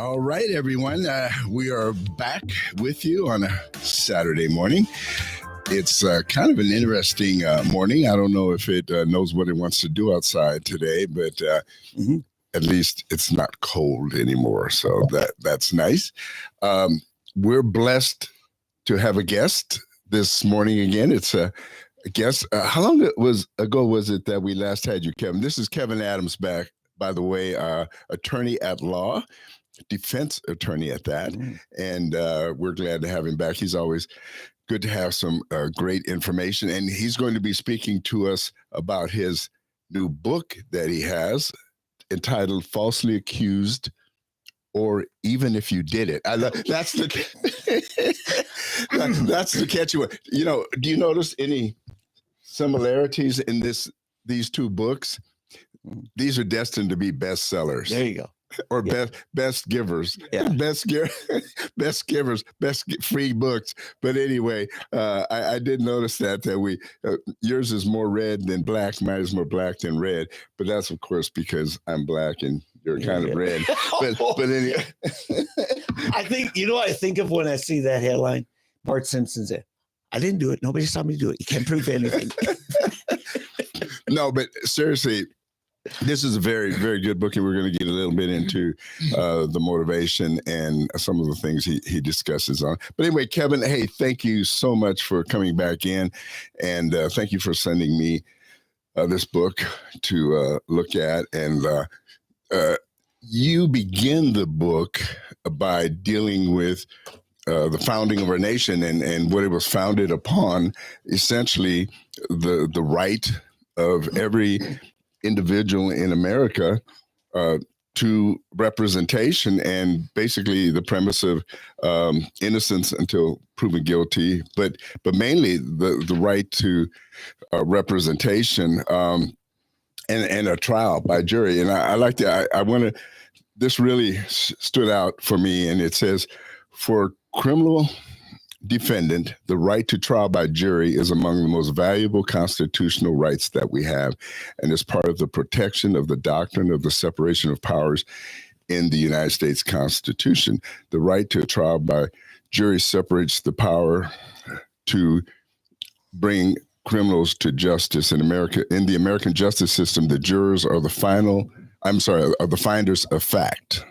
All right, everyone. We are back with you on a Saturday morning. It's kind of an interesting morning. I don't know if it knows what it wants to do outside today, but at least it's not cold anymore. So that's nice. We're blessed to have a guest this morning again. It's a guest. How long ago was it that we last had you, Kevin? This is Kevin Adams back, by the way, attorney at law. Defense attorney at that. And we're glad to have him back. He's always good to have some great information. And he's going to be speaking to us about his new book that he has entitled Falsely Accused, or Even If You Did It. That's the that's the catchy one. You know, do you notice any similarities in these two books? These are destined to be bestsellers. There you go. Or best givers, best givers, best free books. But anyway, I did notice that we yours is more red than black, mine is more black than red. But that's of course because I'm black and you're kind of red. But anyway, I think what I think of when I see that headline. Bart Simpson said, "I didn't do it. Nobody saw me do it. You can't prove anything." No, but seriously. This is a very, very good book, and we're going to get a little bit into the motivation and some of the things he discusses on. But anyway, Kevin, hey, thank you so much for coming back in, and thank you for sending me this book to look at. And you begin the book by dealing with the founding of our nation and what it was founded upon, essentially the right of every individual in America to representation, and basically the premise of innocence until proven guilty, but mainly the right to representation and a trial by jury. And I like that. I want to. This really stood out for me, and it says, for criminal defendant, the right to trial by jury is among the most valuable constitutional rights that we have, and is part of the protection of the doctrine of the separation of powers in the United States Constitution. The right to a trial by jury separates the power to bring criminals to justice in America. In the American justice system, the jurors are the finders of fact.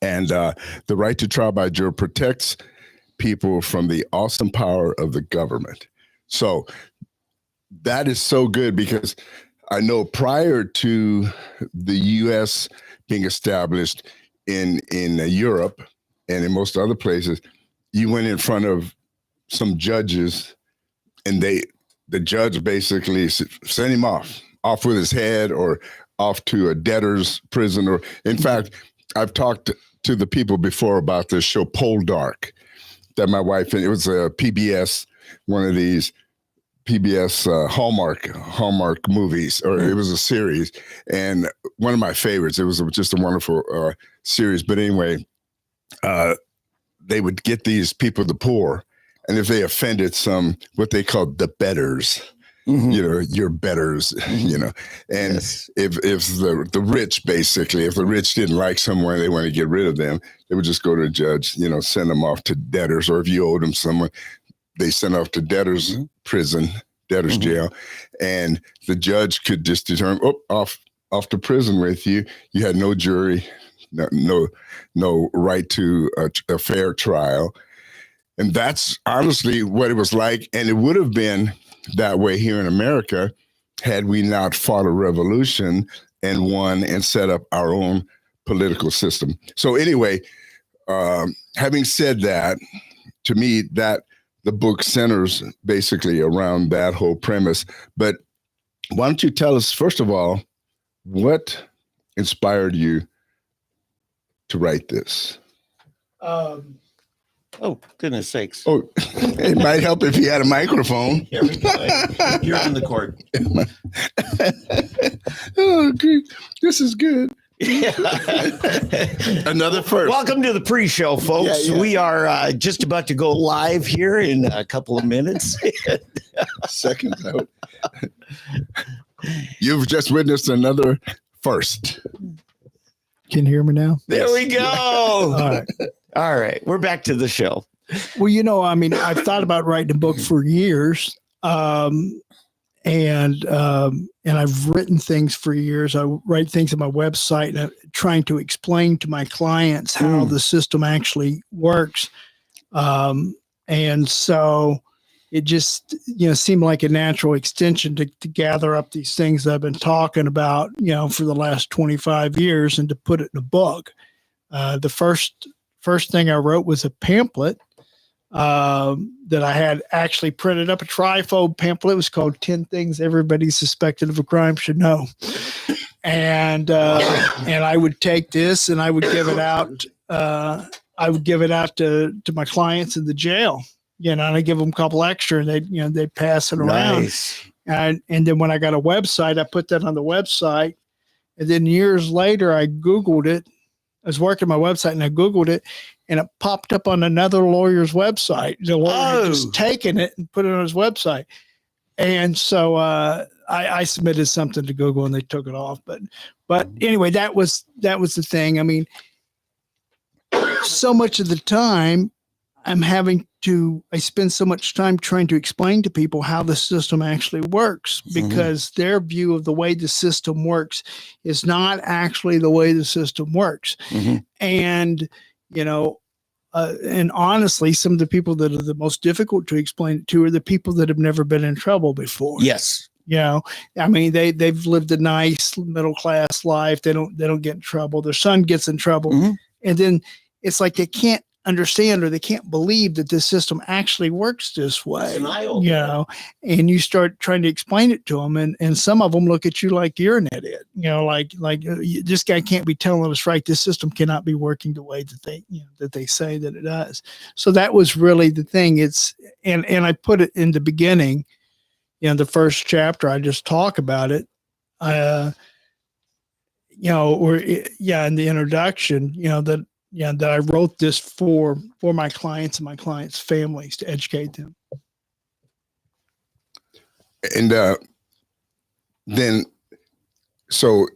And the right to trial by jury protects people from the awesome power of the government. So that is so good, because I know prior to the U.S. being established in Europe and in most other places, you went in front of some judges, and the judge basically sent him off with his head, or off to a debtor's prison. Or in fact, I've talked to the people before about this show Poldark that my wife, it was a PBS, one of these PBS Hallmark movies, or it was a series, and one of my favorites. It was just a wonderful series. But anyway, they would get these people, the poor, and if they offended what they called the betters, your betters, and yes. if the rich, basically, if the rich didn't like someone, they want to get rid of them, they would just go to a judge, send them off to debtors, or if you owed them someone, they sent off to debtors prison, debtors jail, and the judge could just determine, off to prison with you. You had no jury, no right to a fair trial. And that's honestly what it was like. And it would have been that way here in America had we not fought a revolution and won and set up our own political system. So anyway, having said that, to me, that the book centers basically around that whole premise. But why don't you tell us, first of all, what inspired you to write this? Oh, goodness sakes. Oh, it might help if you had a microphone. Here we go. You're on the court. Oh, good. This is good. Another first. Welcome to the pre-show, folks. Yeah. We are just about to go live here in a couple of minutes. Seconds out. You've just witnessed another first. Can you hear me now? There we go. All right. All right. We're back to the show. Well, I mean, I've thought about writing a book for years. And I've written things for years. I write things on my website and I'm trying to explain to my clients how the system actually works. And so it just, seemed like a natural extension to gather up these things I've been talking about, for the last 25 years and to put it in a book. The first thing I wrote was a pamphlet that I had actually printed up, a trifold pamphlet. It was called 10 Things Everybody Suspected of a Crime Should Know. And I would take this and I would give it out. I would give it out to my clients in the jail, and I give them a couple extra and they'd pass it around. Nice. And then when I got a website, I put that on the website. And then years later, I Googled it. I was working my website and I Googled it and it popped up on another lawyer's website. The lawyer had just taken it and put it on his website. And so I submitted something to Google and they took it off. But anyway, that was the thing. I mean, so much of the time I spend so much time trying to explain to people how the system actually works because their view of the way the system works is not actually the way the system works. And, and honestly, some of the people that are the most difficult to explain it to are the people that have never been in trouble before. Yes. I mean, they've lived a nice middle-class life. They don't get in trouble. Their son gets in trouble. And then it's like they can't understand or they can't believe that this system actually works this way, and you start trying to explain it to them and some of them look at you like you're an idiot, like this guy can't be telling us right. This system cannot be working the way that they say that it does. So that was really the thing. And I put it in the beginning, the first chapter, I just talk about it, in the introduction, that I wrote this for my clients and my clients' families to educate them. And then, so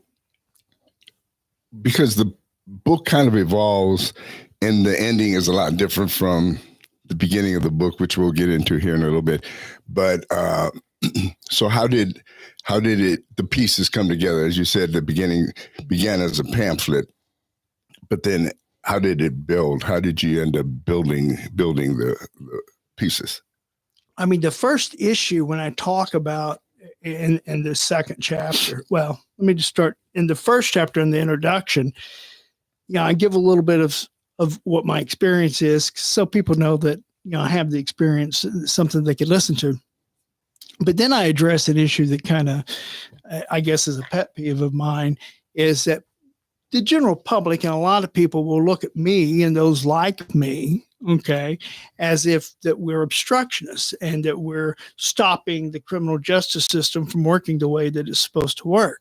because the book kind of evolves and the ending is a lot different from the beginning of the book, which we'll get into here in a little bit. But so how did the pieces come together? As you said, the beginning began as a pamphlet, but then how did it build? How did you end up building the pieces? I mean, the first issue when I talk about in the second chapter, well, let me just start in the first chapter in the introduction. I give a little bit of what my experience is so people know that, I have the experience, something they could listen to. But then I address an issue that kind of, I guess is a pet peeve of mine, is that the general public and a lot of people will look at me and those like me, as if that we're obstructionists and that we're stopping the criminal justice system from working the way that it's supposed to work.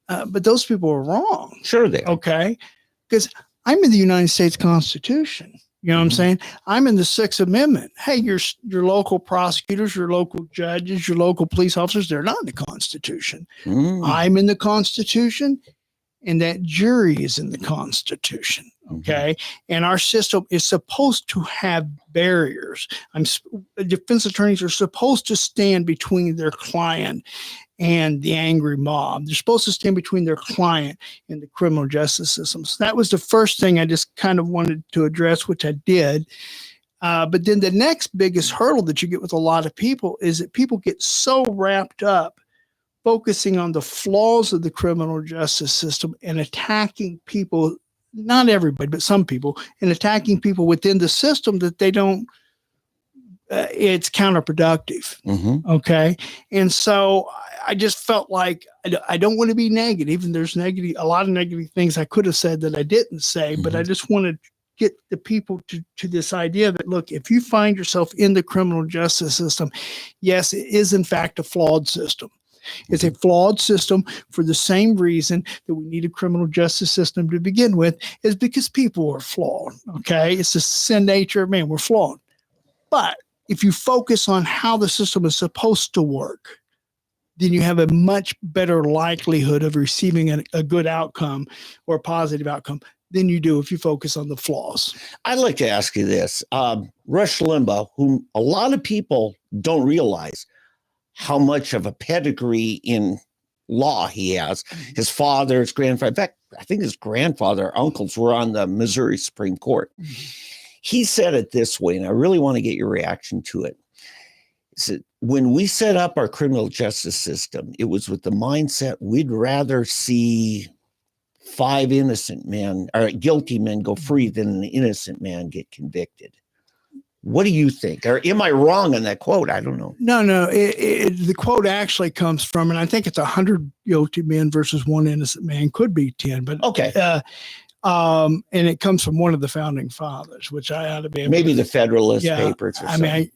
But those people are wrong. Sure they are. Okay. Because I'm in the United States Constitution. You know what I'm saying? I'm in the Sixth Amendment. Hey, your local prosecutors, your local judges, your local police officers, they're not in the Constitution. I'm in the Constitution. And that jury is in the Constitution, And our system is supposed to have barriers. Defense attorneys are supposed to stand between their client and the angry mob. They're supposed to stand between their client and the criminal justice system. So that was the first thing I just kind of wanted to address, which I did. But then the next biggest hurdle that you get with a lot of people is that people get so wrapped up focusing on the flaws of the criminal justice system and attacking people, not everybody, but some people, and attacking people within the system that they don't, it's counterproductive. And so I just felt like I don't want to be negative, and there's a lot of negative things I could have said that I didn't say, but I just wanted to get the people to this idea that, look, if you find yourself in the criminal justice system, yes, it is in fact a flawed system. It's a flawed system for the same reason that we need a criminal justice system to begin with, is because people are flawed. It's the sin nature of man. We're flawed. But if you focus on how the system is supposed to work, then you have a much better likelihood of receiving a good outcome or a positive outcome than you do if you focus on the flaws. I'd like to ask you this. Rush Limbaugh, whom a lot of people don't realize how much of a pedigree in law he has. His father, his grandfather, in fact, I think his grandfather, uncles were on the Missouri Supreme Court. He said it this way, and I really want to get your reaction to it. He said, when we set up our criminal justice system, it was with the mindset we'd rather see 5 innocent men or guilty men go free than an innocent man get convicted. What do you think? Or am I wrong on that quote? I don't know. No. The quote actually comes from, and I think it's 100 guilty men versus 1 innocent man. Could be 10, but okay. And it comes from one of the founding fathers, which I ought to be able maybe to, the Federalist Papers. Or something.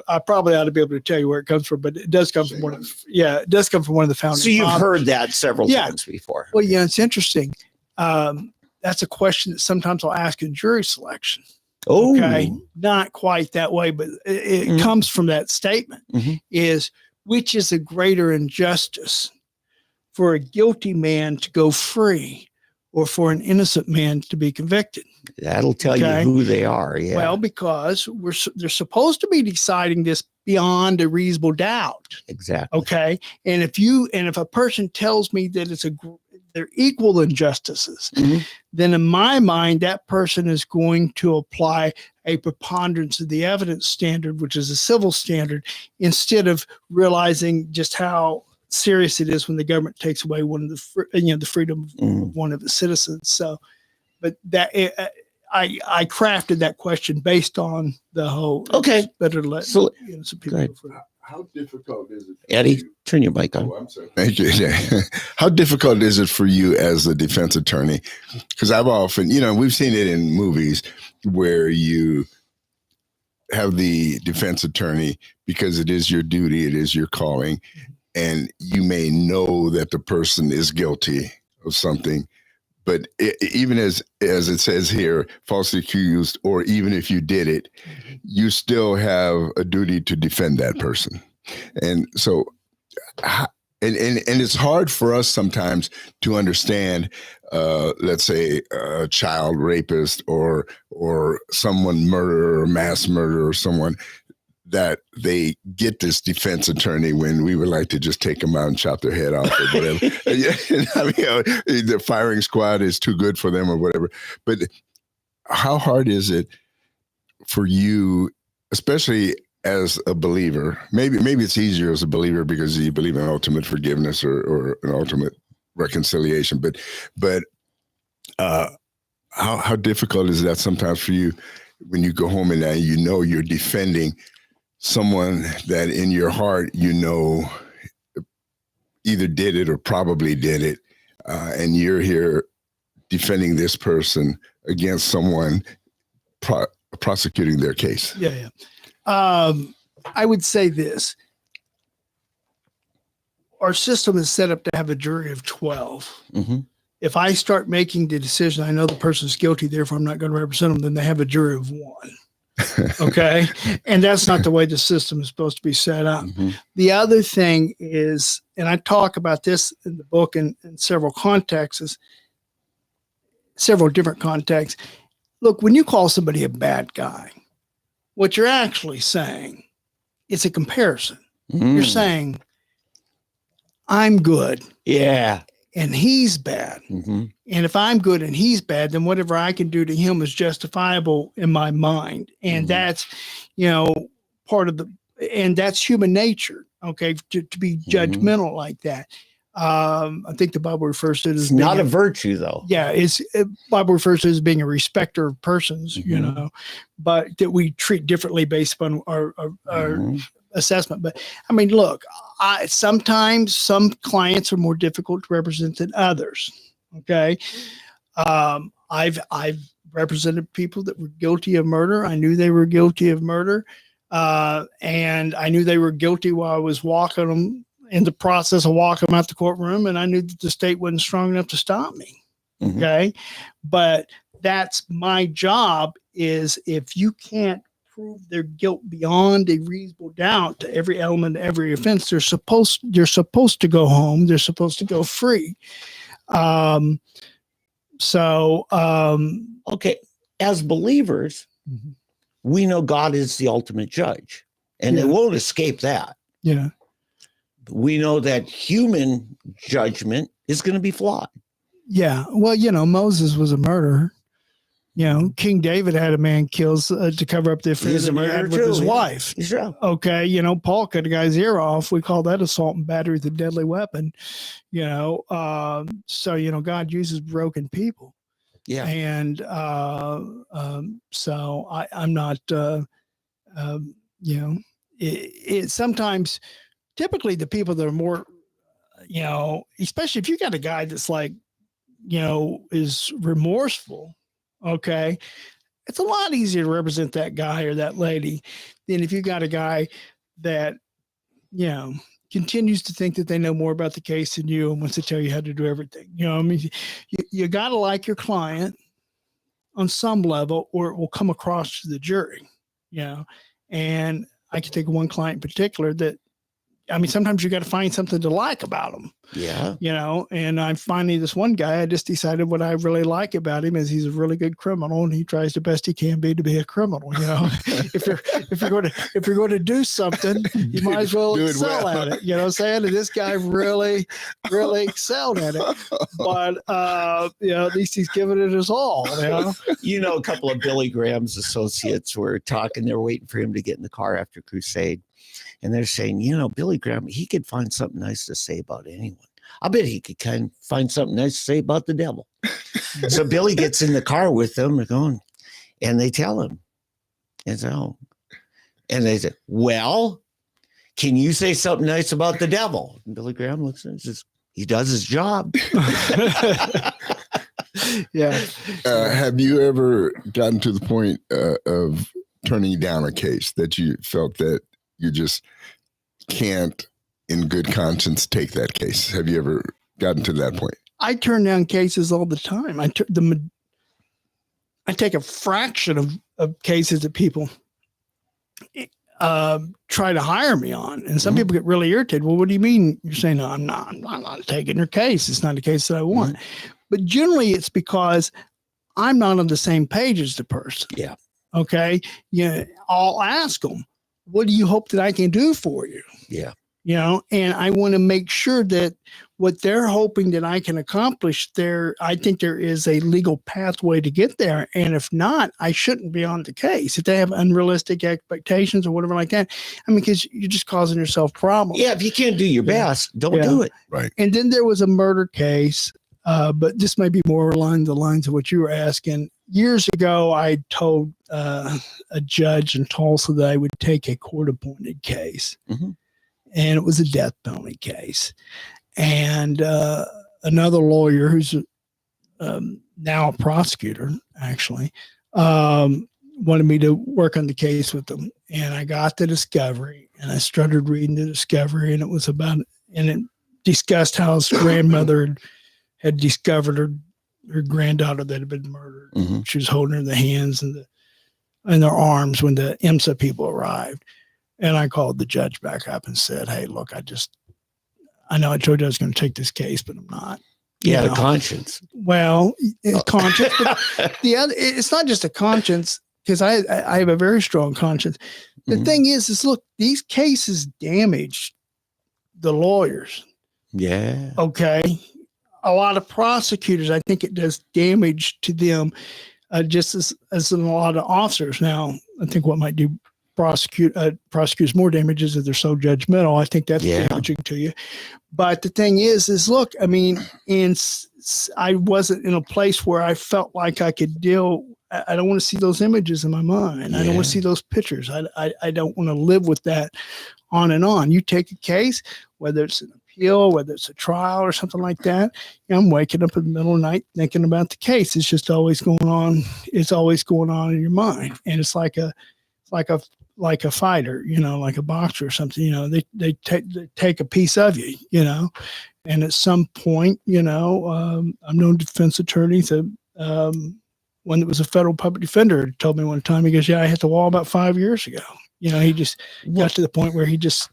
I probably ought to be able to tell you where it comes from, but it does come from one of the founding. So you've fathers. heard that several times before. Well, yeah, it's interesting. That's a question that sometimes I'll ask in jury selection. Oh, okay, not quite that way, but it comes from that statement. Is which is a greater injustice, for a guilty man to go free or for an innocent man to be convicted? That'll tell you who they are. Yeah. Well, because they're supposed to be deciding this beyond a reasonable doubt. Exactly. Okay. And if a person tells me that they're equal injustices, then in my mind, that person is going to apply a preponderance of the evidence standard, which is a civil standard, instead of realizing just how serious it is when the government takes away one of the freedom of one of the citizens. So, but that I crafted that question based on the whole. Okay. Better to let some people go free. How difficult is it, Eddie? Turn your mic on. Oh, I'm sorry. Thank you. How difficult is it for you as a defense attorney? Because I've often, we've seen it in movies where you have the defense attorney because it is your duty, it is your calling, and you may know that the person is guilty of something. But even as it says here, falsely accused, or even if you did it, you still have a duty to defend that person. And so, and it's hard for us sometimes to understand, let's say, a child rapist or someone murder or mass murder or someone, that they get this defense attorney when we would like to just take them out and chop their head off or whatever. The firing squad is too good for them or whatever. But how hard is it for you, especially as a believer? Maybe it's easier as a believer because you believe in ultimate forgiveness or an ultimate reconciliation. But how difficult is that sometimes for you when you go home and now you're defending someone that in your heart, either did it or probably did it. And you're here defending this person against someone prosecuting their case. Yeah. I would say this. Our system is set up to have a jury of 12. If I start making the decision, I know the person's guilty, therefore I'm not going to represent them, then they have a jury of 1. Okay. And that's not the way the system is supposed to be set up. The other thing is, and I talk about this in the book in several contexts, several different contexts. Look, when you call somebody a bad guy, what you're actually saying, it's a comparison. You're saying, I'm good. Yeah. And he's bad. And if I'm good and he's bad, then whatever I can do to him is justifiable in my mind. And that's, part of and that's human nature. Okay. To be judgmental like that. I think the Bible refers to it as not a virtue though. Yeah. Bible refers to it as being a respecter of persons, but that we treat differently based upon our assessment. But I mean, look, sometimes some clients are more difficult to represent than others. Okay. I've represented people that were guilty of murder. I knew they were guilty of murder. And I knew they were guilty while I was walking them in the process of walking them out the courtroom. And I knew that the state wasn't strong enough to stop me. Okay. But that's my job, is if you can't prove their guilt beyond a reasonable doubt to every element, every offense, they're supposed to go home. They're supposed to go free. Okay, as believers, we know God is the ultimate judge, and they won't escape that. Yeah. We know that human judgment is going to be flawed. Yeah. Well, Moses was a murderer. King David had a man killed to cover up the affair that he had with his wife. Sure. Okay. Paul cut a guy's ear off. We call that assault and battery with a deadly weapon. God uses broken people. Yeah. And so I'm not, sometimes, typically the people that are more, especially if you got a guy that's like, is remorseful. Okay. It's a lot easier to represent that guy or that lady than if you got a guy that, continues to think that they know more about the case than you and wants to tell you how to do everything. You got to like your client on some level or it will come across to the jury, and I can think of one client in particular that, sometimes you got to find something to like about them. Yeah. And I'm finding this one guy, I just decided what I really like about him is he's a really good criminal and he tries the best he can be to be a criminal. If you're going to do something, you might as well excel at it. You know what I'm saying? And this guy really, really excelled at it. But at least he's giving it his all. A couple of Billy Graham's associates were talking, they were waiting for him to get in the car after Crusade. And they're saying, Billy Graham, he could find something nice to say about anyone. I bet he could find something nice to say about the devil. So Billy gets in the car with them and they tell him. And so, and they say, well, can you say something nice about the devil? And Billy Graham looks at him and says, he does his job. Yeah. Have you ever gotten to the point of turning down a case that you felt that you just can't in good conscience take that case? Have you ever gotten to that point? I turn down cases all the time. I take a fraction of cases that people try to hire me on. And some people get really irritated. Well, what do you mean? You're saying, no, I'm not taking your case. It's not a case that I want. But generally it's because I'm not on the same page as the person. Yeah. Okay. Yeah. I'll ask them, what do you hope that I can do for you? Yeah. And I want to make sure that what they're hoping that I can accomplish there, I think there is a legal pathway to get there. And if not, I shouldn't be on the case. If they have unrealistic expectations or whatever like that, because you're just causing yourself problems. Yeah. If you can't do your best, don't do it. Right. And then there was a murder case, but this may be more along the lines of what you were asking. Years ago, I told a judge in Tulsa that I would take a court-appointed case, and it was a death penalty case. And another lawyer who's now a prosecutor, actually, wanted me to work on the case with them. And I got the discovery, and I started reading the discovery, and it discussed how his grandmother had discovered her granddaughter that had been murdered. She was holding her in the hands and their arms when the IMSA people arrived. And I called the judge back up and said, hey, look, I know I told you I was going to take this case, but I'm not. The conscience. Well, conscience, but it's not just a conscience, because I have a very strong conscience. The thing is look, these cases damaged the lawyers. Yeah. Okay. A lot of prosecutors, I think it does damage to them, just as in a lot of officers. Now, I think what might do prosecutors more damage is that they're so judgmental. I think that's damaging to you. But the thing is look, I wasn't in a place where I felt like I could deal. I don't want to see those images in my mind. I don't want to see those pictures. I don't want to live with that on and on. You take a case, whether it's an appeal, whether it's a trial or something like that, I'm waking up in the middle of the night thinking about the case. It's just always going on. It's always going on in your mind. And it's like a fighter, like a boxer or something, they take a piece of you, and at some point, I've known defense attorneys that, one that was a federal public defender told me one time, he goes, yeah, I hit the wall about 5 years ago. He just got to the point where he just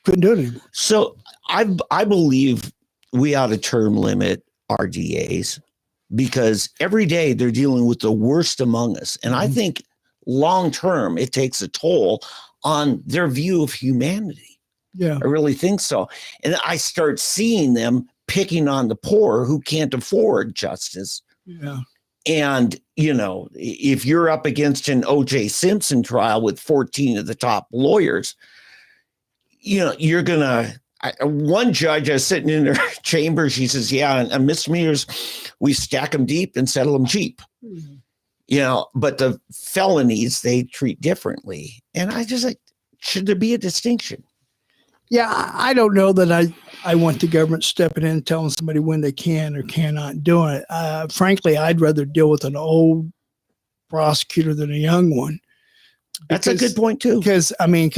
couldn't do it anymore. So I believe we ought to term limit our DAs, because every day they're dealing with the worst among us. And I think long term, it takes a toll on their view of humanity. Yeah. I really think so. And I start seeing them picking on the poor who can't afford justice. Yeah. And, if you're up against an O.J. Simpson trial with 14 of the top lawyers, you're going to, one judge is sitting in her chamber. She says, yeah, and misdemeanors, we stack them deep and settle them cheap. Mm-hmm. But the felonies, they treat differently. And I just should there be a distinction? Yeah, I don't know that I want the government stepping in and telling somebody when they can or cannot do it. Frankly, I'd rather deal with an old prosecutor than a young one. That's a good point too. Because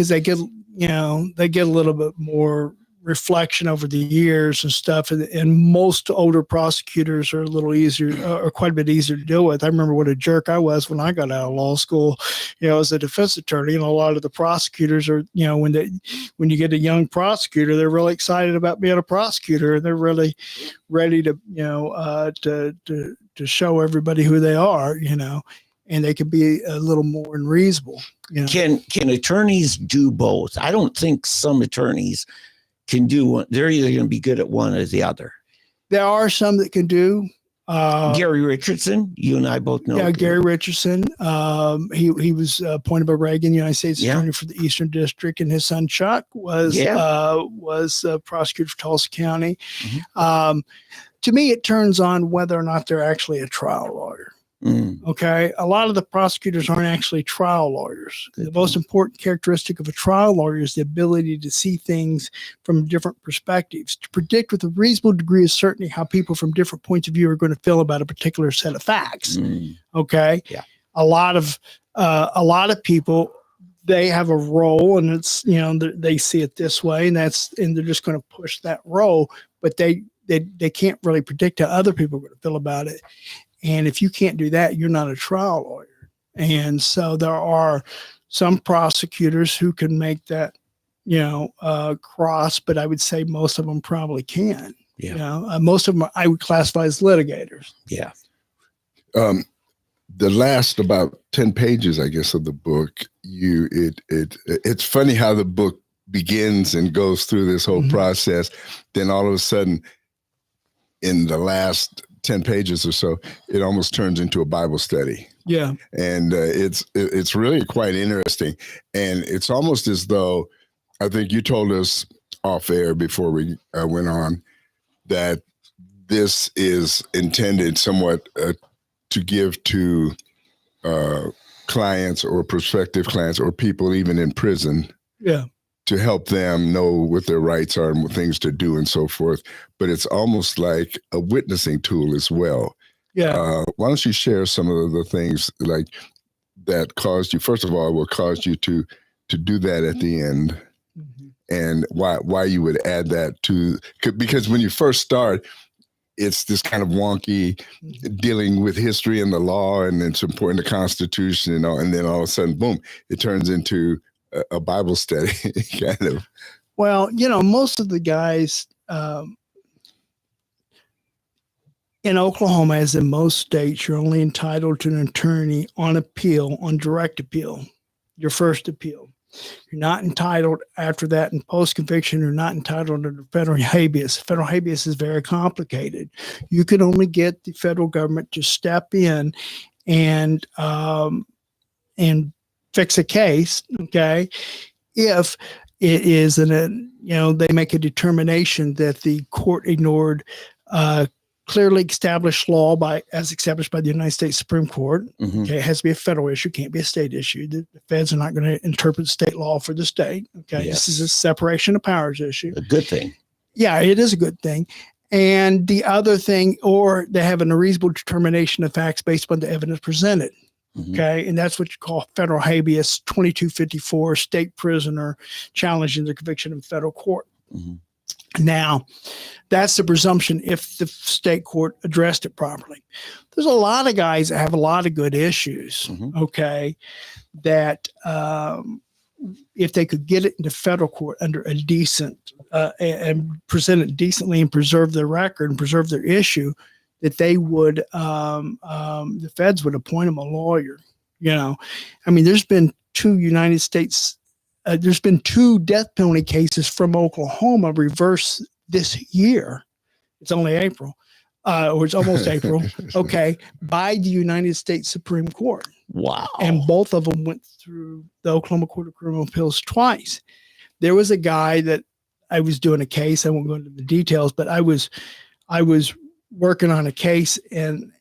they get, they get a little bit more reflection over the years and stuff. And most older prosecutors are a little easier, or quite a bit easier to deal with. I remember what a jerk I was when I got out of law school, as a defense attorney. And a lot of the prosecutors are, when you get a young prosecutor, they're really excited about being a prosecutor, and they're really ready to, to show everybody who they are, and they can be a little more unreasonable. Can attorneys do both? I don't think some attorneys can do one. They're either going to be good at one or the other. There are some that can do. Gary Richardson, you and I both know. Yeah, Gary Richardson. He was appointed by Reagan, United States Attorney for the Eastern District, and his son Chuck was prosecutor for Tulsa County. Mm-hmm. To me, it turns on whether or not they're actually a trial lawyer. Okay. A lot of the prosecutors aren't actually trial lawyers. The most important characteristic of a trial lawyer is the ability to see things from different perspectives, to predict with a reasonable degree of certainty how people from different points of view are going to feel about a particular set of facts. Okay. Yeah. A lot of people, they have a role, and it's, they see it this way, and they're just going to push that role, but they can't really predict how other people are going to feel about it. And if you can't do that, you're not a trial lawyer. And so there are some prosecutors who can make that, cross, but I would say most of them probably can. Yeah. Most of them I would classify as litigators. Yeah. The last about 10 pages, I guess, of the book, it's funny how the book begins and goes through this whole process. Then all of a sudden, in the last 10 pages or so, it almost turns into a Bible study. Yeah. And it's really quite interesting. And it's almost as though, I think you told us off air before we went on, that this is intended somewhat to give to clients or prospective clients or people even in prison. Yeah. To help them know what their rights are and what things to do and so forth. But it's almost like a witnessing tool as well. Yeah. Why don't you share some of the things like that caused you, first of all, what caused you to do that at the end, and why you would add that to, because when you first start, it's this kind of wonky dealing with history and the law, and it's important, the Constitution and all, and then all of a sudden, boom, it turns into a Bible study kind of. Well, most of the guys in Oklahoma, as in most states, you're only entitled to an attorney on appeal, on direct appeal, your first appeal. You're not entitled after that in post-conviction. You're not entitled to federal habeas. Federal habeas is very complicated. You can only get the federal government to step in and fix a case, okay, if it is they make a determination that the court ignored clearly established law as established by the United States Supreme Court. Okay, it has to be a federal issue, can't be a state issue. The feds are not going to interpret state law for the state. Okay, This is a separation of powers issue. A good thing. Yeah, it is a good thing. And the other thing, or they have a reasonable determination of facts based upon the evidence presented. Okay. And that's what you call federal habeas 2254, state prisoner challenging their conviction in federal court. Now, that's the presumption if the state court addressed it properly. There's a lot of guys that have a lot of good issues, okay, that if they could get it into federal court under a decent and present it decently and preserve their record and preserve their issue, that they would, the feds would appoint them a lawyer. You know, I mean, there's been two death penalty cases from Oklahoma reversed this year. It's only April, or it's almost April. Okay, by the United States Supreme Court. Wow. And both of them went through the Oklahoma Court of Criminal Appeals twice. There was a guy that I was doing a case. I won't go into the details, but I was working on a case, and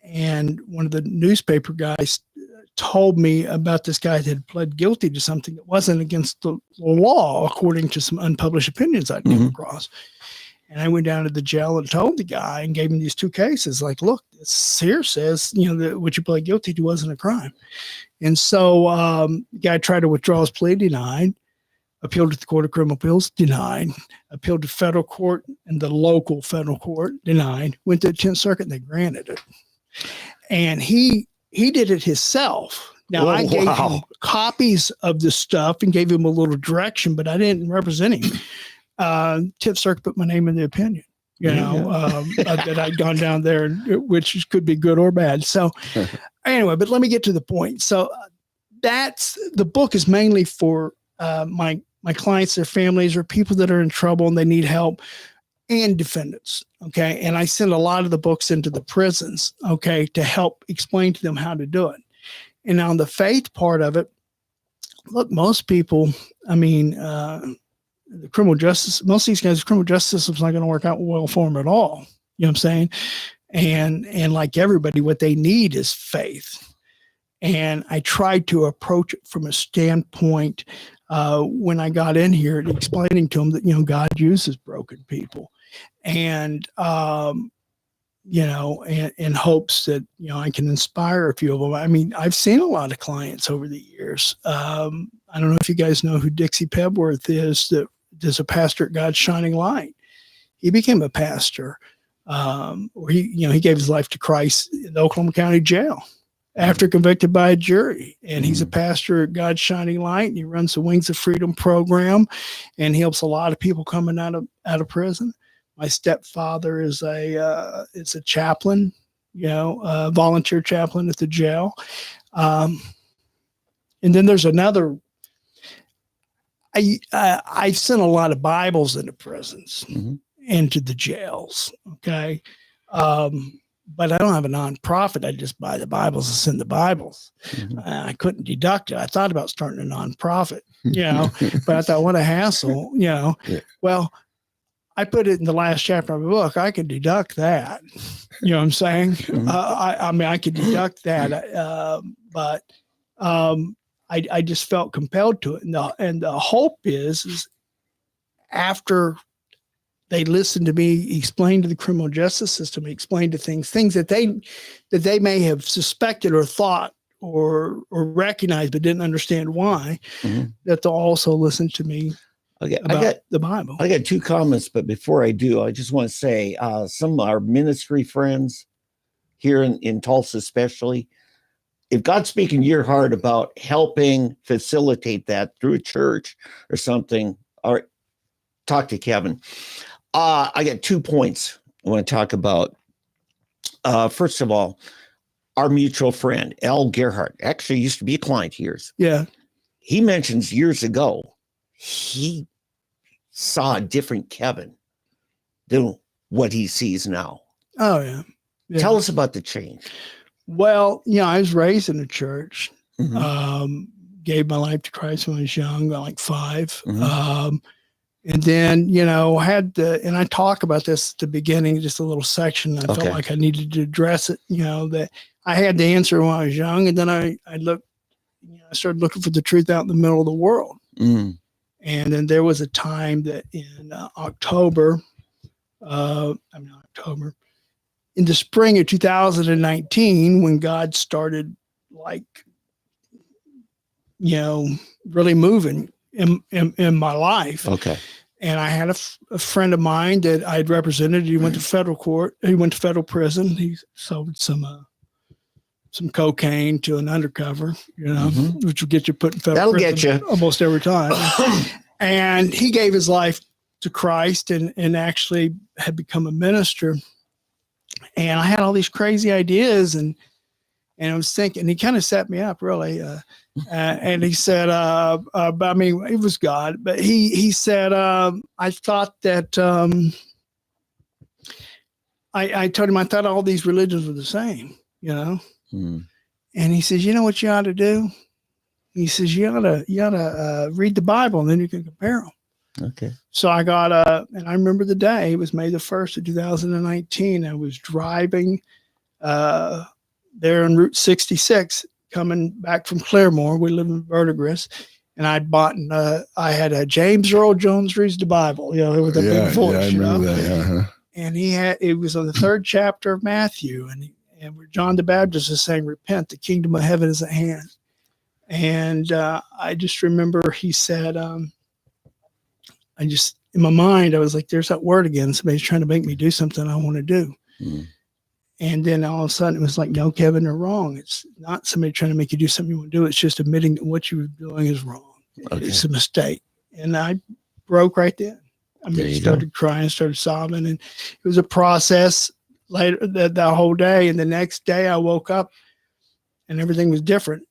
one of the newspaper guys told me about this guy that had pled guilty to something that wasn't against the law, according to some unpublished opinions I'd come across. And I went down to the jail and told the guy and gave him these two cases. Like, look, this here says, you know, that what you pled guilty to wasn't a crime. And so the guy tried to withdraw his plea, denied, appealed to the Court of Criminal Appeals, denied, appealed to federal court and the local federal court, denied, went to the 10th Circuit and they granted it. And he did it himself. Now, I gave him copies of the stuff and gave him a little direction, but I didn't represent him. 10th Circuit put my name in the opinion, you know, that I'd gone down there, which could be good or bad. So anyway, but let me get to the point. So that's, the book is mainly for my clients, their families, or people that are in trouble and they need help, and defendants. Okay. And I send a lot of the books into the prisons, okay, to help explain to them how to do it. And on the faith part of it, look, most people, I mean, the criminal justice, most of these guys, the criminal justice system's not going to work out well for them at all. You know what I'm saying? And like everybody, what they need is faith. And I tried to approach it from a standpoint when I got in here, explaining to them that, you know, God uses broken people, and you know, in hopes that, you know, I can inspire a few of them. I mean, I've seen a lot of clients over the years. I don't know if you guys know who Dixie Pebworth is, that is a pastor at God's Shining Light. He became a pastor, or he gave his life to Christ in the Oklahoma County Jail after convicted by a jury. And he's a pastor at God's Shining Light, and he runs the Wings of Freedom program, and he helps a lot of people coming out of prison. My stepfather is a chaplain, you know, a volunteer chaplain at the jail. And then there's another. I've sent a lot of Bibles into prisons, into the jails. Okay. But I don't have a nonprofit. I just buy the Bibles and send the Bibles. I couldn't deduct it. I thought about starting a nonprofit, you know, but I thought, what a hassle, you know. Yeah. Well, I put it in the last chapter of the book. I could deduct that. You know what I'm saying? I mean, I could deduct that, but I just felt compelled to it. And the hope is after they listen to me explain to the criminal justice system, explain to things that they may have suspected or thought or recognized but didn't understand why, that they'll also listen to me about the Bible. I got two comments, but before I do, I just want to say some of our ministry friends here in Tulsa especially, if God's speaking to your heart about helping facilitate that through a church or something, or talk to Kevin. I got 2 points I want to talk about. First of all, our mutual friend, Al Gerhardt, actually used to be a client of yours. Yeah. He mentions years ago, he saw a different Kevin than what he sees now. Oh, yeah. Tell us about the change. Well, you know, I was raised in a church, gave my life to Christ when I was young, like 5. And then, you know, and I talk about this at the beginning, just a little section. I felt like I needed to address it, you know, that I had the answer when I was young. And then I looked, you know, I started looking for the truth out in the middle of the world. And then there was a time that in October, in the spring of 2019, when God started, like, you know, really moving in my life. And I had a friend of mine that I'd represented. He went to federal court. He went to federal prison. He sold some cocaine to an undercover, which will get you put in federal prison. That'll get you almost every time. And he gave his life to Christ and actually had become a minister. And I had all these crazy ideas, and I was thinking, he kind of set me up really. And he said, I mean, it was God, but he said, I thought that, I told him, I thought all these religions were the same, And he says, you know what you ought to do? He says, you ought to read the Bible, and then you can compare them. Okay. So I got and I remember the day, it was May the 1st of 2019. I was driving there on Route 66, coming back from Claremore. We live in Verdigris, and I'd bought, I had a James Earl Jones Reads the Bible, with a big voice. Yeah, I remember that. Uh-huh. And it was on the 3rd chapter of Matthew, and where John the Baptist is saying, repent, the kingdom of heaven is at hand. And I just remember he said, in my mind, I was like, there's that word again. Somebody's trying to make me do something I want to do. And then all of a sudden it was like, no, Kevin, they're wrong. It's not somebody trying to make you do something you want to do. It's just admitting that what you were doing is wrong. Okay. It's a mistake. And I broke right then. I mean, started crying, started sobbing. And it was a process later that whole day. And the next day I woke up and everything was different.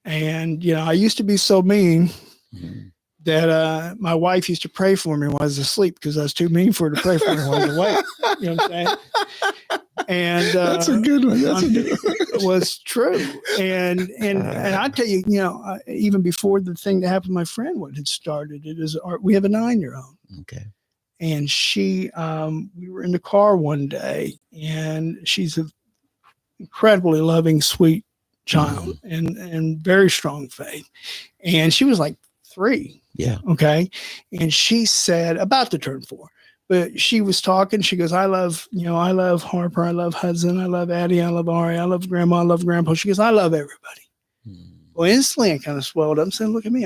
And, I used to be so mean that my wife used to pray for me while I was asleep because I was too mean for her to pray for me while I was awake. You know what I'm saying? And that's a good one. It was true. And I tell you, even before the thing that happened to my friend had started, we have a 9-year-old. Okay. And she, we were in the car one day, and she's an incredibly loving, sweet child and very strong faith. And she was like 3. Yeah. Okay. And she said, about to turn 4, but she was talking. She goes, I love Harper. I love Hudson. I love Atty. I love Ari. I love Grandma. I love Grandpa. She goes, I love everybody. Well, instantly I kind of swelled up and said, look at me.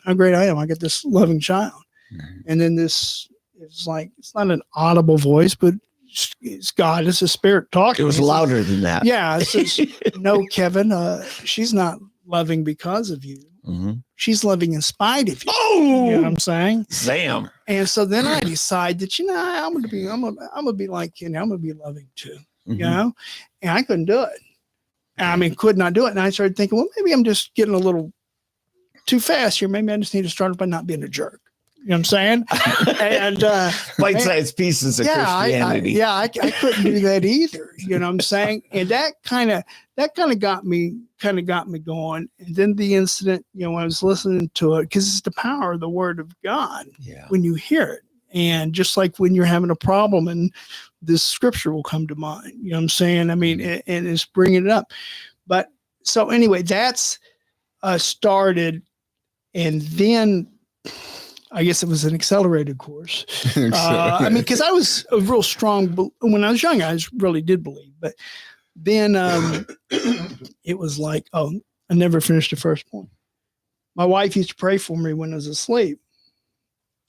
How great I am. I get this loving child. And then it's like, it's not an audible voice, but it's God. It's a spirit talking. It was louder than that. Yeah. It says, no, Kevin, she's not loving because of you. She's loving in spite of you. Oh, you know what I'm saying? Sam. And so then I decide that, I'm gonna be like, I'm gonna be loving too, and I couldn't do it. I mean, could not do it. And I started thinking, well, maybe I'm just getting a little too fast here. Maybe I just need to start by not being a jerk. You know what I'm saying? And bite-sized pieces of Christianity. I couldn't do that either. You know what I'm saying? And that kind of got me going. And then the incident, when I was listening to it, because it's the power of the word of God when you hear it. And just like when you're having a problem, and this scripture will come to mind. You know what I'm saying? I mean, and it's bringing it up. But so anyway, that's started, and then I guess it was an accelerated course. I mean, because I was a real strong, when I was young, I really did believe. But then it was like, I never finished the first point. My wife used to pray for me when I was asleep.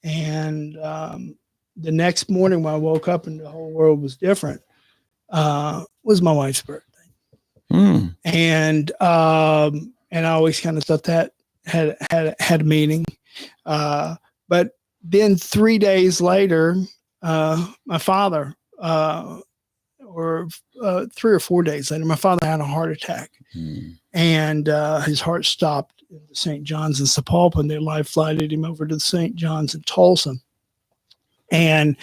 And the next morning when I woke up and the whole world was different, was my wife's birthday. And I always kind of thought that had a meaning. But then 3 days later, my father, or 3 or 4 days later, my father had a heart attack, and his heart stopped in the St. John's in Sapulpa. They life flighted him over to the St. John's in Tulsa, and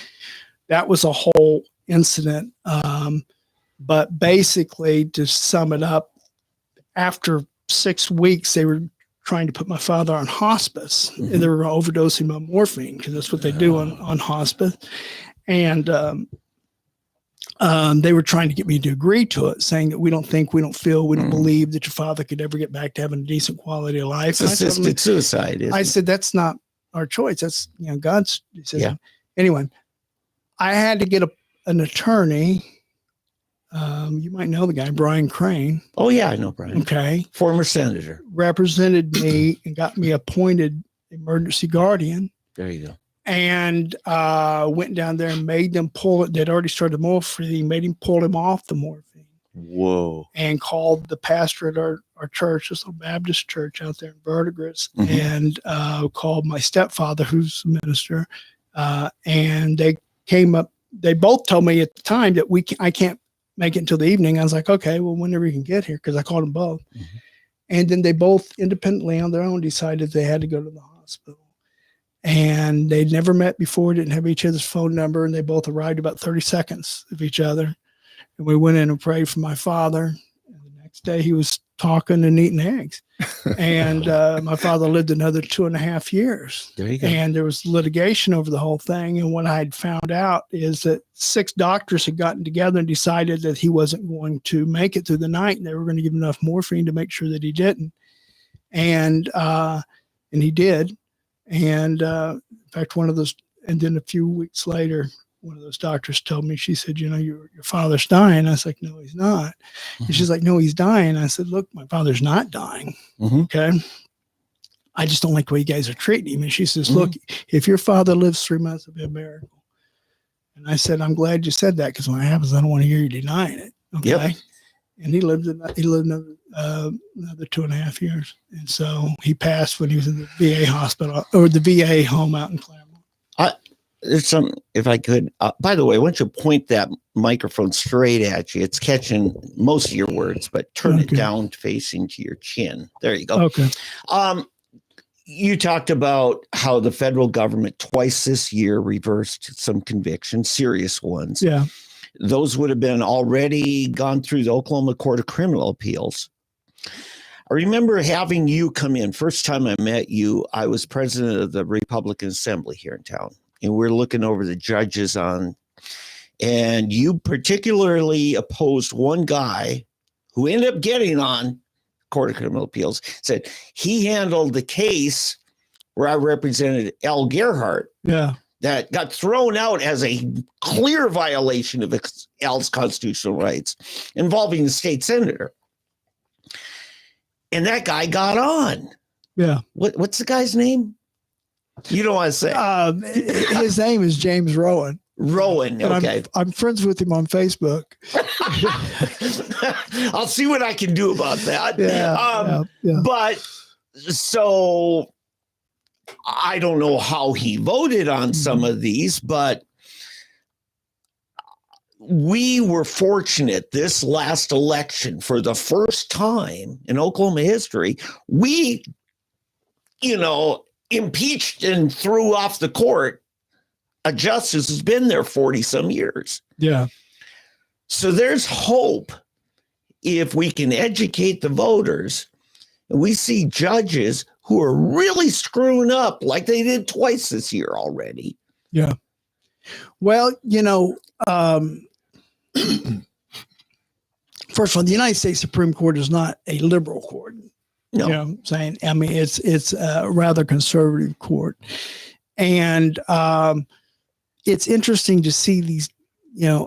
that was a whole incident. But basically, to sum it up, after 6 weeks, they were trying to put my father on hospice, and they were overdosing him on morphine, because that's what they do on hospice. And they were trying to get me to agree to it, saying that we don't believe that your father could ever get back to having a decent quality of life. It's assisted suicide. I said, that's not our choice. That's God's decision. Yeah. Anyway, I had to get an attorney. You might know the guy, Brian Crane. Oh yeah, I know Brian. Okay. Former senator. Represented me and got me appointed emergency guardian. There you go. and went down there and made them pull it. They'd already started the morphine, made him pull him off the morphine. Whoa. And called the pastor at our church, this little Baptist church out there in Verdigris, and called my stepfather, who's a minister, and they came up. They both told me at the time that I can't make it until the evening. I was like, okay, well, whenever you can get here, because I called them both. And then they both independently on their own decided they had to go to the hospital. And they'd never met before, didn't have each other's phone number, and they both arrived about 30 seconds of each other. And we went in and prayed for my father. And the next day he was talking and eating eggs. And my father lived another 2.5 years. There you go. And there was litigation over the whole thing. And what I had found out is that 6 doctors had gotten together and decided that he wasn't going to make it through the night, and they were going to give him enough morphine to make sure that he didn't. And he did. And in fact, one of those, and then a few weeks later, one of those doctors told me, she said, your father's dying. I was like, no, he's not. And she's like, no, he's dying. I said, look, my father's not dying. Okay. I just don't like the way you guys are treating him. And she says, look, if your father lives 3 months, it'll be a miracle. And I said, I'm glad you said that, because when it happens, I don't want to hear you denying it. Okay. Yep. And he lived another 2.5 years. And so he passed when he was in the VA hospital, or the VA home out in Claremont. There's some, if I could, by the way, why don't you point that microphone straight at you? It's catching most of your words, but turn it down facing to your chin. There you go. Okay. You talked about how the federal government twice this year reversed some convictions, serious ones. Yeah. Those would have been already gone through the Oklahoma Court of Criminal Appeals. I remember having you come in. First time I met you, I was president of the Republican Assembly here in town. And we're looking over the judges on, and you particularly opposed one guy who ended up getting on Court of Criminal Appeals, said he handled the case where I represented Al Gerhardt. Yeah. That got thrown out as a clear violation of Al's constitutional rights involving the state senator. And that guy got on. Yeah. What's the guy's name? You don't want to say. His name is James Rowan. Rowan. Okay. I'm friends with him on Facebook. I'll see what I can do about that. Yeah. But so I don't know how he voted on some of these, but we were fortunate this last election, for the first time in Oklahoma history, we, impeached and threw off the court a justice who's been there 40 some years. Yeah. So there's hope if we can educate the voters, and we see judges who are really screwing up like they did twice this year already. Yeah. Well, first of all, the United States Supreme Court is not a liberal court. No. You know what I'm saying? I mean, it's a rather conservative court. And it's interesting to see these,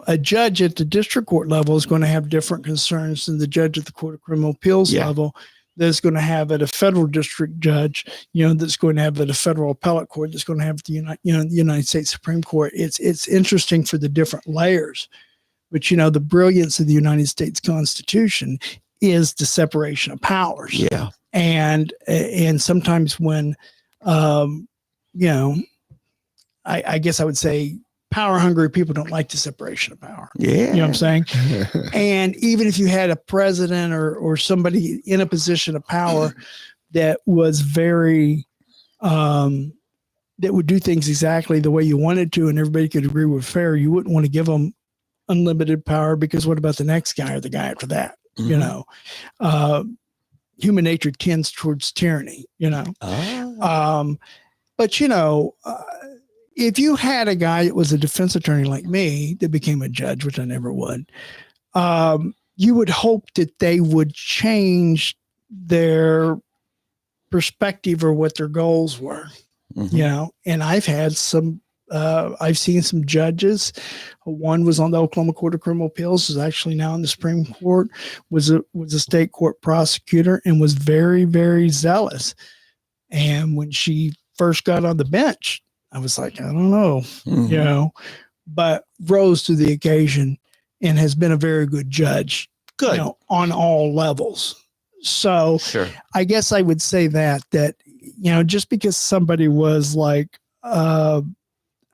a judge at the district court level is going to have different concerns than the judge at the Court of Criminal Appeals level. That's going to have at a federal district judge, that's going to have at a federal appellate court, that's going to have at the United States Supreme Court. It's interesting for the different layers. But, the brilliance of the United States Constitution is the separation of powers. Yeah. And sometimes when, I guess I would say power hungry people don't like the separation of power. Yeah. You know what I'm saying? And even if you had a president or somebody in a position of power that was very, that would do things exactly the way you wanted to, and everybody could agree with fair, you wouldn't want to give them unlimited power, because what about the next guy or the guy after that? Human nature tends towards tyranny, but if you had a guy that was a defense attorney like me that became a judge, which I never would, you would hope that they would change their perspective or what their goals were, and I've had I've seen some judges. One was on the Oklahoma Court of Criminal Appeals, is actually now in the Supreme Court, was a state court prosecutor, and was very, very zealous. And when she first got on the bench, I was like, I don't know, Mhm. you know, but rose to the occasion and has been a very good judge, Good. you know, on all levels. So Sure. I guess I would say that, you know, just because somebody was like, I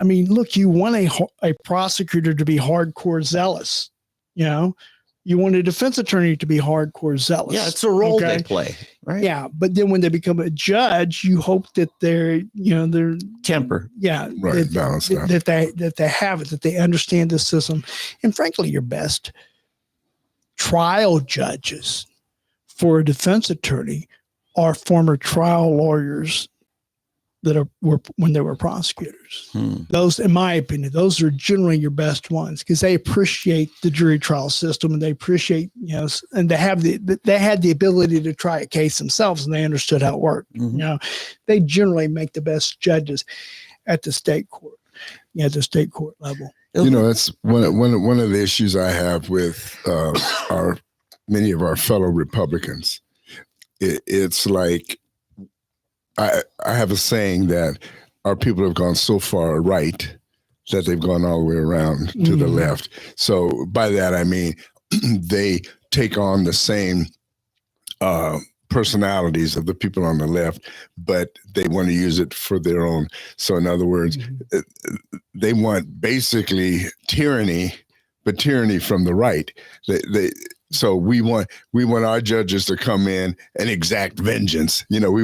mean, look, you want a prosecutor to be hardcore zealous, you know, you want a defense attorney to be hardcore zealous. Yeah, it's a role they play, right? Yeah. But then when they become a judge, you hope that they're, you know, they're Temper. yeah, Right, balanced out. that they have it, that they understand the system. And frankly, your best trial judges for a defense attorney are former trial lawyers that were when they were prosecutors. Those, in my opinion, those are generally your best ones because they appreciate the jury trial system and they appreciate, you know, and they had the ability to try a case themselves and they understood how it worked. You know, they generally make the best judges at the state court, at the state court level. You know, that's one of the issues I have with many of our fellow Republicans. It's like I have a saying that our people have gone so far right that they've gone all the way around to the left. So by that I mean they take on the same personalities of the people on the left, but they want to use it for their own. So in other words, they want basically tyranny, but tyranny from the right. So we want our judges to come in and exact vengeance. You know,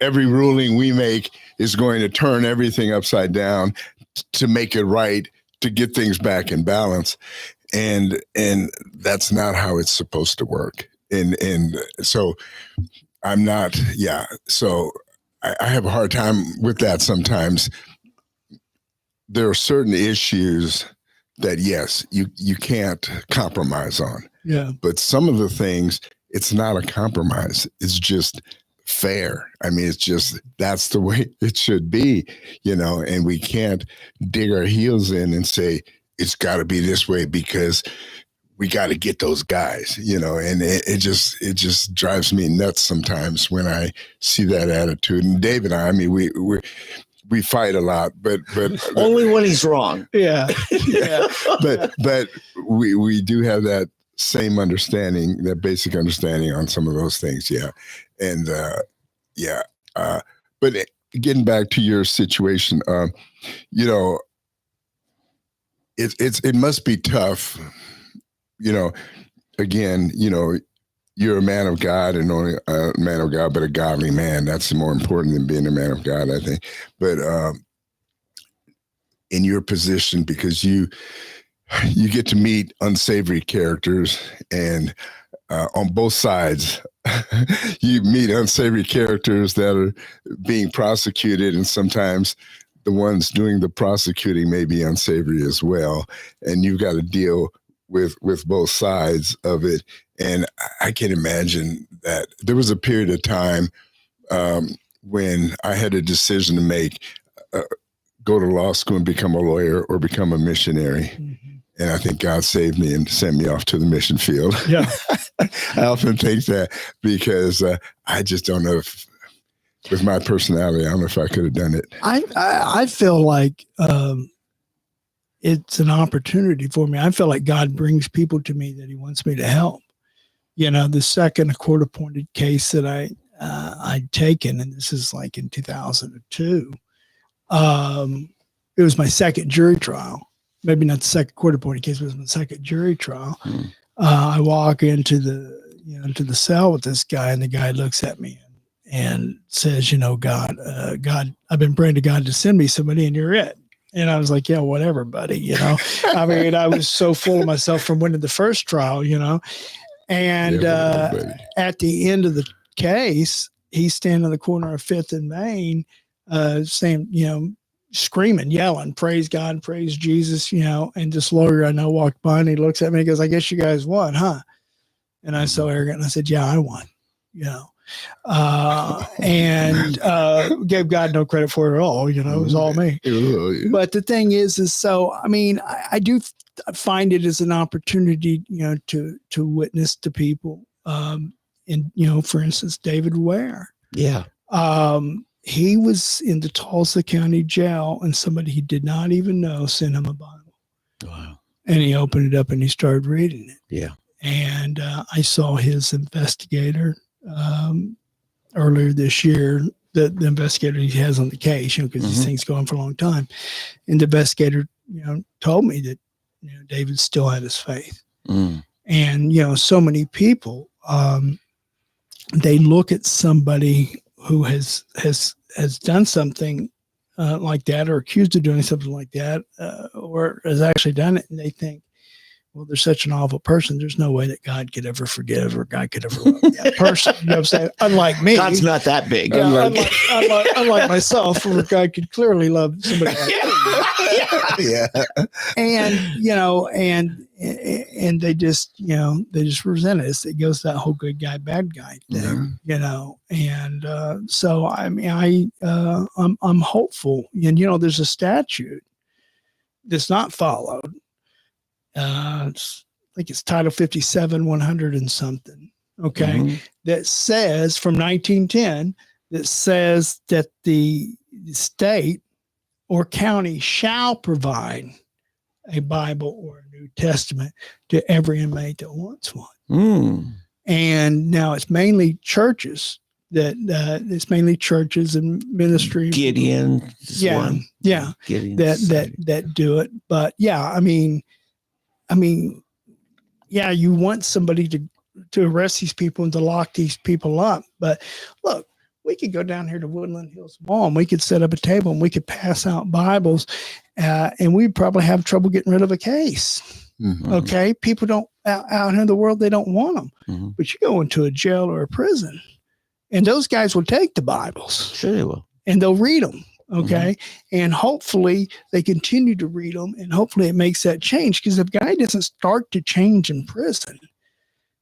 every ruling we make is going to turn everything upside down to make it right, to get things back in balance. And that's not how it's supposed to work. And so I'm not, so I have a hard time with that sometimes. There are certain issues that, yes, you can't compromise on. Yeah. But some of the things, it's not a compromise. It's just fair. I mean, it's just, that's the way it should be, you know, and we can't dig our heels in and say, it's got to be this way because we got to get those guys, you know, and it just drives me nuts sometimes when I see that attitude. And Dave and I mean, we fight a lot, but only when he's wrong. Yeah. but we do have that same understanding, that basic understanding on some of those things. Yeah. And but getting back to your situation, you know, it must be tough, you know, again, you know, you're a man of God and only a man of God, but a godly man. That's more important than being a man of God, I think. But in your position, because you get to meet unsavory characters, and on both sides, you meet unsavory characters that are being prosecuted, and sometimes the ones doing the prosecuting may be unsavory as well. And you've got to deal with both sides of it. And I can imagine that there was a period of time when I had a decision to make, go to law school and become a lawyer or become a missionary. And I think God saved me and sent me off to the mission field. Yeah. I often think that because I just don't know if, with my personality, I don't know if I could have done it. I feel like it's an opportunity for me. I feel like God brings people to me that he wants me to help. You know, the second court-appointed case that I'd taken, and this is like in 2002, it was my second jury trial. Maybe not the second court-appointed case, but it was my second jury trial. I walk into the cell with this guy, and the guy looks at me and says, you know, God, I've been praying to God to send me somebody, and you're it. And I was like, yeah, whatever, buddy. You know, I mean, I was so full of myself from winning the first trial, you know, and at the end of the case, he's standing in the corner of 5th and Main, saying, you know, screaming, yelling, praise God, praise Jesus, you know, and this lawyer I know walked by and he looks at me and he goes, I guess you guys won, huh? And I was so arrogant and I said, yeah, I won, you know. And gave God no credit for it at all. You know, it was all me. But the thing is so, I mean, I do find it as an opportunity, you know, to witness to people. And, you know, for instance, David Ware. Yeah. he was in the Tulsa County Jail, and somebody he did not even know sent him a Bible. Wow. And he opened it up and he started reading it. Yeah. And I saw his investigator earlier this year, the investigator he has on the case, because these things go on for a long time. And the investigator, told me that, David still had his faith. Mm. And, so many people, they look at somebody who has done something like that, or accused of doing something like that, or has actually done it, and they think, well, they're such an awful person. There's no way that God could ever forgive, or God could ever love that person. You know what I'm saying? Unlike me. God's not that big. Yeah, unlike myself, where God could clearly love somebody like me. Yeah. And they just, resent it. It goes to that whole good guy, bad guy thing, and so, I mean, I'm hopeful. And, there's a statute that's not followed. I think it's Title 57, 100 and something. Okay. That says from 1910, that says that the state or county shall provide a Bible or a New Testament to every inmate that wants one. Mm. And now it's mainly churches and ministry. Gideon. Yeah. Gideon That do it. But I mean, you want somebody to arrest these people and to lock these people up. But look, we could go down here to Woodland Hills Mall and we could set up a table and we could pass out Bibles, and we'd probably have trouble getting rid of a case. Mm-hmm. Okay. People don't out in the world, they don't want them, but you go into a jail or a prison and those guys will take the Bibles. Sure they will. And they'll read them. Okay. And hopefully they continue to read them, and hopefully it makes that change. Because if a guy doesn't start to change in prison,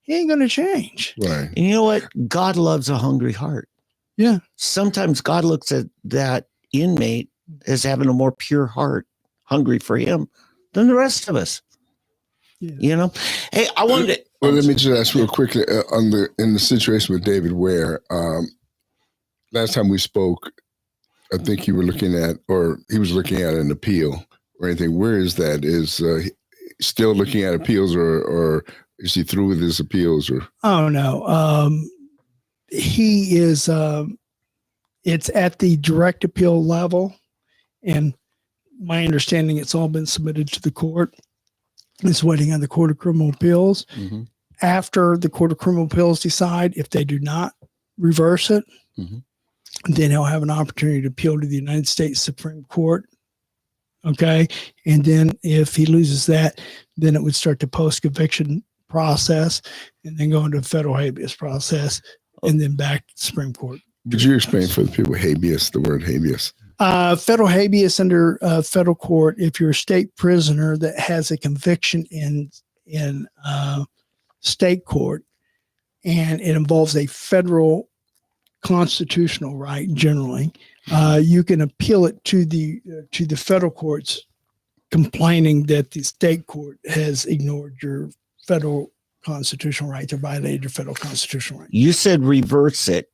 he ain't going to change. Right. And you know what? God loves a hungry heart. Yeah. Sometimes God looks at that inmate as having a more pure heart, hungry for him, than the rest of us. Yeah. Hey, I wanted to. Well, let me just ask real quickly in the situation with David Ware. Last time we spoke, I think you were looking at, or he was looking at an appeal or anything. Where is that? Is he still looking at appeals, or is he through with his appeals? Or oh no, he is. It's at the direct appeal level, and my understanding, it's all been submitted to the court. It's waiting on the Court of Criminal Appeals. Mm-hmm. After the Court of Criminal Appeals decide, if they do not reverse it, then he'll have an opportunity to appeal to the United States Supreme Court. Okay. And then if he loses that, then it would start the post-conviction process, and then go into the federal habeas process, and then back to the Supreme Court. Could you explain for the people the word habeas? Federal habeas under federal court, if you're a state prisoner that has a conviction in state court, and it involves a federal constitutional right, generally, you can appeal it to the federal courts, complaining that the state court has ignored your federal constitutional rights or violated your federal constitutional rights. You said reverse it.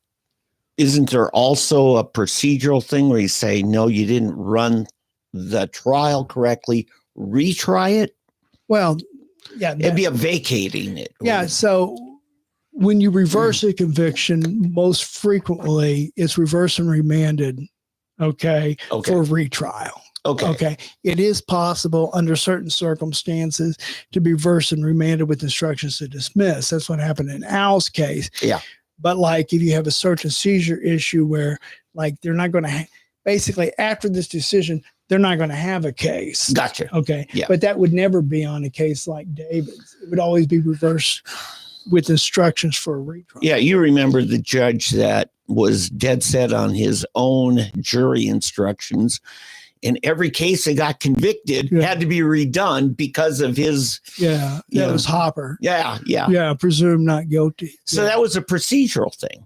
Isn't there also a procedural thing where you say, no, you didn't run the trial correctly, retry it? Well, yeah. It'd be a vacating it. Yeah. So when you reverse a conviction, most frequently it's reversed and remanded, okay. For retrial. Okay. It is possible under certain circumstances to be reversed and remanded with instructions to dismiss. That's what happened in Al's case. Yeah. But like if you have a search and seizure issue where like they're not going to basically after this decision, they're not going to have a case. Gotcha. Okay. Yeah. But that would never be on a case like David's. It would always be reversed with instructions for a retrial. Yeah. You remember the judge that was dead set on his own jury instructions. In every case that got convicted had to be redone because of his. Yeah. That was Hopper. Yeah. Yeah. Presumed not guilty. So that was a procedural thing.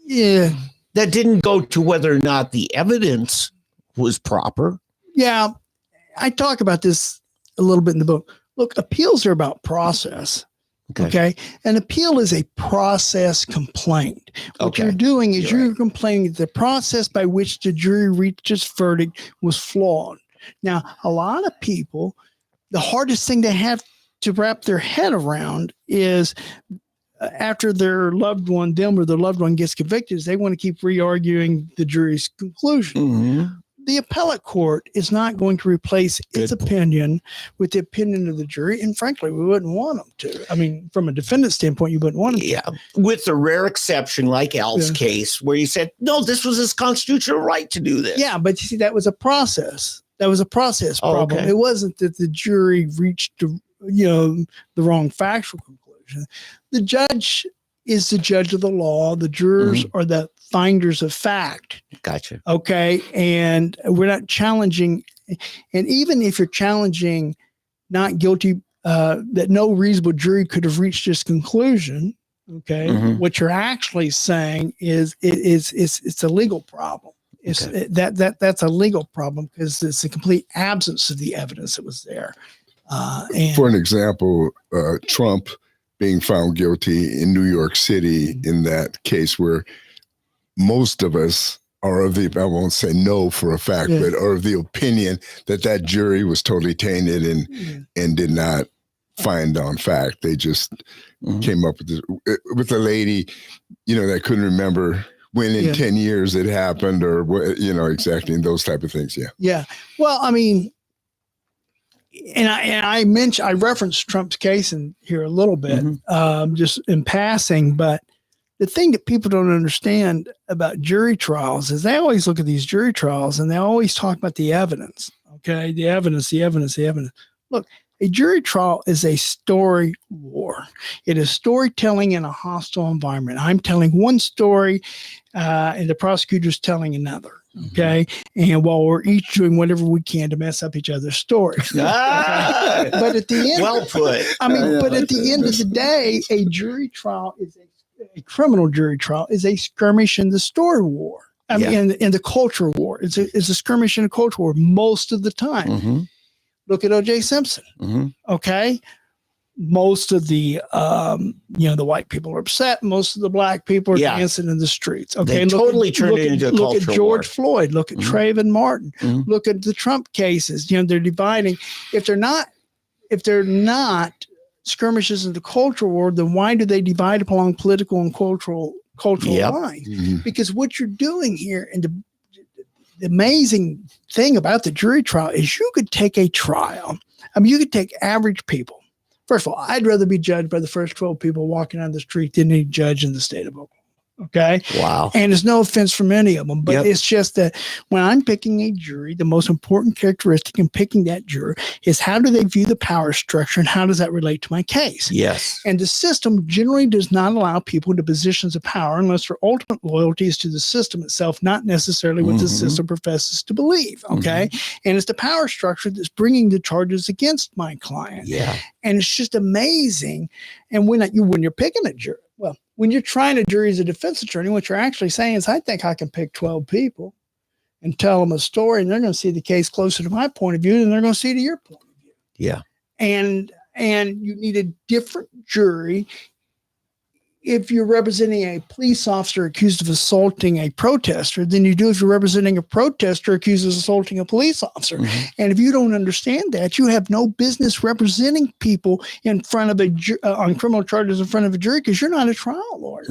Yeah. That didn't go to whether or not the evidence was proper. Yeah. I talk about this a little bit in the book. Look, appeals are about process. Okay. An appeal is a process complaint. What you're doing is you're complaining that the process by which the jury reached its verdict was flawed. Now, a lot of people, the hardest thing they have to wrap their head around is after their loved one, them or their loved one gets convicted, they want to keep re-arguing the jury's conclusion. Mm-hmm. The appellate court is not going to replace its opinion with the opinion of the jury. And frankly, we wouldn't want them to. I mean, from a defendant standpoint, you wouldn't want them to. Yeah. With the rare exception like Al's case where you said, no, this was his constitutional right to do this. Yeah, but you see, that was a process. That was a process problem. Okay. It wasn't that the jury reached the wrong factual conclusion. The judge is the judge of the law. The jurors are the finders of fact. Gotcha. Okay. And we're not challenging. And even if you're challenging not guilty, that no reasonable jury could have reached this conclusion. Okay. What you're actually saying is it's a legal problem. It's that's a legal problem because it's a complete absence of the evidence that was there. For an example, Trump being found guilty in New York City in that case where most of us are of the, I won't say no for a fact, but are of the opinion that that jury was totally tainted and did not find on fact. They just came up with a lady, that couldn't remember when in 10 years it happened or what, exactly, and those type of things. Yeah. Yeah. Well, I mean, I referenced Trump's case in here a little bit, just in passing, but the thing that people don't understand about jury trials is they always look at these jury trials and they always talk about the evidence. Okay. The evidence. Look, a jury trial is a story war. It is storytelling in a hostile environment. I'm telling one story and the prosecutor's telling another. Okay. And while we're each doing whatever we can to mess up each other's stories. But at the end, well put. But at the end of the day, a jury trial is a criminal jury trial is a skirmish in the story war. I mean, in the culture war. It's a skirmish in a culture war most of the time. Look at O.J. Simpson. Okay. Most of the, the white people are upset. Most of the black people are dancing in the streets. Okay. They totally turned it into a culture war. Look at George Floyd. Look at Trayvon Martin. Look at the Trump cases. They're dividing. If they're not skirmishes in the culture war, then why do they divide along political and cultural lines? Because what you're doing here, and the amazing thing about the jury trial is you could take a trial. I mean, you could take average people. First of all, I'd rather be judged by the first 12 people walking down the street than any judge in the state of Oklahoma. Okay. Wow. And there's no offense from any of them, but it's just that when I'm picking a jury, the most important characteristic in picking that juror is how do they view the power structure and how does that relate to my case? Yes. And the system generally does not allow people into positions of power unless their ultimate loyalty is to the system itself, not necessarily what the system professes to believe. Okay. And it's the power structure that's bringing the charges against my client. Yeah. And it's just amazing. And when you're picking a jury, well, when you're trying a jury as a defense attorney, what you're actually saying is, I think I can pick 12 people and tell them a story, and they're going to see the case closer to my point of view than they're going to see to your point of view. Yeah. And you need a different jury if you're representing a police officer accused of assaulting a protester than you do if you're representing a protester accused of assaulting a police officer. And if you don't understand that, you have no business representing people in front of on criminal charges in front of a jury because you're not a trial lawyer.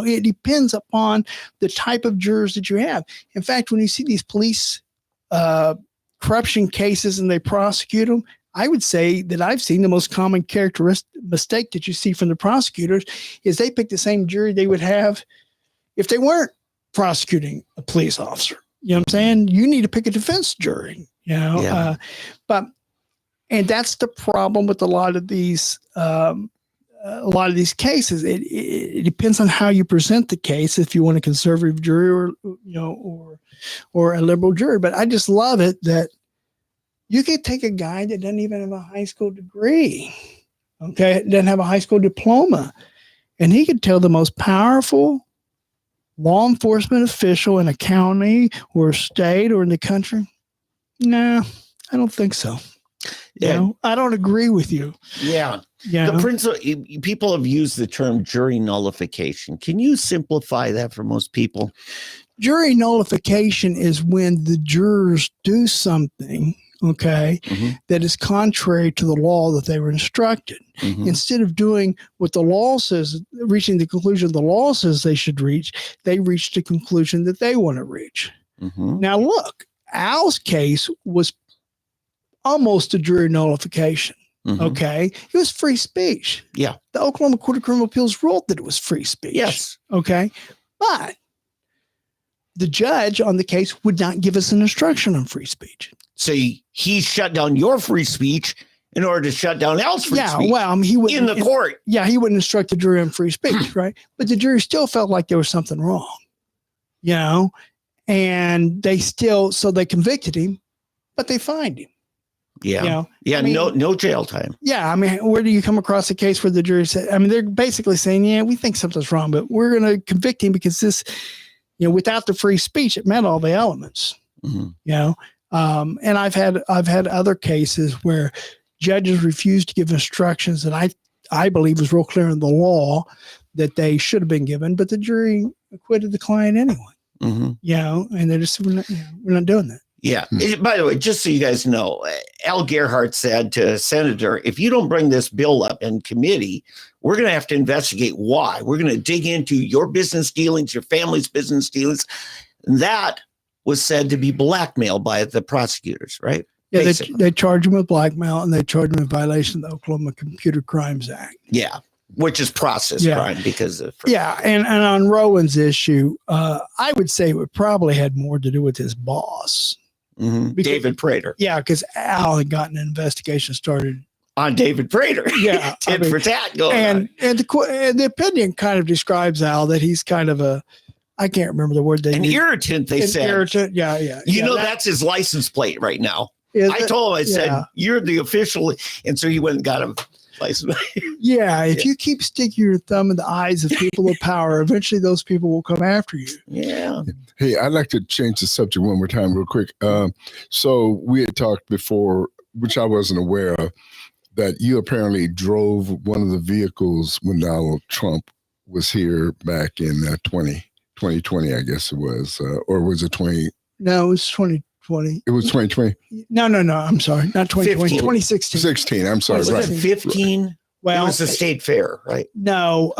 It depends upon the type of jurors that you have. In fact, when you see these police corruption cases and they prosecute them, I would say that I've seen the most common mistake that you see from the prosecutors is they pick the same jury they would have if they weren't prosecuting a police officer. You know what I'm saying? You need to pick a defense jury, and that's the problem with a lot of these cases. It depends on how you present the case. If you want a conservative jury or a liberal jury, but I just love it that you could take a guy that doesn't even have a high school degree, doesn't have a high school diploma, and he could tell the most powerful law enforcement official in a county or a state or in the country, no, I don't think so. I don't agree with you. Yeah. Yeah. The principle, people have used the term jury nullification. Can you simplify that for most people? Jury nullification is when the jurors do something, okay, that is contrary to the law that they were instructed. Instead of doing what the law says, reaching the conclusion the law says they should reach, they reached a conclusion that they want to reach. Now, look, Al's case was almost a jury nullification. Okay. It was free speech. Yeah. The Oklahoma Court of Criminal Appeals ruled that it was free speech. Yes. Okay. But the judge on the case would not give us an instruction on free speech. So he shut down your free speech in order to shut down Al's free speech. Yeah. Well, he would in the court. Yeah. He wouldn't instruct the jury on free speech. Right. But the jury still felt like there was something wrong, and so they convicted him, but they fined him. Yeah. No jail time. Yeah. I mean, where do you come across a case where the jury said, they're basically saying, yeah, we think something's wrong, but we're going to convict him because this, without the free speech, it met all the elements, and I've had other cases where judges refused to give instructions that I believe was real clear in the law that they should have been given, but the jury acquitted the client anyway, and they just said, we're not doing that. Yeah. By the way, just so you guys know, Al Gerhardt said to a senator, if you don't bring this bill up in committee, we're going to have to investigate why. We're going to dig into your business dealings, your family's business dealings. And that was said to be blackmail by the prosecutors, right? Yeah, they charge him with blackmail and they charge him in violation of the Oklahoma Computer Crimes Act. Yeah, which is process crime because of. Yeah, and on Rowan's issue, I would say it probably had more to do with his boss. David Prater. Yeah, because Al had gotten an investigation started on David Prater. Yeah, tit for tat going on. And the opinion kind of describes Al that he's kind of I can't remember the word an irritant. They said irritant. Yeah. That's his license plate right now. I told him, I said, you're the official, and so he went and got a license. If you keep sticking your thumb in the eyes of people of power, eventually those people will come after you. Yeah. Hey, I'd like to change the subject one more time real quick. So we had talked before, which I wasn't aware of, that you apparently drove one of the vehicles when Donald Trump was here back in 2020, I guess it was, or was it 20? No, it was 2020. It was 2020? No, I'm sorry. Not 2020, 2016. 16, I'm sorry. Was it 15? Well, it was the state fair, right? No,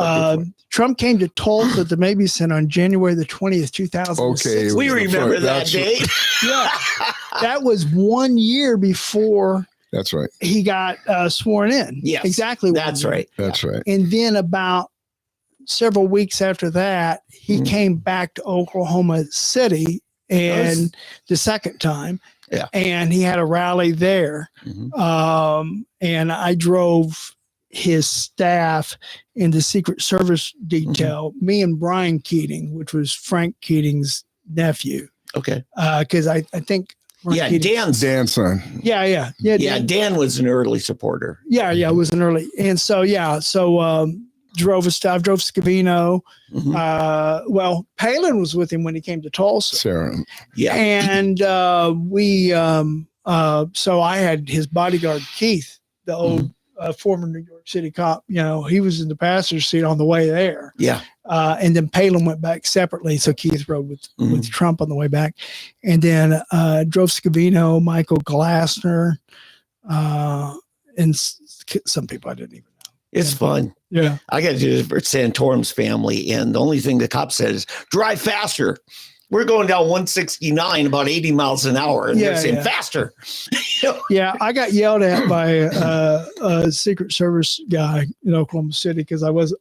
Trump came to Tulsa at the Mabee Center on January the 20th, 2006. Okay. We remember that date. Yeah. That was 1 year before. That's right. He got sworn in. Yes. Exactly. That's right. That's right. And then about several weeks after that, he came back to Oklahoma City and the second time. Yeah. And he had a rally there. And I drove his staff in the Secret Service detail, me and Brian Keating, which was Frank Keating's nephew. Okay. Because I think Dan's son. Yeah. Dan was an early supporter. Yeah, it was an early. And so drove his staff, drove Scavino. Palin was with him when he came to Tulsa. Sarah. Yeah. And so I had his bodyguard, Keith, the old former New York City cop. He was in the passenger seat on the way there. Yeah. And then Palin went back separately. So Keith rode with Trump on the way back. And then drove Scavino, Michael Glassner, and some people I didn't even know. It's fun. Yeah. I got to do this for Santorum's family. And the only thing the cop said is drive faster. We're going down 169 about 80 miles an hour. And they're saying faster. Yeah. I got yelled at by a Secret Service guy in Oklahoma City because I was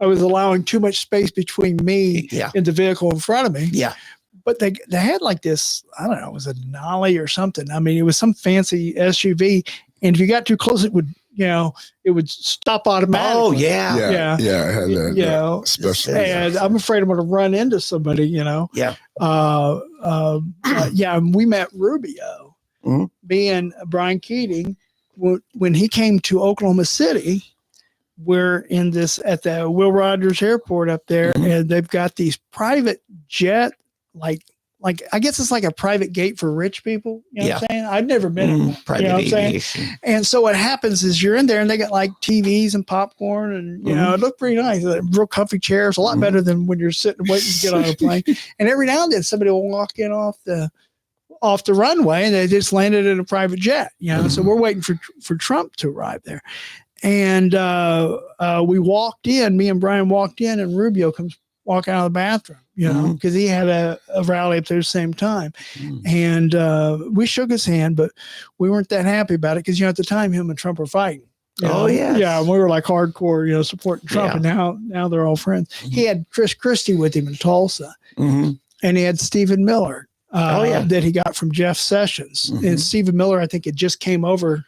allowing too much space between me and the vehicle in front of me. Yeah. But they had like this, I don't know, it was a Denali or something. I mean, it was some fancy SUV. And if you got too close, it would stop automatically. Oh, yeah. Yeah. It had that special. And I'm afraid I'm going to run into somebody, Yeah. We met Rubio, me and Brian Keating, when he came to Oklahoma City. We're in this at the Will Rogers Airport up there, and they've got these private jet, like like, I guess it's like a private gate for rich people. You know what I'm saying? I've never been in one. Private You know what I'm saying? aviation. And so what happens is you're in there and they got like TVs and popcorn and, you know, it looked pretty nice. Real comfy chairs, a lot better than when you're sitting waiting to get on a plane. And every now and then somebody will walk in off the runway and they just landed in a private jet, you know? So we're waiting for Trump to arrive there. And we walked in, me and Brian walked in, and Rubio comes walking out of the bathroom, you know, because he had a rally up there at the same time. And we shook his hand, but we weren't that happy about it because, you know, at the time, him and Trump were fighting. Oh, yeah. Yeah, we were like hardcore, you know, supporting Trump. And now they're all friends. He had Chris Christie with him in Tulsa. And he had Stephen Miller that he got from Jeff Sessions. And Stephen Miller, I think it just came over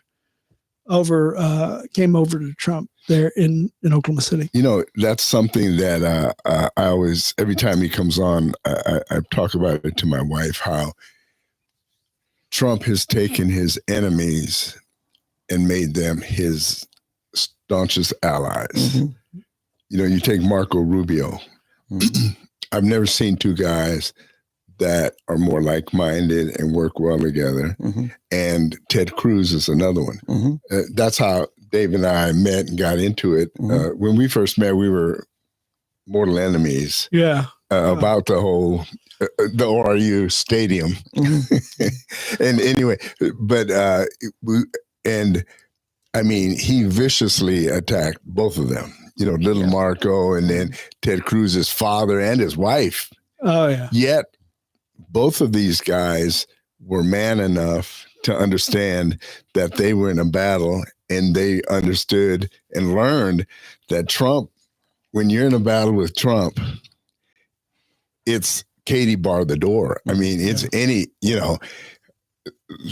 to Trump there in Oklahoma City. You know, that's something that I always, every time he comes on, I talk about it to my wife, how Trump has taken his enemies and made them his staunchest allies. You know, you take Marco Rubio. I've never seen two guys that are more like-minded and work well together. And Ted Cruz is another one. That's how Dave and I met and got into it. When we first met, we were mortal enemies. About the whole the ORU stadium. And anyway, but and I mean, he viciously attacked both of them. You know, little Marco, and then Ted Cruz's father and his wife. Yet both of these guys were man enough to understand that they were in a battle, and they understood and learned that Trump, when you're in a battle with Trump, it's Katie bar the door. I mean, it's any, you know,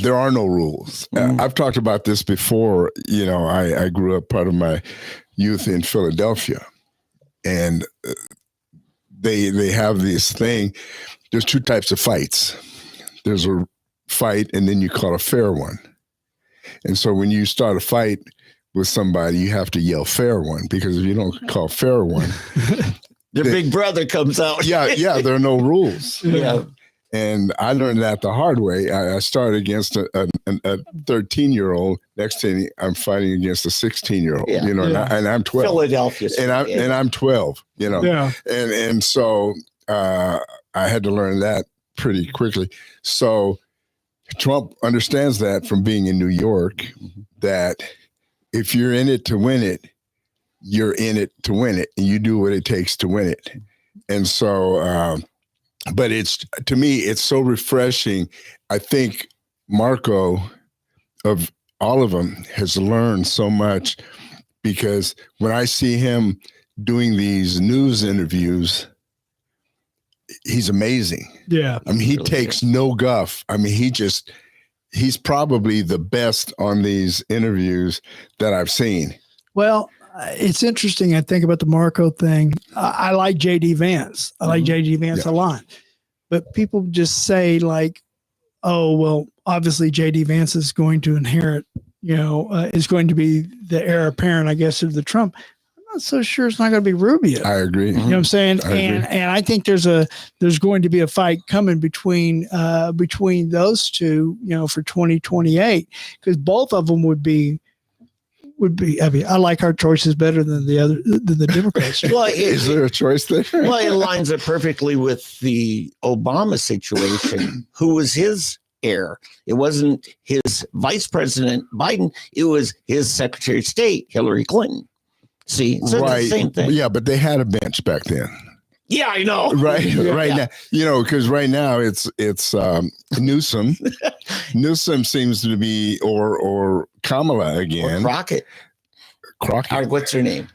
there are no rules. I've talked about this before. You know, I grew up part of my youth in Philadelphia, and they have this thing. There's two types of fights. There's a fight, and then you call a fair one. And so when you start a fight with somebody, you have to yell fair one, because if you don't call fair one, the big brother comes out. there are no rules. And I learned that the hard way. I started against a 13-year-old. Next thing, I'm fighting against a 16-year-old. You know, and I'm 12. Philadelphia. And I'm 12. You know, and so I had to learn that pretty quickly. So Trump understands that from being in New York, that if you're in it to win it, you're in it to win it, and you do what it takes to win it. And so, but it's, to me, it's so refreshing. I think Marco, of all of them, has learned so much, because when I see him doing these news interviews, he's amazing. I mean, he really takes no guff. I mean, he's probably the best on these interviews that I've seen. Well, it's interesting. I think about the Marco thing. I like J.D. Vance. I like J.D. Vance a lot. But people just say, like, oh, well, obviously J.D. Vance is going to inherit, you know, is going to be the heir apparent, I guess, of the Trump. I'm not so sure it's not going to be Rubio. I agree. You know what I'm saying? And I think there's going to be a fight coming between those two, you know, for 2028, because both of them would be. I mean, I like our choices better than the Democrats. Well, is there a choice there? Well, it lines up perfectly with the Obama situation. Who was his heir? It wasn't his Vice President Biden. It was his Secretary of State, Hillary Clinton. See, so right. It's the same thing. Yeah, but they had a bench back then. Yeah, I know. Right now, you know, because right now it's Newsom. Newsom seems to be, or Kamala again. Or Crockett. What's her name?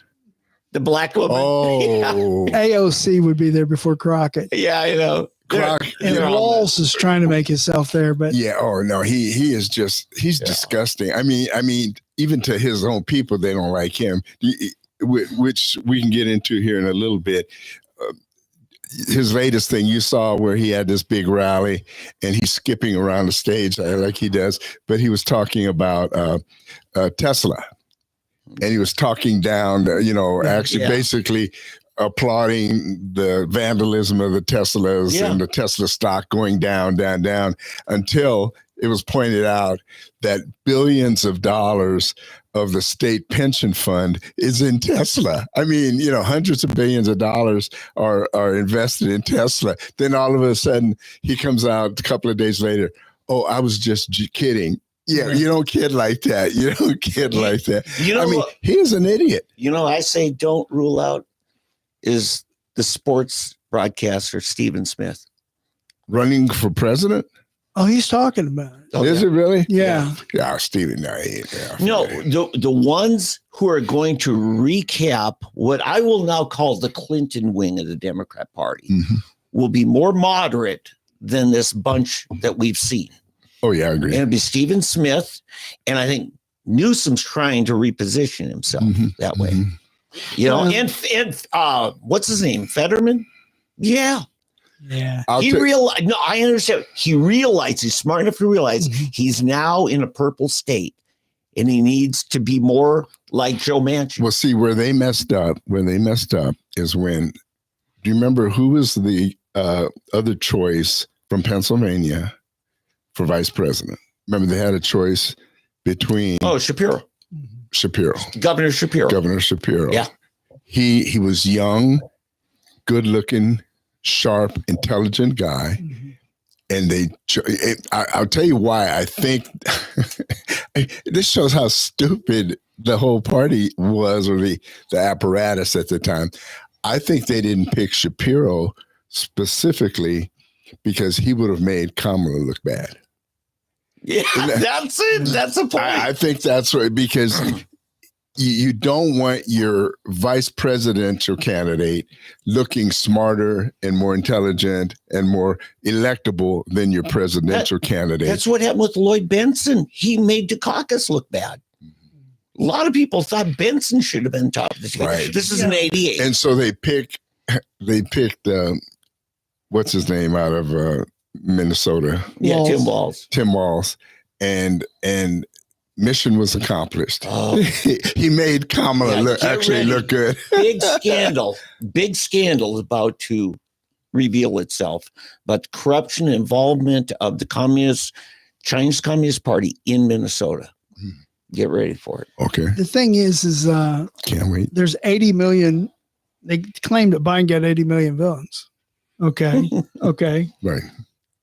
The black woman. Oh, AOC would be there before Crockett. Yeah, I know. And Rawls is trying to make himself there, but oh no, he is just, he's disgusting. I mean, even to his own people, they don't like him, which we can get into here in a little bit. His latest thing you saw, where he had this big rally and he's skipping around the stage like he does, but he was talking about Tesla, and he was talking down, basically applauding the vandalism of the Teslas and the Tesla stock going down, down, down, until it was pointed out that billions of dollars of the state pension fund is in Tesla. I mean, hundreds of billions of dollars are invested in Tesla. Then all of a sudden he comes out a couple of days later, oh, I was just kidding. Yeah, you don't kid like that. You don't kid like that. He is an idiot. I say don't rule out is the sports broadcaster Stephen Smith. Running for president? Oh, he's talking about it. Oh, is it really? Yeah. Yeah, Stephen. No, the ones who are going to recap what I will now call the Clinton wing of the Democrat Party will be more moderate than this bunch that we've seen. Oh, yeah, I agree. And it'll be Stephen Smith. And I think Newsom's trying to reposition himself that way. And what's his name? Fetterman? Yeah. Yeah. I understand. He realized, he's smart enough to realize he's now in a purple state and he needs to be more like Joe Manchin. Well, see, where they messed up is when, do you remember who was the other choice from Pennsylvania for vice president? Remember they had a choice between Shapiro. Governor Shapiro. Yeah. He was young, good looking, sharp, intelligent guy. And I'll tell you why I think this shows how stupid the whole party was, or the apparatus at the time. I think they didn't pick Shapiro specifically because he would have made Kamala look bad. Yeah, that's it. That's a point. I think that's right, because you don't want your vice presidential candidate looking smarter and more intelligent and more electable than your presidential candidate. That's what happened with Lloyd Benson. He made Dukakis look bad. A lot of people thought Benson should have been top of the team. Right. This is an 88. And so they picked what's his name out of Minnesota? Yeah, Tim Walz. And mission was accomplished. He made Kamala look good. Big scandal is about to reveal itself. But corruption involvement of the Chinese Communist Party in Minnesota. Get ready for it. Okay. The thing is can't wait. There's 80 million. They claim that Biden got 80 million votes. Okay. Okay. Right.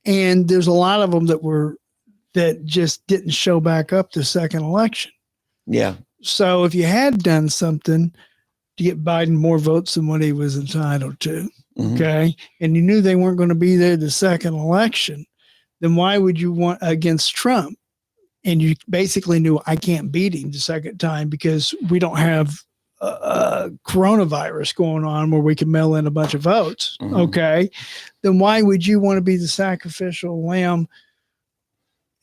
And there's a lot of them that just didn't show back up the second election. Yeah. So if you had done something to get Biden more votes than what he was entitled to, okay, and you knew they weren't going to be there the second election, then why would you want against Trump? And you basically knew I can't beat him the second time because we don't have coronavirus going on where we can mail in a bunch of votes. Okay. Then why would you want to be the sacrificial lamb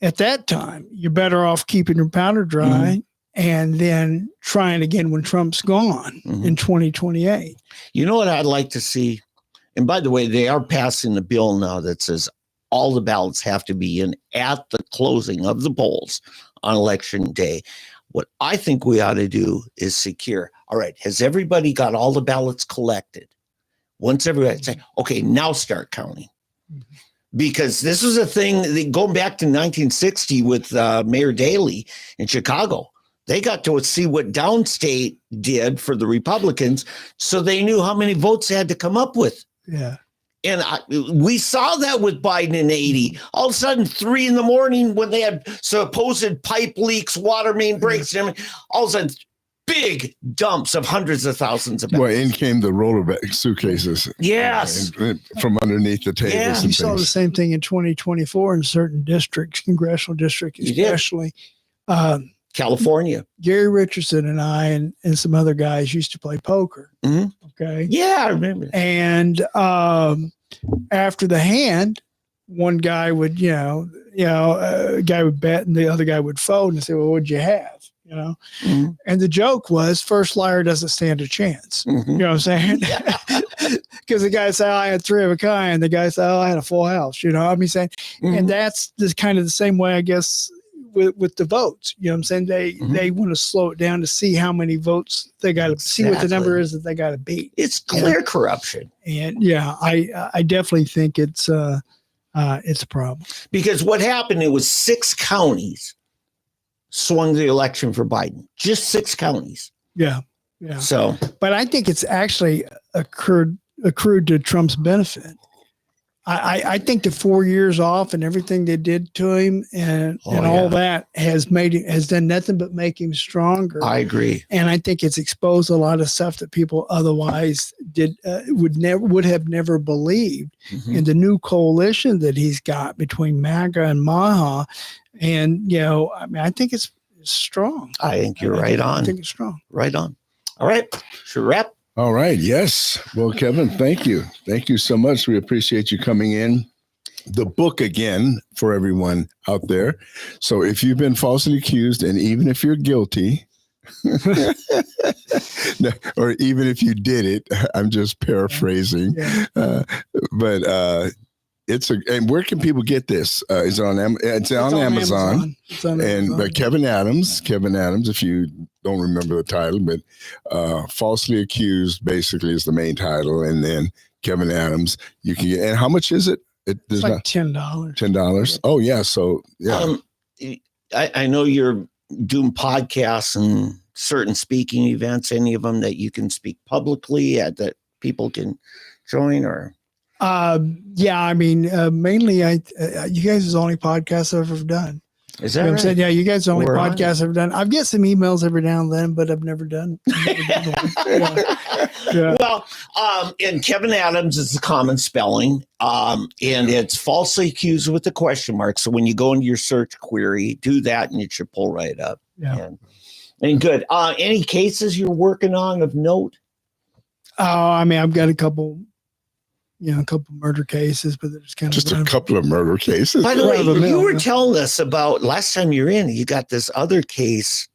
at that time? You're better off keeping your powder dry and then trying again when Trump's gone in 2028. You know what I'd like to see? And by the way, they are passing a bill now that says all the ballots have to be in at the closing of the polls on election day. What I think we ought to do is secure. All right, has everybody got all the ballots collected? Once everybody say, okay, now start counting. Because this was a thing going back to 1960 with Mayor Daley in Chicago. They got to see what downstate did for the Republicans, so they knew how many votes they had to come up with. Yeah. And we saw that with Biden in 80. All of a sudden, 3 a.m. when they had supposed pipe leaks, water main breaks, and everything, all of a sudden, big dumps of hundreds of thousands of ballots. Well, in came the rollerback suitcases. Yes. From underneath the tables. Yeah. You saw the same thing in 2024 in certain districts, congressional districts, especially. California. Gary Richardson and I and some other guys used to play poker. Okay. Yeah, I remember. And after the hand, one guy would, a guy would bet and the other guy would fold and say, well, what'd you have? And the joke was first liar doesn't stand a chance. You know what I'm saying? Because the guy said, I had 3 of a kind. The guy said, I had a full house. And that's kind of the same way, I guess, with the votes. You know what I'm saying? They want to slow it down to see how many votes they got to see what the number is that they got to beat. It's clear corruption. And yeah, I definitely think it's a problem. Because what happened, it was 6 counties swung the election for Biden. Just 6 counties. Yeah. Yeah. So, but I think it's actually accrued to Trump's benefit. I think the 4 years off and everything they did to him and all that has done nothing but make him stronger. I agree. And I think it's exposed a lot of stuff that people otherwise would have never believed. Mm-hmm. And the new coalition that he's got between MAGA and MAHA. And, I think it's strong. I think you're right on. I think it's strong. Right on. All right. Should we wrap? All right. Yes. Well, Kevin, thank you. Thank you so much. We appreciate you coming in. The book again for everyone out there. So if you've been falsely accused, and even if you're guilty, or even if you did it, I'm just paraphrasing. Yeah. But and where can people get this? It's on Amazon. It's on Amazon. But Kevin Adams, if you don't remember the title, but Falsely Accused basically is the main title, and then Kevin Adams you can get. And how much is it? It's like $10. $10. Oh yeah. So yeah. I know you're doing podcasts and certain speaking events. Any of them that you can speak publicly at that people can join, or? Yeah, mainly you guys is the only podcast I've ever done. Is that right? I'm saying, yeah, you guys are the only podcast I've ever done. I've got some emails every now and then, but I've never done one. Yeah. Well, and Kevin Adams is the common spelling, and it's falsely accused with a question mark. So when you go into your search query, do that and it should pull right up. Yeah. And good. Any cases you're working on of note? I've got a couple murder cases, but there's kind just of a couple of murder cases. By the way, you were telling us about last time you're in, you got this other case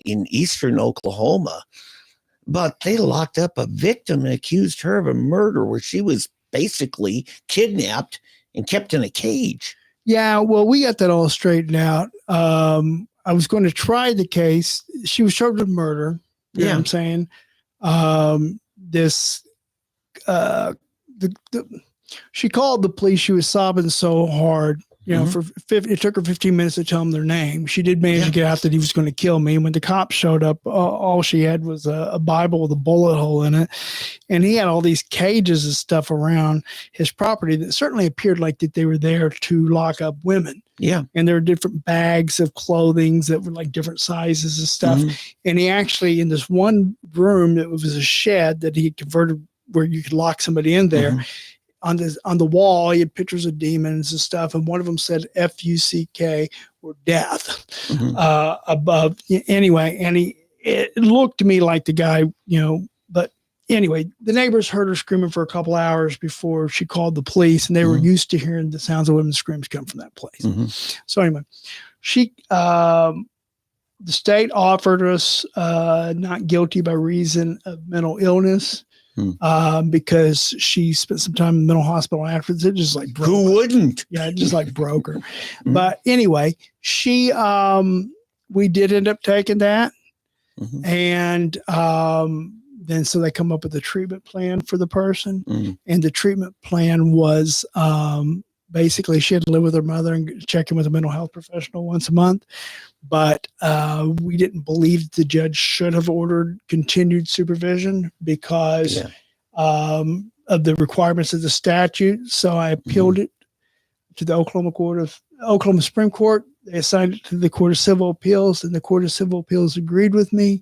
in eastern Oklahoma, but they locked up a victim and accused her of a murder where she was basically kidnapped and kept in a cage. Yeah, well, we got that all straightened out. I was going to try the case. She was charged with murder. You know what I'm saying? She called the police. She was sobbing so hard, it took her 15 minutes to tell them their name. She did manage to get out that he was going to kill me. And when the cops showed up, all she had was a Bible with a bullet hole in it. And he had all these cages and stuff around his property that certainly appeared like that they were there to lock up women. Yeah. And there were different bags of clothing that were like different sizes and stuff. And he actually, in this one room that was a shed that he converted where you could lock somebody in there, on the wall, he had pictures of demons and stuff. And one of them said F-U-C-K or death above. Anyway, and it looked to me like the guy, but anyway, the neighbors heard her screaming for a couple hours before she called the police, and they were used to hearing the sounds of women's screams come from that place. So anyway, the state offered us not guilty by reason of mental illness. Because she spent some time in the mental hospital afterwards. It just like broke her. Who wouldn't? Yeah, it just like broke her. But anyway, we did end up taking that. And then so they come up with a treatment plan for the person. And the treatment plan was basically she had to live with her mother and check in with a mental health professional once a month. But we didn't believe the judge should have ordered continued supervision because of the requirements of the statute. So I appealed it to the Oklahoma Supreme Court. They assigned it to the Court of Civil Appeals, and the Court of Civil Appeals agreed with me.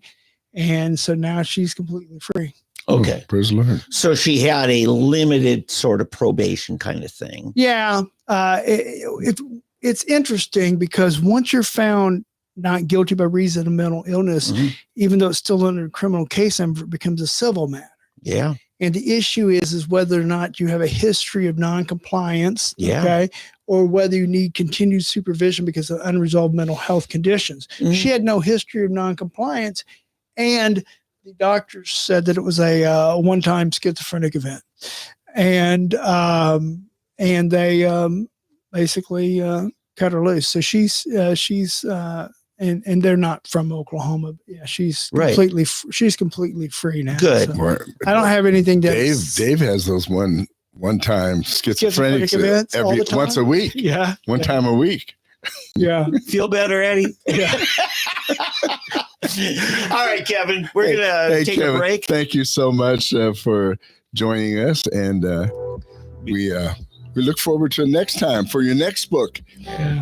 And so now she's completely free. Okay. Praise the Lord. So she had a limited sort of probation kind of thing. Yeah. It's interesting because once you're found not guilty by reason of mental illness, even though it's still under a criminal case, it becomes a civil matter. Yeah. And the issue is whether or not you have a history of noncompliance, okay, or whether you need continued supervision because of unresolved mental health conditions. She had no history of noncompliance, and the doctors said that it was a one-time schizophrenic event, and they basically cut her loose. So she's and they're not from Oklahoma. Yeah, she's Right. completely free now. Good. So Right. I don't have anything to Dave has those one-time schizophrenic events all the time? once a week. Yeah. One time a week. Yeah. Feel better, Eddie? Yeah. All right, Kevin, we're going to take Kevin, a break. Thank you so much for joining us. And we look forward to next time for your next book,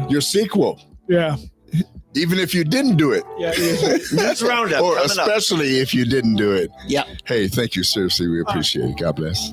your sequel. Yeah. Even if you didn't do it. Yeah. News Roundup. Or coming up. especially if you didn't do it. Yeah. Hey, thank you. Seriously, we appreciate it. God bless.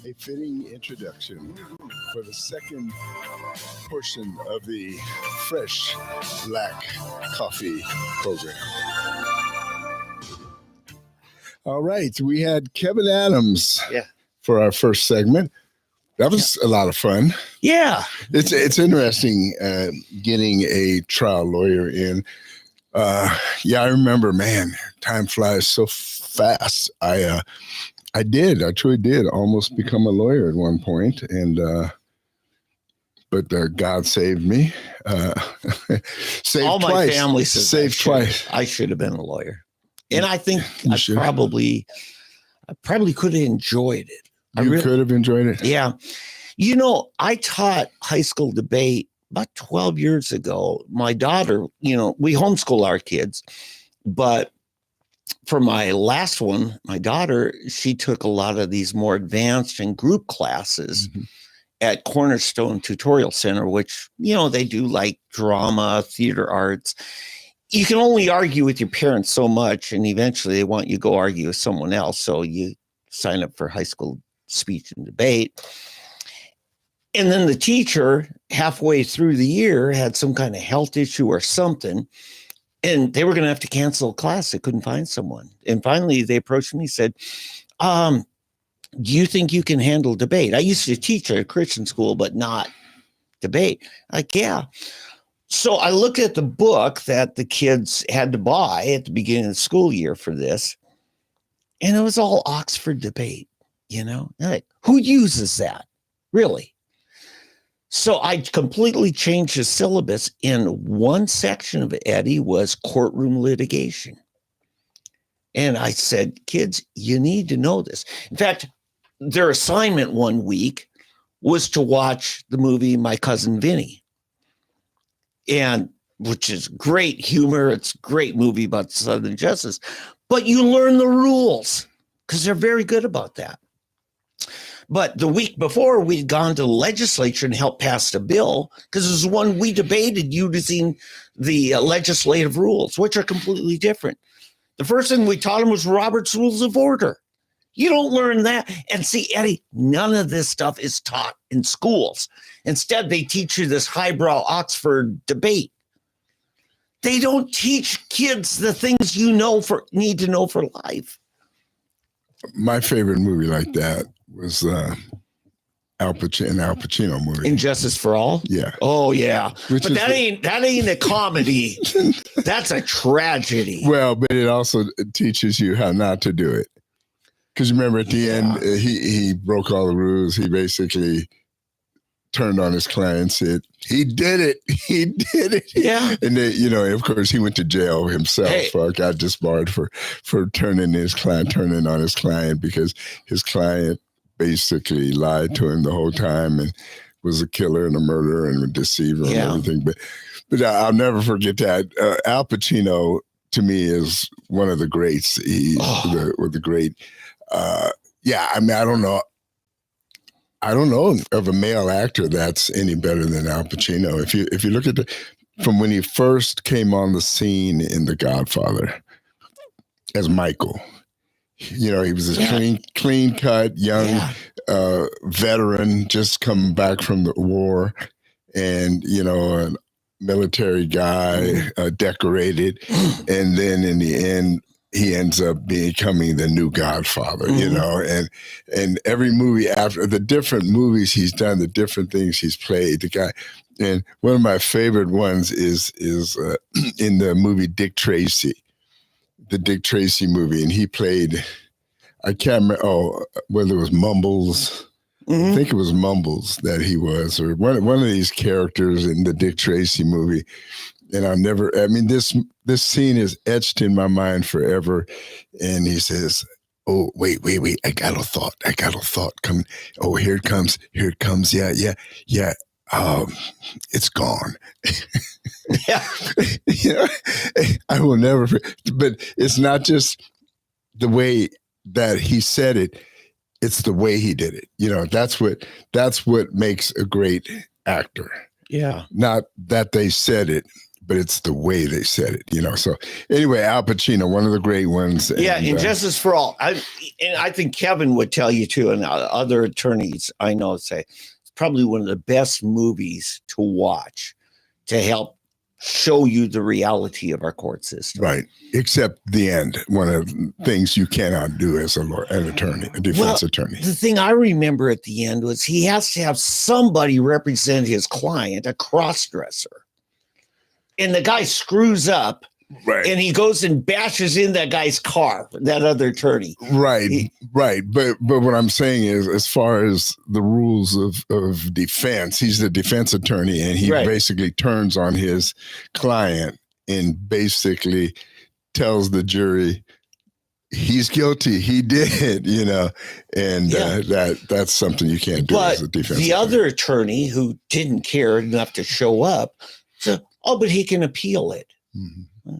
a fitting introduction for the second portion of the Fresh Black Coffee program. All right, we had Kevin Adams for our first segment. That was a lot of fun. Yeah. It's interesting getting a trial lawyer in. I remember, man, time flies so fast. I truly did almost become a lawyer at one point, but God saved me. Saved all my twice. family says saved twice. I should have been a lawyer, and I think I should. probably could have enjoyed it. You could have enjoyed it. Yeah. I taught high school debate about 12 years ago. My daughter, we homeschool our kids, but for my last one, my daughter, she took a lot of these more advanced and group classes at Cornerstone Tutorial Center, which, they do like drama, theater arts. You can only argue with your parents so much, and eventually they want you to go argue with someone else. So you sign up for high school speech and debate. And then the teacher, halfway through the year, had some kind of health issue or something, and they were going to have to cancel a class. They couldn't find someone. And finally, they approached me and said, do you think you can handle debate? I used to teach at a Christian school, but not debate. Like, yeah. So I looked at the book that the kids had to buy at the beginning of the school year for this, and it was all Oxford debate, Like, who uses that? Really? So I completely changed the syllabus. In one section of it, Eddie, was courtroom litigation. And I said, kids, you need to know this. In fact, their assignment one week was to watch the movie My Cousin Vinny, and which is great humor. It's a great movie about Southern justice, but you learn the rules because they're very good about that. But the week before, we'd gone to the legislature and helped pass a bill because it was one we debated using the legislative rules, which are completely different. The first thing we taught them was Robert's Rules of Order. You don't learn that. And see, Eddie, none of this stuff is taught in schools. Instead, they teach you this highbrow Oxford debate. They don't teach kids the things need to know for life. My favorite movie like that was Al Pacino movie. Injustice for All? Yeah. Oh, yeah. But that ain't a comedy. That's a tragedy. Well, but it also teaches you how not to do it. Because remember, at the end, he broke all the rules. He basically turned on his client and said, he did it. He did it. Yeah. And then, of course, he went to jail himself. Got disbarred for turning on his client because his client basically lied to him the whole time and was a killer and a murderer and a deceiver and everything. But I'll never forget that. Al Pacino, to me, is one of the greats. The great. I don't know of a male actor that's any better than Al Pacino. If you look at from when he first came on the scene in The Godfather as Michael, he was a clean cut young veteran just coming back from the war, and a military guy, decorated, and then in the end, he ends up becoming the new Godfather, and every movie after, the different movies he's done, the different things he's played, the guy. And one of my favorite ones is in the movie Dick Tracy, the Dick Tracy movie. And he played, I can't remember, whether it was Mumbles. I think it was Mumbles that he was, or one of these characters in the Dick Tracy movie. And this scene is etched in my mind forever. And he says, oh, wait, I got a thought coming. Oh, here it comes. Yeah. It's gone. I will never, but it's not just the way that he said it. It's the way he did it. That's what makes a great actor. Yeah. Not that they said it, but it's the way they said it, you know. So anyway, Al Pacino, one of the great ones. Yeah, and Justice for All. I think Kevin would tell you too, and other attorneys I know say it's probably one of the best movies to watch to help show you the reality of our court system. Right. Except the end, one of the things you cannot do as an attorney, a defense attorney. The thing I remember at the end was he has to have somebody represent his client, a cross-dresser. And the guy screws up, right? And he goes and bashes in that guy's car, that other attorney. Right, right. But what I'm saying is, as far as the rules of defense, he's the defense attorney, and he basically turns on his client and basically tells the jury he's guilty. He did, you know, and that's something you can't do as a defense attorney. Other attorney who didn't care enough to show up, so. Oh, but he can appeal it. Mm-hmm.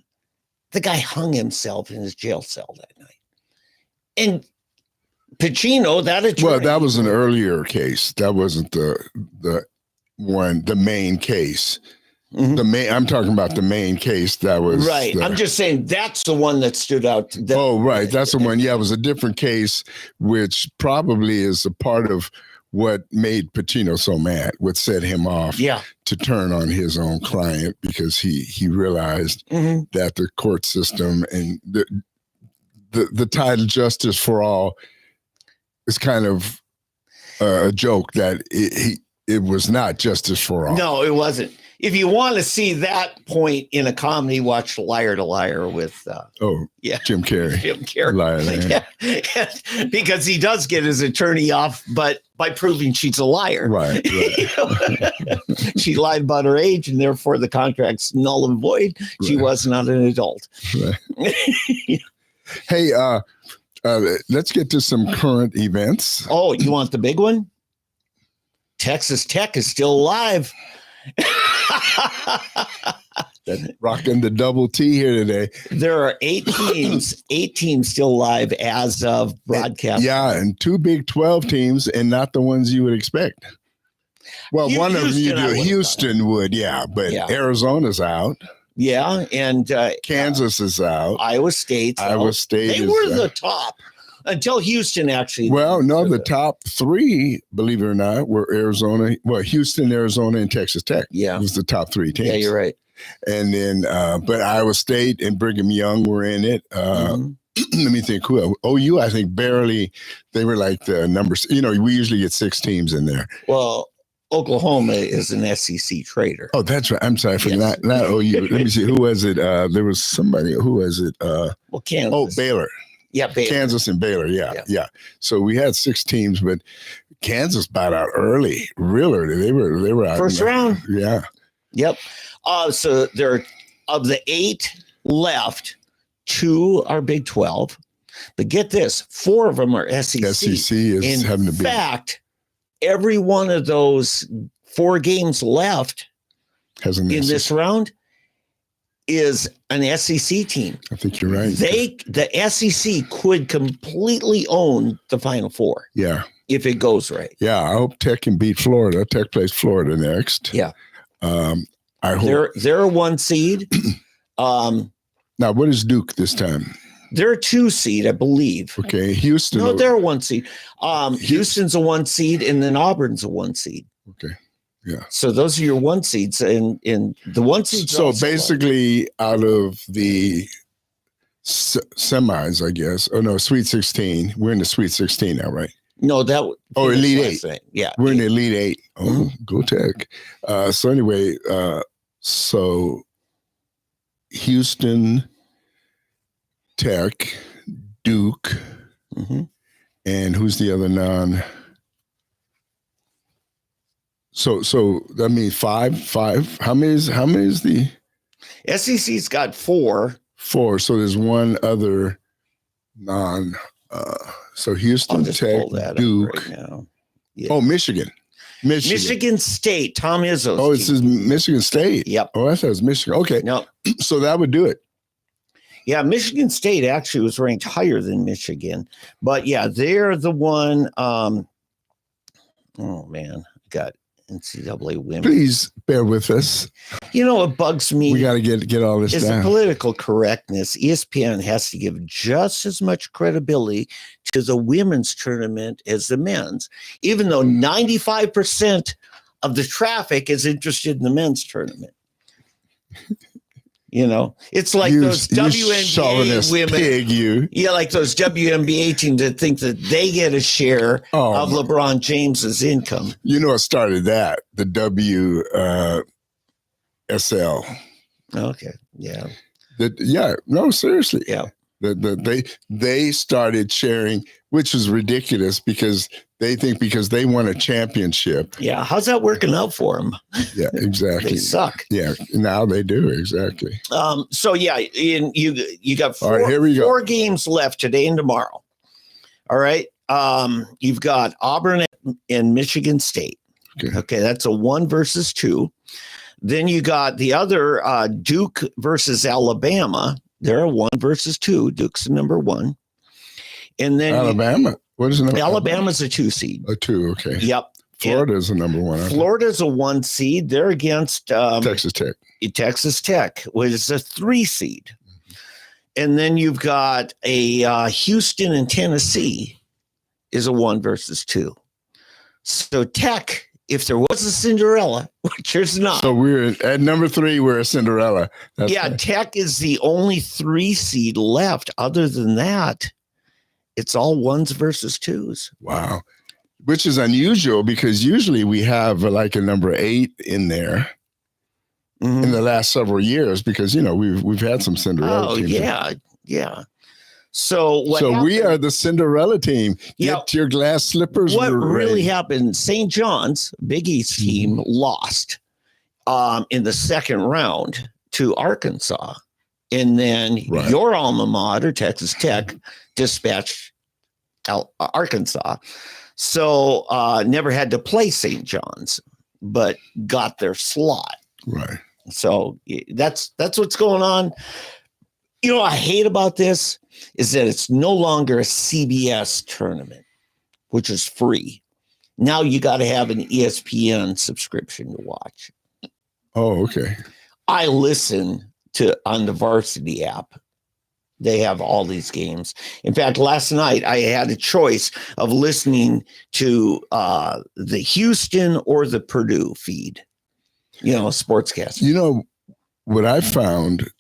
The guy hung himself in his jail cell that night. And Pacino, that attorney. Well, that was an earlier case. That wasn't the main case. Mm-hmm. I'm talking about the main case. That was right. I'm just saying that's the one that stood out. Right. That's the one. Yeah, it was a different case, which probably is a part of what made Pacino so mad, what set him off to turn on his own client, because he realized that the court system and the title Justice for All is kind of a joke, that it was not justice for all. No, it wasn't. If you want to see that point in a comedy, watch Liar to Liar with Jim Carrey. Jim Carrey. Liar. Yeah. Because he does get his attorney off, but by proving she's a liar. Right. She lied about her age, and therefore the contract's null and void. She was not an adult. Right. Hey, let's get to some current events. Oh, you want the big one? Texas Tech is still alive. Rocking the double T here today. There are 8 teams still live as of broadcast. Yeah, and 2 Big 12 teams, and not the ones you would expect. Well, one of them you do. Houston would, but Arizona's out. Yeah, and Kansas is out. Iowa State. They were the top until Houston actually. Well, no, the top 3, believe it or not, were Arizona. Well, Houston, Arizona, and Texas Tech. Yeah, it was the top 3 teams. Yeah, you're right. And then, but Iowa State and Brigham Young were in it. Let me think. Who? OU, I think, barely. They were like the numbers. You know, we usually get 6 teams in there. Well, Oklahoma is an SEC trader. Oh, that's right. I'm sorry for not OU. Let me see. Who was it? There was somebody. Who was it? Well, Kansas. Oh, Baylor. Yeah, Baylor. Kansas and Baylor. Yeah. So we had 6 teams, but Kansas bowed out early. Real early. They were out first round. Yeah. Yep. So there are, of the 8 left, 2 are Big 12. But get this, 4 of them are SEC. SEC is having to be. In fact, every one of those 4 games left in this round is an SEC team. I think you're right. The SEC could completely own the Final Four. Yeah. If it goes right. Yeah, I hope Tech can beat Florida. Tech plays Florida next. Yeah. I hope they're a 1 seed. Now, what is Duke this time? They're a 2 seed, I believe. Okay, Houston. No, they're a 1 seed. Houston's a 1 seed, and then Auburn's a 1 seed. Okay, yeah. So those are your 1 seeds, and the 1 seeds. So basically, out of the semis, I guess. Oh no, Sweet 16. We're in the Sweet 16 now, right? No, that. Elite 8. Yeah, we're in the Elite 8. Oh, go Tech. So anyway, so Houston, Tech, Duke, and who's the other non? So that means five. How many is the SEC's got 4. 4. So there's one other non. So Houston, Tech, Duke. Right now. Yeah. Oh, Michigan State. Tom Izzo's. Oh, it says Michigan State. Yep. Oh, that says Michigan. Okay. No. So that would do it. Yeah, Michigan State actually was ranked higher than Michigan, but yeah, they're the one. Oh man, NCAA women. Please bear with us. You know what bugs me? We got to get all this is the down. political correctness. ESPN has to give just as much credibility to the women's tournament as the men's, even though 95% of the traffic is interested in the men's tournament. You know, it's like those WNBA women. Pig, Yeah, like those WNBA teams that think that they get a share of LeBron James's income. You know what started that? The WSL. Okay. Yeah. No, seriously. Yeah. They started sharing, which is ridiculous because they think because they won a championship. Yeah. How's that working out for them? Yeah, exactly. They suck. Yeah. Now they do. Exactly. So yeah, you got four games left today and tomorrow. All right. You've got Auburn and Michigan State. Okay. That's a 1 versus 2. Then you got the other Duke versus Alabama. They're a 1 versus 2. Duke's the number 1. And then Alabama. What is it? Alabama's a 2 seed. A 2. Okay. Yep. Florida's the number 1. Florida's a 1 seed. They're against Texas Tech. Texas Tech, which is a 3 seed. And then you've got a Houston and Tennessee is a 1 versus 2. So Tech, if there was a Cinderella, which there's not. So we're at number 3, we're a Cinderella. That's right. Tech is the only 3 seed left. Other than that, it's all 1s versus 2s. Wow. Which is unusual because usually we have like a number 8 in there in the last several years because, you know, we've had some Cinderella teams. Yeah. So we are the Cinderella team. Get your glass slippers. What really happened, St. John's, Big East team, lost in the second round to Arkansas. And then your alma mater, Texas Tech, dispatched Arkansas. So never had to play St. John's, but got their slot. Right. So that's what's going on. You know what I hate about this is that it's no longer a CBS tournament, which is free. Now you got to have an ESPN subscription to watch. Oh, okay. I listen on the Varsity app. They have all these games. In fact, last night I had a choice of listening to the Houston or the Purdue feed, sportscast. You know, what I found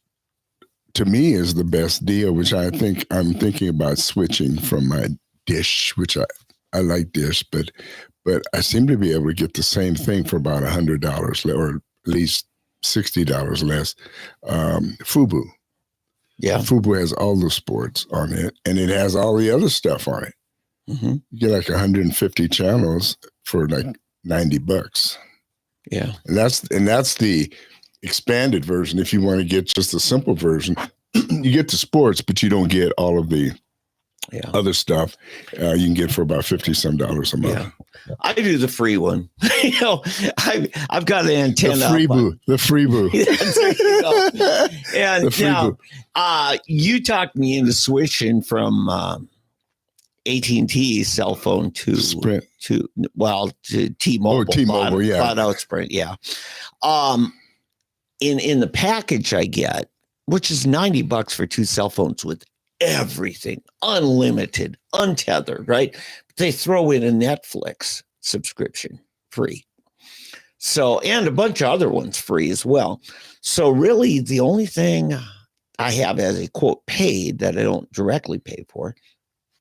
to me is the best deal, which I'm thinking about switching from my Dish, which I like Dish, but I seem to be able to get the same thing for about $100 or at least $60 less. Fubo. Yeah. Fubo has all the sports on it, and it has all the other stuff on it. Mm-hmm. You get like 150 channels for like $90. Yeah. And that's the expanded version. If you want to get just the simple version, you get the sports, but you don't get all of the other stuff. You can get for about $50-some a month. Yeah. I do the free one. I've got an antenna. The Freeboo. And now, you talked me into switching from AT&T cell phone to Sprint. to T-Mobile. Oh, T-Mobile, Bought out Sprint, yeah. In the package I get, which is $90 for 2 cell phones with everything, unlimited, untethered, right? They throw in a Netflix subscription free. So, and a bunch of other ones free as well. So really the only thing I have as a quote paid that I don't directly pay for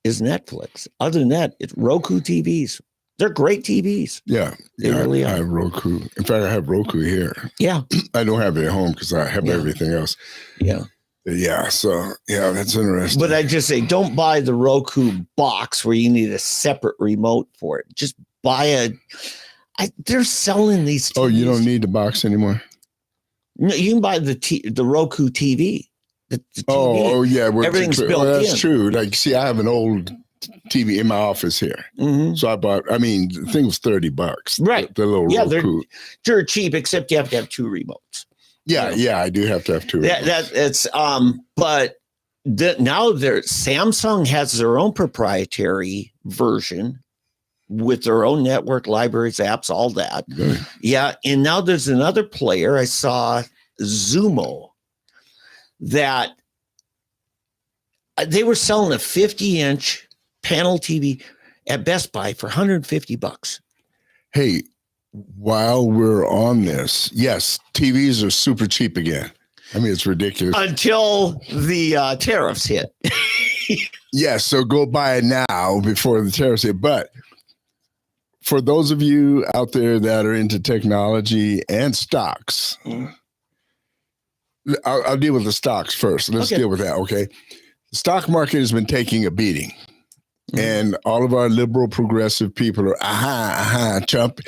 is Netflix. Other than that, it's Roku TVs. They're great TVs. Yeah. They really are. I have Roku. In fact, I have Roku here. Yeah. I don't have it at home because I have everything else. Yeah. Yeah. So, that's interesting. But I just say, don't buy the Roku box where you need a separate remote for it. Just buy they're selling these TVs. Oh, you don't need the box anymore? No, you can buy the Roku TV. The TV. Oh, yeah. Everything's built in. That's true. Like, see, I have an old TV in my office here. Mm-hmm. So the thing was $30. Right. The little Roku. They're cheap, except you have to have 2 remotes. Yeah, I do have to have 2 remotes. But now Samsung has their own proprietary version with their own network, libraries, apps, all that. Really? Yeah. And now there's another player. I saw Zumo that they were selling a 50-inch panel TV at Best Buy for $150. Hey, while we're on this, yes, TVs are super cheap again. I mean, it's ridiculous. Until the tariffs hit. Yes, so go buy it now before the tariffs hit. But for those of you out there that are into technology and stocks, I'll deal with the stocks first. Let's deal with that, okay? The stock market has been taking a beating. And all of our liberal progressive people are, Trump,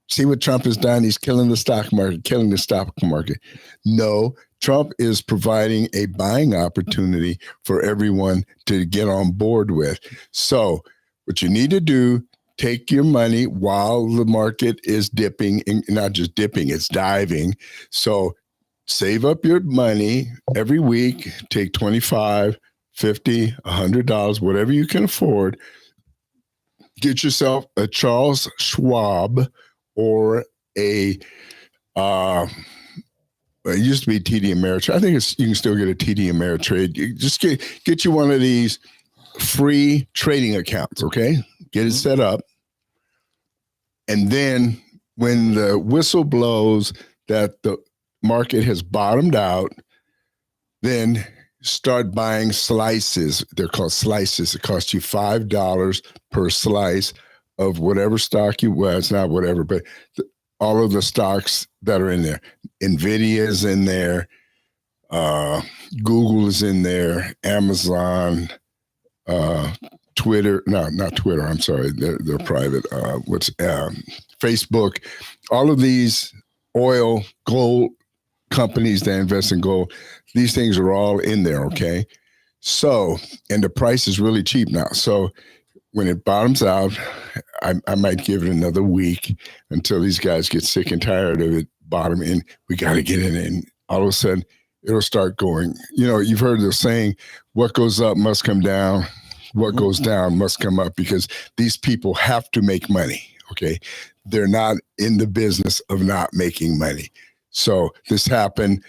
see what Trump has done? He's killing the stock market, No, Trump is providing a buying opportunity for everyone to get on board with. So what you need to do, take your money while the market is dipping, and not just dipping, it's diving. So save up your money every week, take $25, $50, $100, whatever you can afford. Get yourself a Charles Schwab or a it used to be TD Ameritrade. I think you can still get a TD Ameritrade. You just get you one of these free trading accounts, okay? Get it set up. And then when the whistle blows that the market has bottomed out, then start buying slices. They're called slices. It costs you $5 per slice of whatever stock well, it's not whatever, but all of the stocks that are in there. NVIDIA is in there. Google is in there. Amazon, Twitter. No, not Twitter. I'm sorry. They're private. Facebook. All of these oil, gold companies that invest in gold, these things are all in there, okay? So, and the price is really cheap now. So when it bottoms out, I might give it another week until these guys get sick and tired of it bottoming. We got to get in, and all of a sudden it'll start going. You know, you've heard the saying, what goes up must come down. What goes down must come up, because these people have to make money, okay? They're not in the business of not making money. So this happened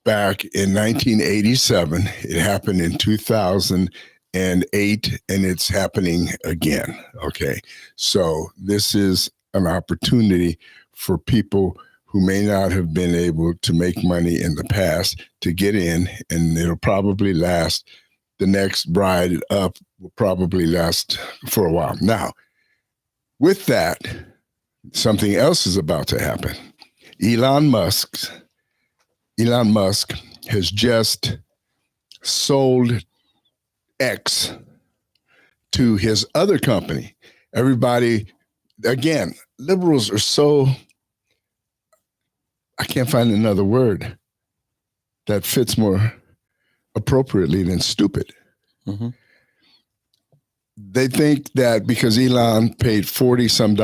back in 1987. It happened in 2008, and it's happening again. Okay. So this is an opportunity for people who may not have been able to make money in the past to get in, and it'll probably last. The next ride up will probably last for a while. Now, with that, something else is about to happen. Elon Musk has just sold X to his other company. Everybody, again, liberals are so, I can't find another word that fits more appropriately than stupid. Mm-hmm. They think that because Elon paid $40-some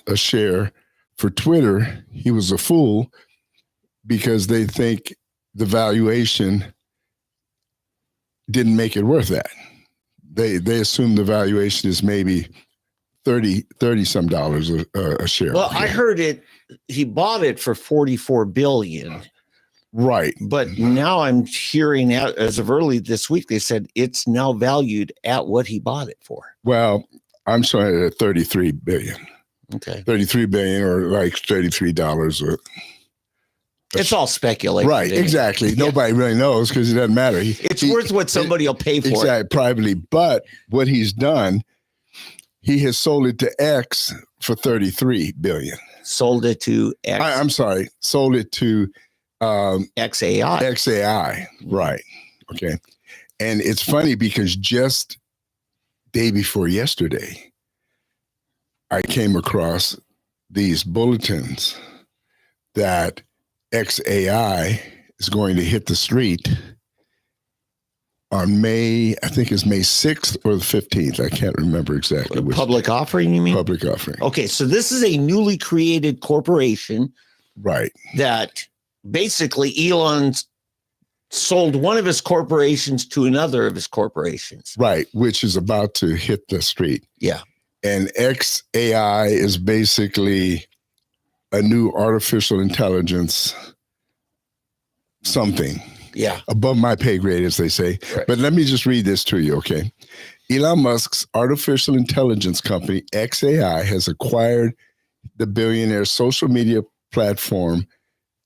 a share for Twitter, he was a fool, because they think the valuation didn't make it worth that. They assume the valuation is maybe $30-some a share. Well, I heard he bought it for $44 billion. Right. But now I'm hearing, as of early this week, they said it's now valued at what he bought it for. Well, I'm showing it at $33 billion. Okay. $33 billion, or like $33 or. It's all speculation. Right, exactly. Yeah. Nobody really knows, because it doesn't matter. It's worth what somebody will pay for. Exactly, privately. But what he's done, he has sold it to X for $33 billion. Sold it to X. I'm sorry, sold it to XAI. XAI, right. Okay. And it's funny, because just day before yesterday, I came across these bulletins that XAI is going to hit the street on May 6th or the 15th. I can't remember exactly. Public offering, you mean? Public offering. Okay, so this is a newly created corporation. Right. That basically Elon sold one of his corporations to another of his corporations. Right, which is about to hit the street. Yeah. And XAI is basically a new artificial intelligence something. Yeah. Above my pay grade, as they say. Right. But let me just read this to you, okay? Elon Musk's artificial intelligence company, XAI, has acquired the billionaire social media platform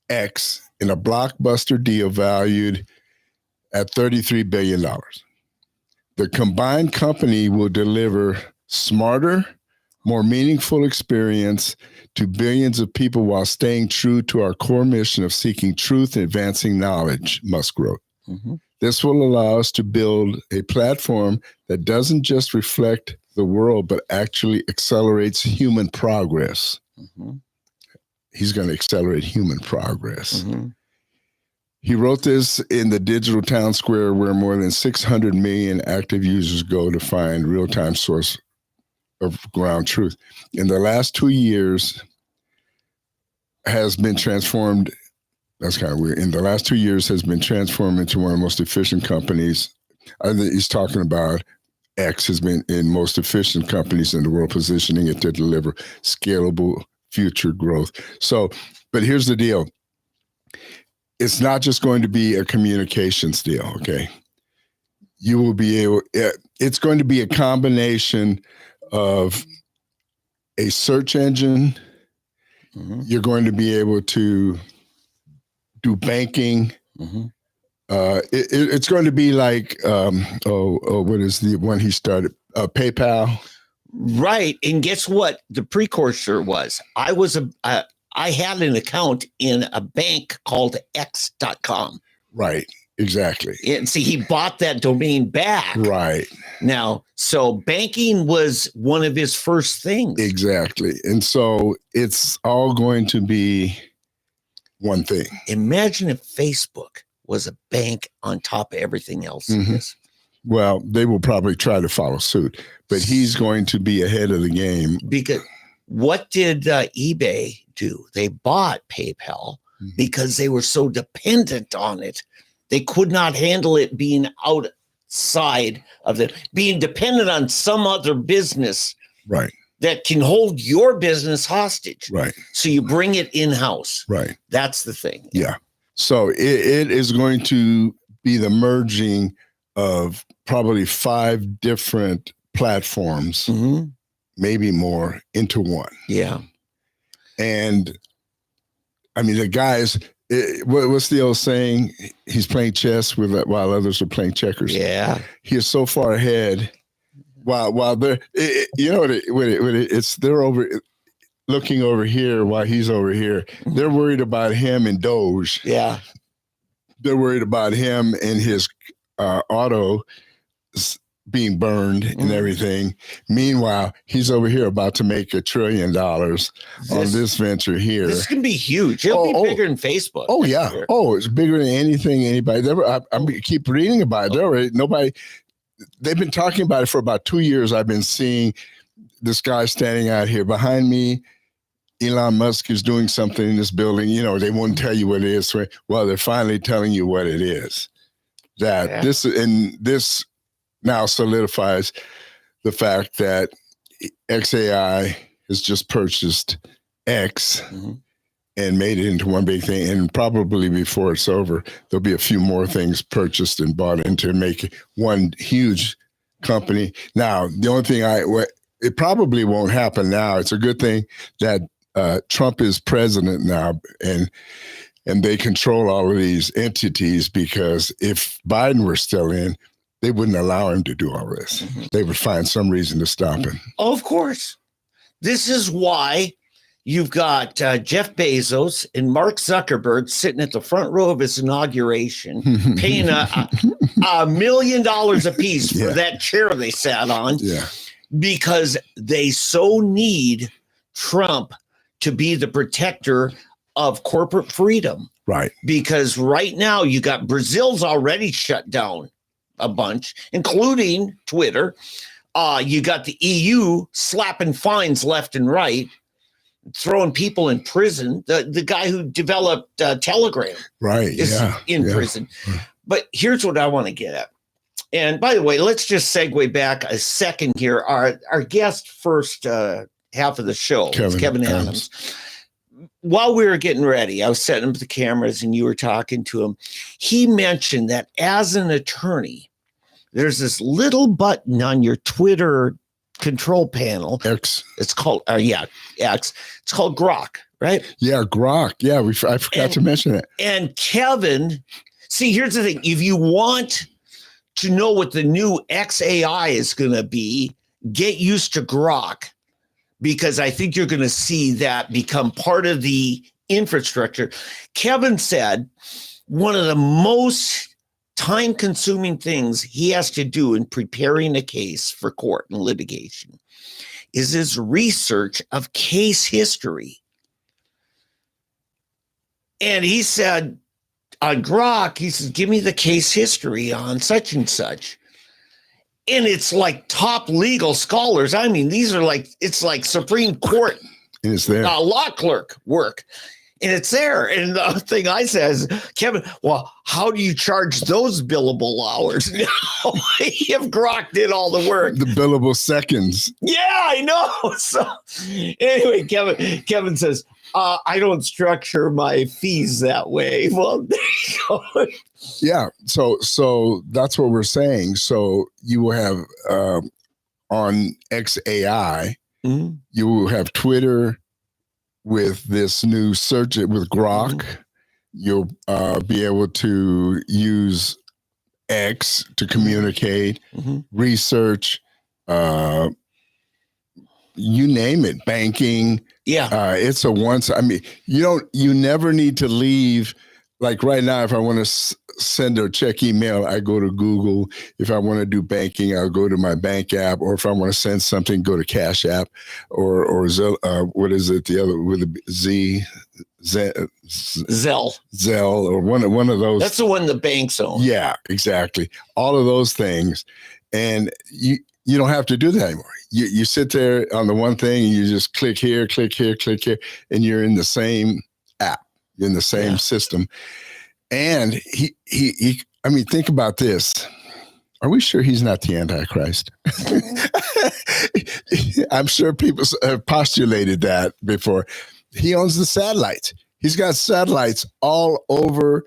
X in a blockbuster deal valued at $33 billion. The combined company will deliver smarter, more meaningful experience to billions of people while staying true to our core mission of seeking truth and advancing knowledge, Musk wrote. Mm-hmm. This will allow us to build a platform that doesn't just reflect the world, but actually accelerates human progress. Mm-hmm. He's going to accelerate human progress. Mm-hmm. He wrote this in the digital town square where more than 600 million active users go to find real-time source of ground truth. In the last 2 years has been transformed. That's kind of weird. In the last 2 years has been transformed into one of the most efficient companies. I think he's talking about X has been in most efficient companies in the world, positioning it to deliver scalable future growth. So, but here's the deal. It's not just going to be a communications deal, okay? You will be able, it's going to be a combination of a search engine. Mm-hmm. You're going to be able to do banking. Mm-hmm. It's going to be like, what is the one he started? PayPal. Right. And guess what? The precursor was I had an account in a bank called X.com. Right. Exactly. And see, he bought that domain back. Right. Now, so banking was one of his first things. Exactly. And so it's all going to be one thing. Imagine if Facebook was a bank on top of everything else. Mm-hmm. Well, they will probably try to follow suit, but he's going to be ahead of the game. Because what did eBay do? They bought PayPal because they were so dependent on it. They could not handle it being outside of being dependent on some other business. Right. That can hold your business hostage. Right. So you bring it in-house. Right. That's the thing. Yeah. So it is going to be the merging of probably 5 different platforms, Mm-hmm. maybe more, into one. Yeah. And I mean, the guys, what's the old saying? He's playing chess while others are playing checkers. Yeah. He is so far ahead. While they're, you know, it's they're over looking over here while he's over here. They're worried about him and Doge. Yeah. They're worried about him and his auto being burned and everything. Meanwhile, he's over here about to make $1 trillion on this venture here. This can be huge. It'll be bigger than Facebook. Oh yeah. Sure. Oh, it's bigger than anything anybody ever. I keep reading about it. They've been talking about it for about 2 years. I've been seeing this guy standing out here behind me. Elon Musk is doing something in this building. You know, they won't tell you what it is. Well, they're finally telling you what it is. This now solidifies the fact that XAI has just purchased X and made it into one big thing. And probably before it's over, there'll be a few more things purchased and bought into make one huge company. Now, the only thing it probably won't happen now. It's a good thing that Trump is president now and they control all of these entities, because if Biden were still in, they wouldn't allow him to do all this. They would find some reason to stop him. Oh, of course. This is why you've got Jeff Bezos and Mark Zuckerberg sitting at the front row of his inauguration, paying $1 million a piece for that chair they sat on, because they so need Trump to be the protector of corporate freedom. Right. Because right now you got Brazil's already shut down a bunch, including Twitter. You got the EU slapping fines left and right, throwing people in prison. The guy who developed Telegram is in prison. But here's what I want to get at. And by the way, let's just segue back a second here. Our guest first half of the show, Kevin Adams. While we were getting ready, I was setting up the cameras and you were talking to him. He mentioned that as an attorney, there's this little button on your Twitter control panel. X. It's called, X. It's called Grok, right? Yeah, Grok. Yeah, I forgot to mention it. And Kevin, see, here's the thing. If you want to know what the new XAI is going to be, get used to Grok, because I think you're going to see that become part of the infrastructure. Kevin said one of the most time-consuming things he has to do in preparing a case for court and litigation is his research of case history. And he said on Grok, he says, give me the case history on such and such. And it's like top legal scholars. I mean, these are like, it's like Supreme Court. And it's there. Law clerk work. And it's there. And the thing I said is, Kevin, well, how do you charge those billable hours now if Grok did all the work? The billable seconds. Yeah, I know. So anyway, Kevin says, I don't structure my fees that way. Well, there you go. Yeah. So that's what we're saying. So you will have on XAI, you will have Twitter with this new search with Grok. You'll be able to use X to communicate, research, you name it, banking. Yeah. It's a once. I mean, you never need to leave. Like right now, if I want to send a check email, I go to Google. If I want to do banking, I'll go to my bank app. Or if I want to send something, go to Cash App or Zelle, what is it? The other with a Z, Zelle, or one of those. That's the one the banks own. Yeah, exactly. All of those things, and you don't have to do that anymore. You sit there on the one thing, and you just click here, and you're in the same app, in the same system. And he I mean, think about this. Are we sure he's not the Antichrist? I'm sure people have postulated that before. He owns the satellites. He's got satellites all over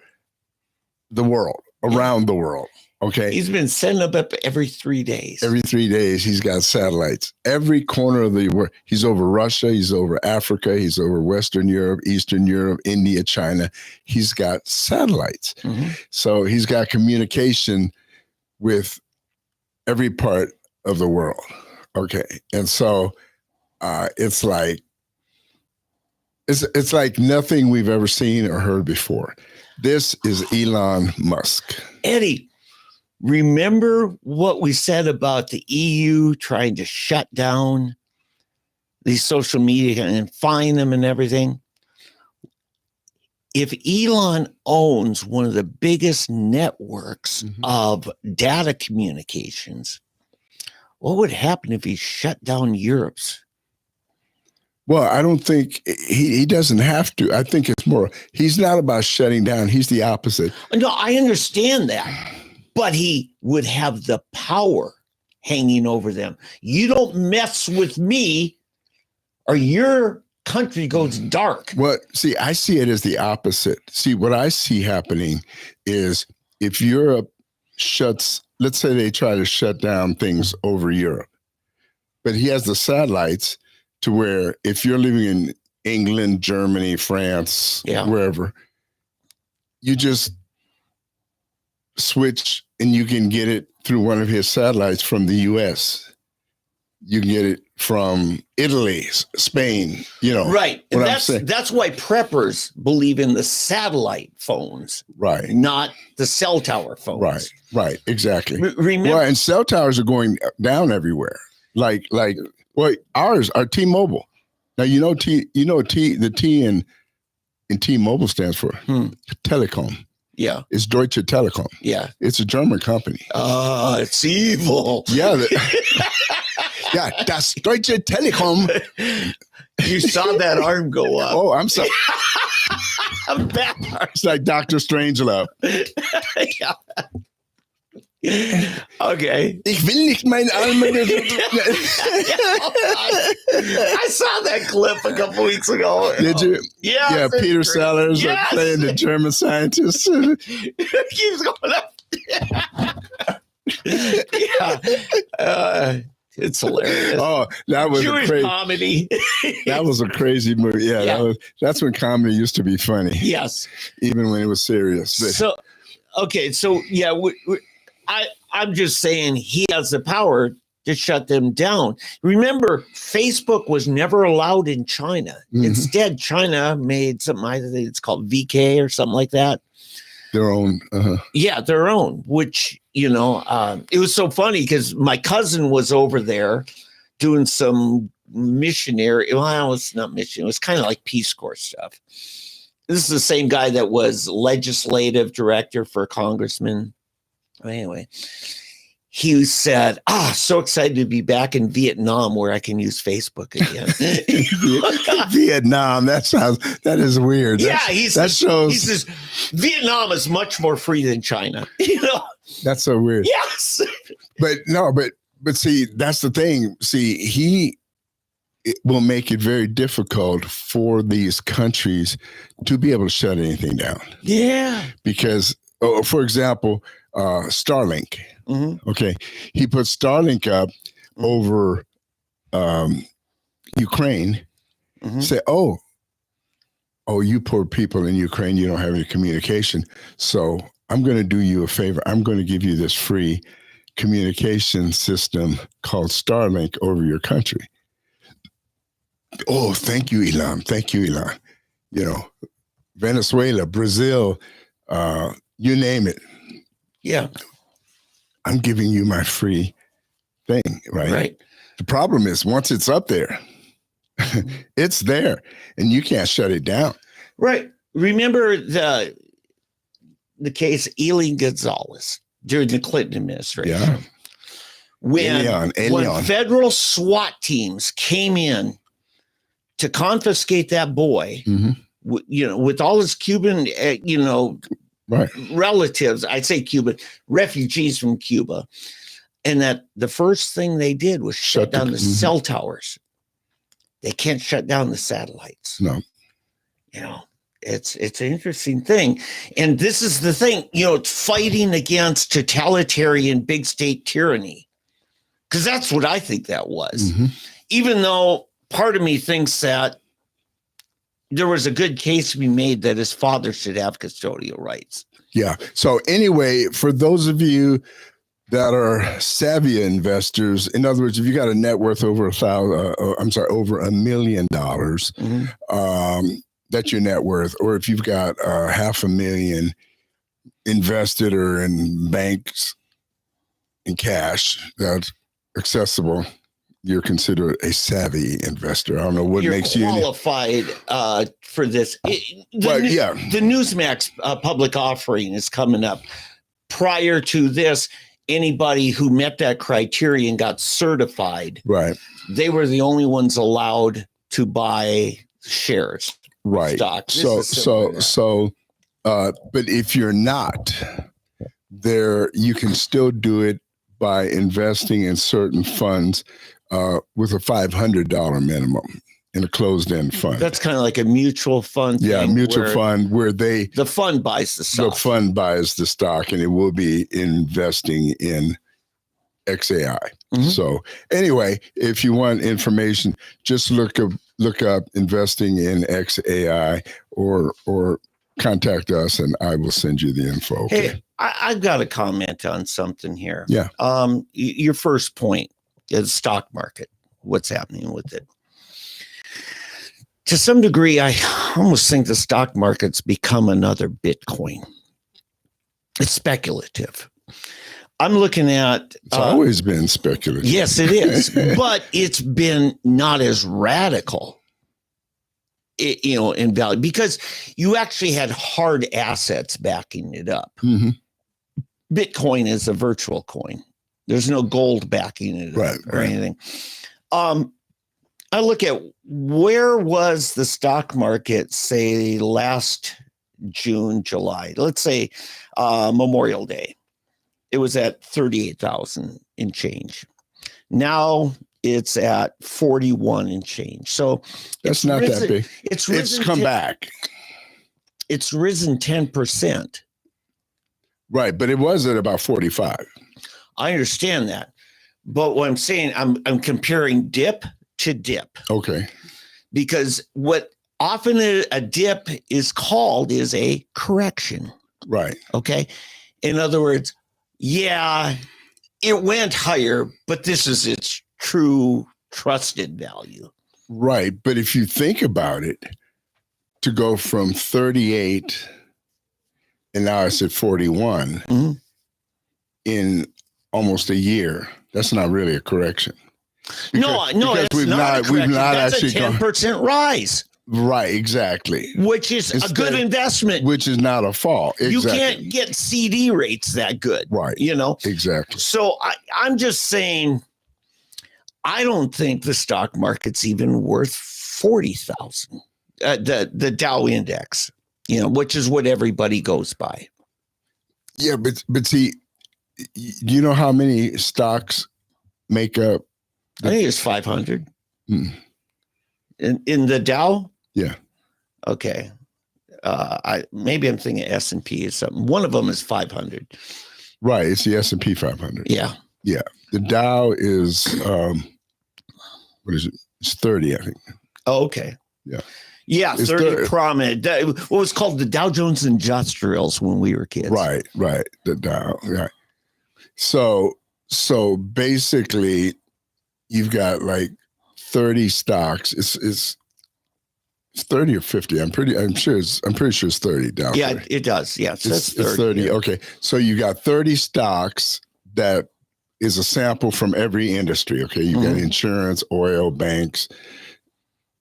the world, around the world. Okay. He's been sending them up every 3 days. Every 3 days, he's got satellites. Every corner of the world. He's over Russia. He's over Africa. He's over Western Europe, Eastern Europe, India, China. He's got satellites. So he's got communication with every part of the world. Okay. And so it's like nothing we've ever seen or heard before. This is Elon Musk. Eddie, remember what we said about the EU trying to shut down these social media and fine them and everything? If Elon owns one of the biggest networks of data communications, what would happen if he shut down Europe's? Well, I don't think he doesn't have to. I think it's more, he's not about shutting down. He's the opposite. No, I understand that. But he would have the power hanging over them. You don't mess with me or your country goes dark. Well, see, I see it as the opposite. See, what I see happening is if Europe let's say they try to shut down things over Europe, but he has the satellites to where if you're living in England, Germany, France, wherever, you just switch and you can get it through one of his satellites from the US. You can get it from Italy, Spain, Right. And that's why preppers believe in the satellite phones. Right. Not the cell tower phones. Right. Exactly. Remember, and cell towers are going down everywhere. Like ours are T-Mobile. Now, the T in T-Mobile stands for telecom. Yeah. It's Deutsche Telekom. Yeah. It's a German company. It's evil. Yeah. Das Deutsche Telekom. You saw that arm go up. Oh, I'm sorry. I'm back. It's like Dr. Strangelove. Yeah. Okay. Ich will nicht mein Alma. I saw that clip a couple weeks ago. Did you? Yeah. Yeah, Peter Sellers playing the German scientist. Keeps going up. Yeah. It's hilarious. Oh, that was Jewish a crazy comedy. That was a crazy movie. Yeah. That's when comedy used to be funny. Yes. Even when it was serious. So, okay. So, yeah, I'm just saying he has the power to shut them down. Remember, Facebook was never allowed in China. Mhm. Instead, China made something, I think it's called VK or something like that. Their own. Yeah, their own, which, it was so funny because my cousin was over there doing some missionary. Well, it's not mission. It was kind of like Peace Corps stuff. This is the same guy that was legislative director for congressman. Anyway, he said, so excited to be back in Vietnam where I can use Facebook again. Vietnam. That is weird. Yeah, he says Vietnam is much more free than China. That's so weird. Yes. But see, that's the thing. See, it will make it very difficult for these countries to be able to shut anything down. Yeah. Because, for example, Starlink. Mm-hmm. Okay. He put Starlink up over Ukraine. Mm-hmm. Say, oh, you poor people in Ukraine, you don't have any communication. So I'm going to do you a favor. I'm going to give you this free communication system called Starlink over your country. Oh, thank you, Elon. Thank you, Elon. Venezuela, Brazil, you name it. Yeah. I'm giving you my free thing, right? Right. The problem is once it's up there, it's there and you can't shut it down. Right. Remember the case Eileen Gonzalez during the Clinton administration. Yeah. When Elion. Federal SWAT teams came in to confiscate that boy, with all his Cuban, right, relatives, I'd say Cuban, refugees from Cuba. And that the first thing they did was shut down the cell towers. They can't shut down the satellites. No. It's an interesting thing. And this is the thing, it's fighting against totalitarian big state tyranny. Because that's what I think that was. Mm-hmm. Even though part of me thinks that there was a good case to be made that his father should have custodial rights. Yeah. So anyway, for those of you that are savvy investors, in other words, if you got a net worth over over $1 million, that's your net worth, or if you've got $500,000 invested or in banks in cash that's accessible, you're considered a savvy investor. I don't know what makes you qualified for this. The Newsmax public offering is coming up. Prior to this, anybody who met that criterion got certified. Right. They were the only ones allowed to buy shares. Right. Stock. But if you're not there, you can still do it by investing in certain funds with a $500 minimum in a closed-end fund. That's kind of like a mutual fund. Yeah, mutual fund where the fund buys the stock. The fund buys the stock, and it will be investing in XAI. Mm-hmm. So anyway, if you want information, just look up investing in XAI or contact us, and I will send you the info. Okay? Hey, I've got a comment on something here. Yeah. Your first point is stock market. What's happening with it? To some degree, I almost think the stock market's become another Bitcoin. It's speculative. I'm looking at... It's always been speculative. Yes, it is. But it's been not as radical, in value, because you actually had hard assets backing it up. Mm-hmm. Bitcoin is a virtual coin. There's no gold backing it up or anything. I look at where was the stock market, say, last June, July, let's say Memorial Day. it was at 38,000 and change. Now it's at 41 and change. So That's not that big. It's come back. It's risen 10%. Right, but it was at about 45. I understand that. But what I'm saying, I'm comparing dip to dip. Okay. Because what often a dip is called is a correction. Right. Okay. In other words, yeah, it went higher, but this is its true trusted value. Right. But if you think about it, to go from 38 and now it's at 41 in almost a year, that's not really a correction. No, that's we've not a correction. That's actually a 10% rise. Right, exactly. Which is a good investment. Which is not a fall. Exactly. You can't get CD rates that good. Right. Exactly. So I'm just saying, I don't think the stock market's even worth 40,000. The Dow index, which is what everybody goes by. Yeah, but see, do you know how many stocks make up? I think it's 500. In the Dow? Yeah. Okay. Maybe I'm thinking S&P is something. One of them is 500. Right. It's the S&P 500. Yeah. Yeah. The Dow is, what is it? It's 30, I think. Oh, okay. Yeah. Yeah. It's 30 prominent. What was called the Dow Jones Industrials when we were kids. Right. The Dow. Right. So basically you've got like 30 stocks. It's 30 or 50. I'm pretty sure it's 30 down. Yeah, there. it does. Yeah, it's 30. Yeah. Okay. So you got 30 stocks that is a sample from every industry. Okay. You got insurance, oil, banks.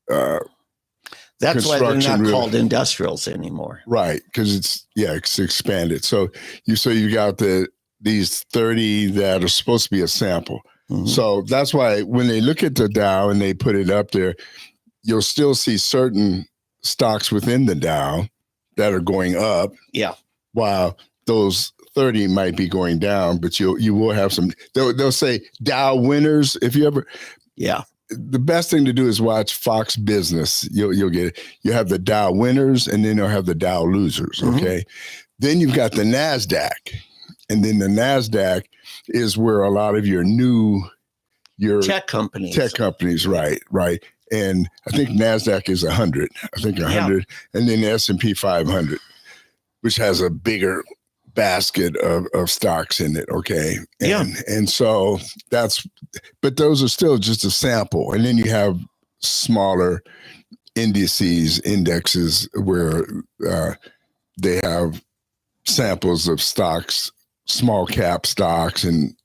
That's why they're not called industrials anymore. Right. Because it's expanded. So you got these 30 that are supposed to be a sample. So that's why when they look at the Dow and they put it up there, you'll still see certain stocks within the Dow that are going up. Yeah. While those 30 might be going down, but you will have some. They'll say Dow winners. If you ever, the best thing to do is watch Fox Business. You'll get it. You have the Dow winners, and then you'll have the Dow losers. Okay, then you've got the NASDAQ, and then the NASDAQ is where a lot of your tech companies. Right. And I think NASDAQ is 100. I think 100. Yeah. And then the S&P 500, which has a bigger basket of stocks in it. Okay. And so but those are still just a sample. And then you have smaller indexes where they have samples of stocks, small cap stocks, and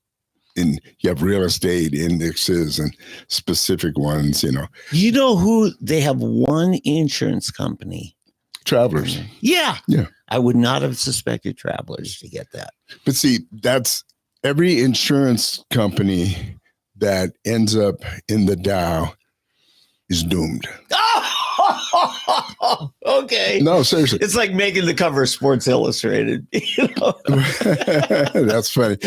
you have real estate indexes and specific ones, You know who they have? One insurance company. Travelers. Yeah. Yeah. I would not have suspected Travelers to get that. But see, that's every insurance company that ends up in the Dow is doomed. Okay. No, seriously. It's like making the cover of Sports Illustrated. That's funny.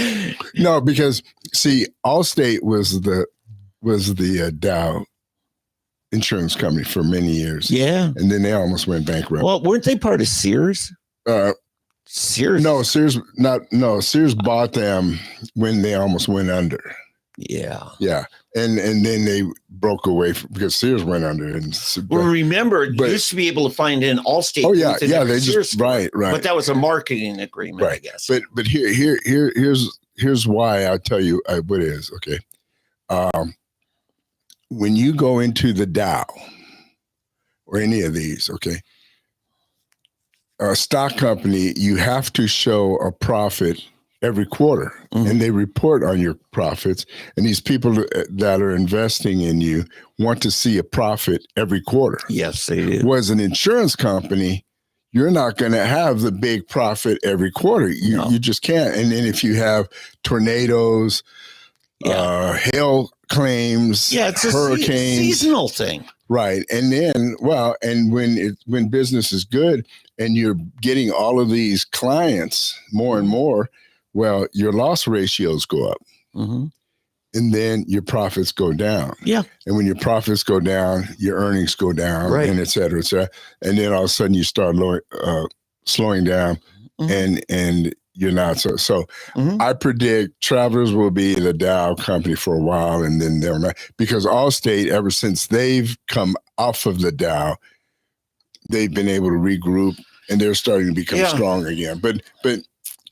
No, because see, Allstate was the Dow insurance company for many years. Yeah. And then they almost went bankrupt. Well, weren't they part of Sears? Sears. No, Sears bought them when they almost went under. Yeah. Yeah. And then they broke away because Sears went under. Well, remember, you used to be able to find an Allstate. Oh yeah, yeah. They just right. But that was a marketing agreement, right. I guess. But here's why I'll tell you what it is. Okay, when you go into the Dow or any of these, okay, a stock company, you have to show a profit every quarter, and they report on your profits. And these people that are investing in you want to see a profit every quarter. Yes, they do. Whereas an insurance company, you're not going to have the big profit every quarter. You just can't. And then if you have tornadoes, hail claims, it's hurricanes, a seasonal thing. Right. And then, and when business is good and you're getting all of these clients more and more, Well, your loss ratios go up. Mm-hmm. And then your profits go down. Yeah. And when your profits go down, your earnings go down, Right. and et cetera, et cetera. And then all of a sudden you start slowing down, and you're not. So I predict Travelers will be the Dow company for a while, and then they'll not, because Allstate, ever since they've come off of the Dow, they've been able to regroup, and they're starting to become strong again. But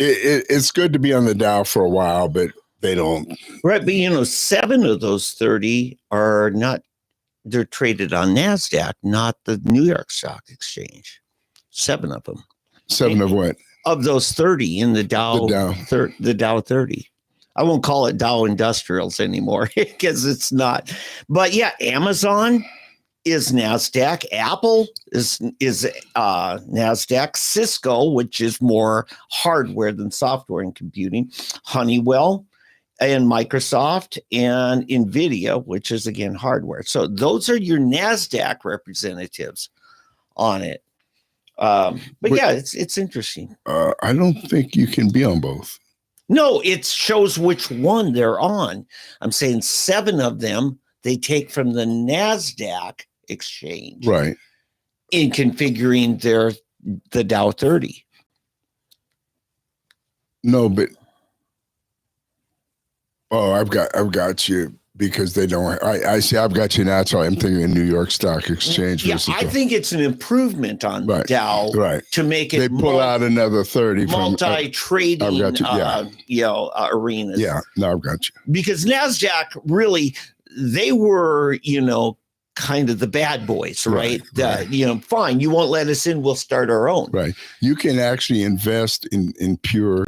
it's good to be on the Dow for a while, but they don't. Right. But, 7 of those 30 are not, they're traded on NASDAQ, not the New York Stock Exchange. 7 of them. 7 of what? Of those 30 in the Dow. The Dow 30. I won't call it Dow Industrials anymore because it's not. But yeah, Amazon is NASDAQ. Apple is NASDAQ. Cisco, which is more hardware than software and computing. Honeywell and Microsoft and NVIDIA, which is again hardware. So those are your NASDAQ representatives on it. But yeah, it's interesting. I don't think you can be on both. No, it shows which one they're on. I'm saying 7 of them they take from the NASDAQ exchange, right? In configuring the Dow 30. No, but I've got you because they don't. I see. I've got you now. So I'm thinking of New York Stock Exchange. Yeah, I think it's an improvement on the Dow, to make it. They pull out another 30 multi-trading, arenas. Yeah, no, I've got you. Because NASDAQ really, they were, kind of the bad boys, right? Fine, you won't let us in, we'll start our own. Right. You can actually invest in pure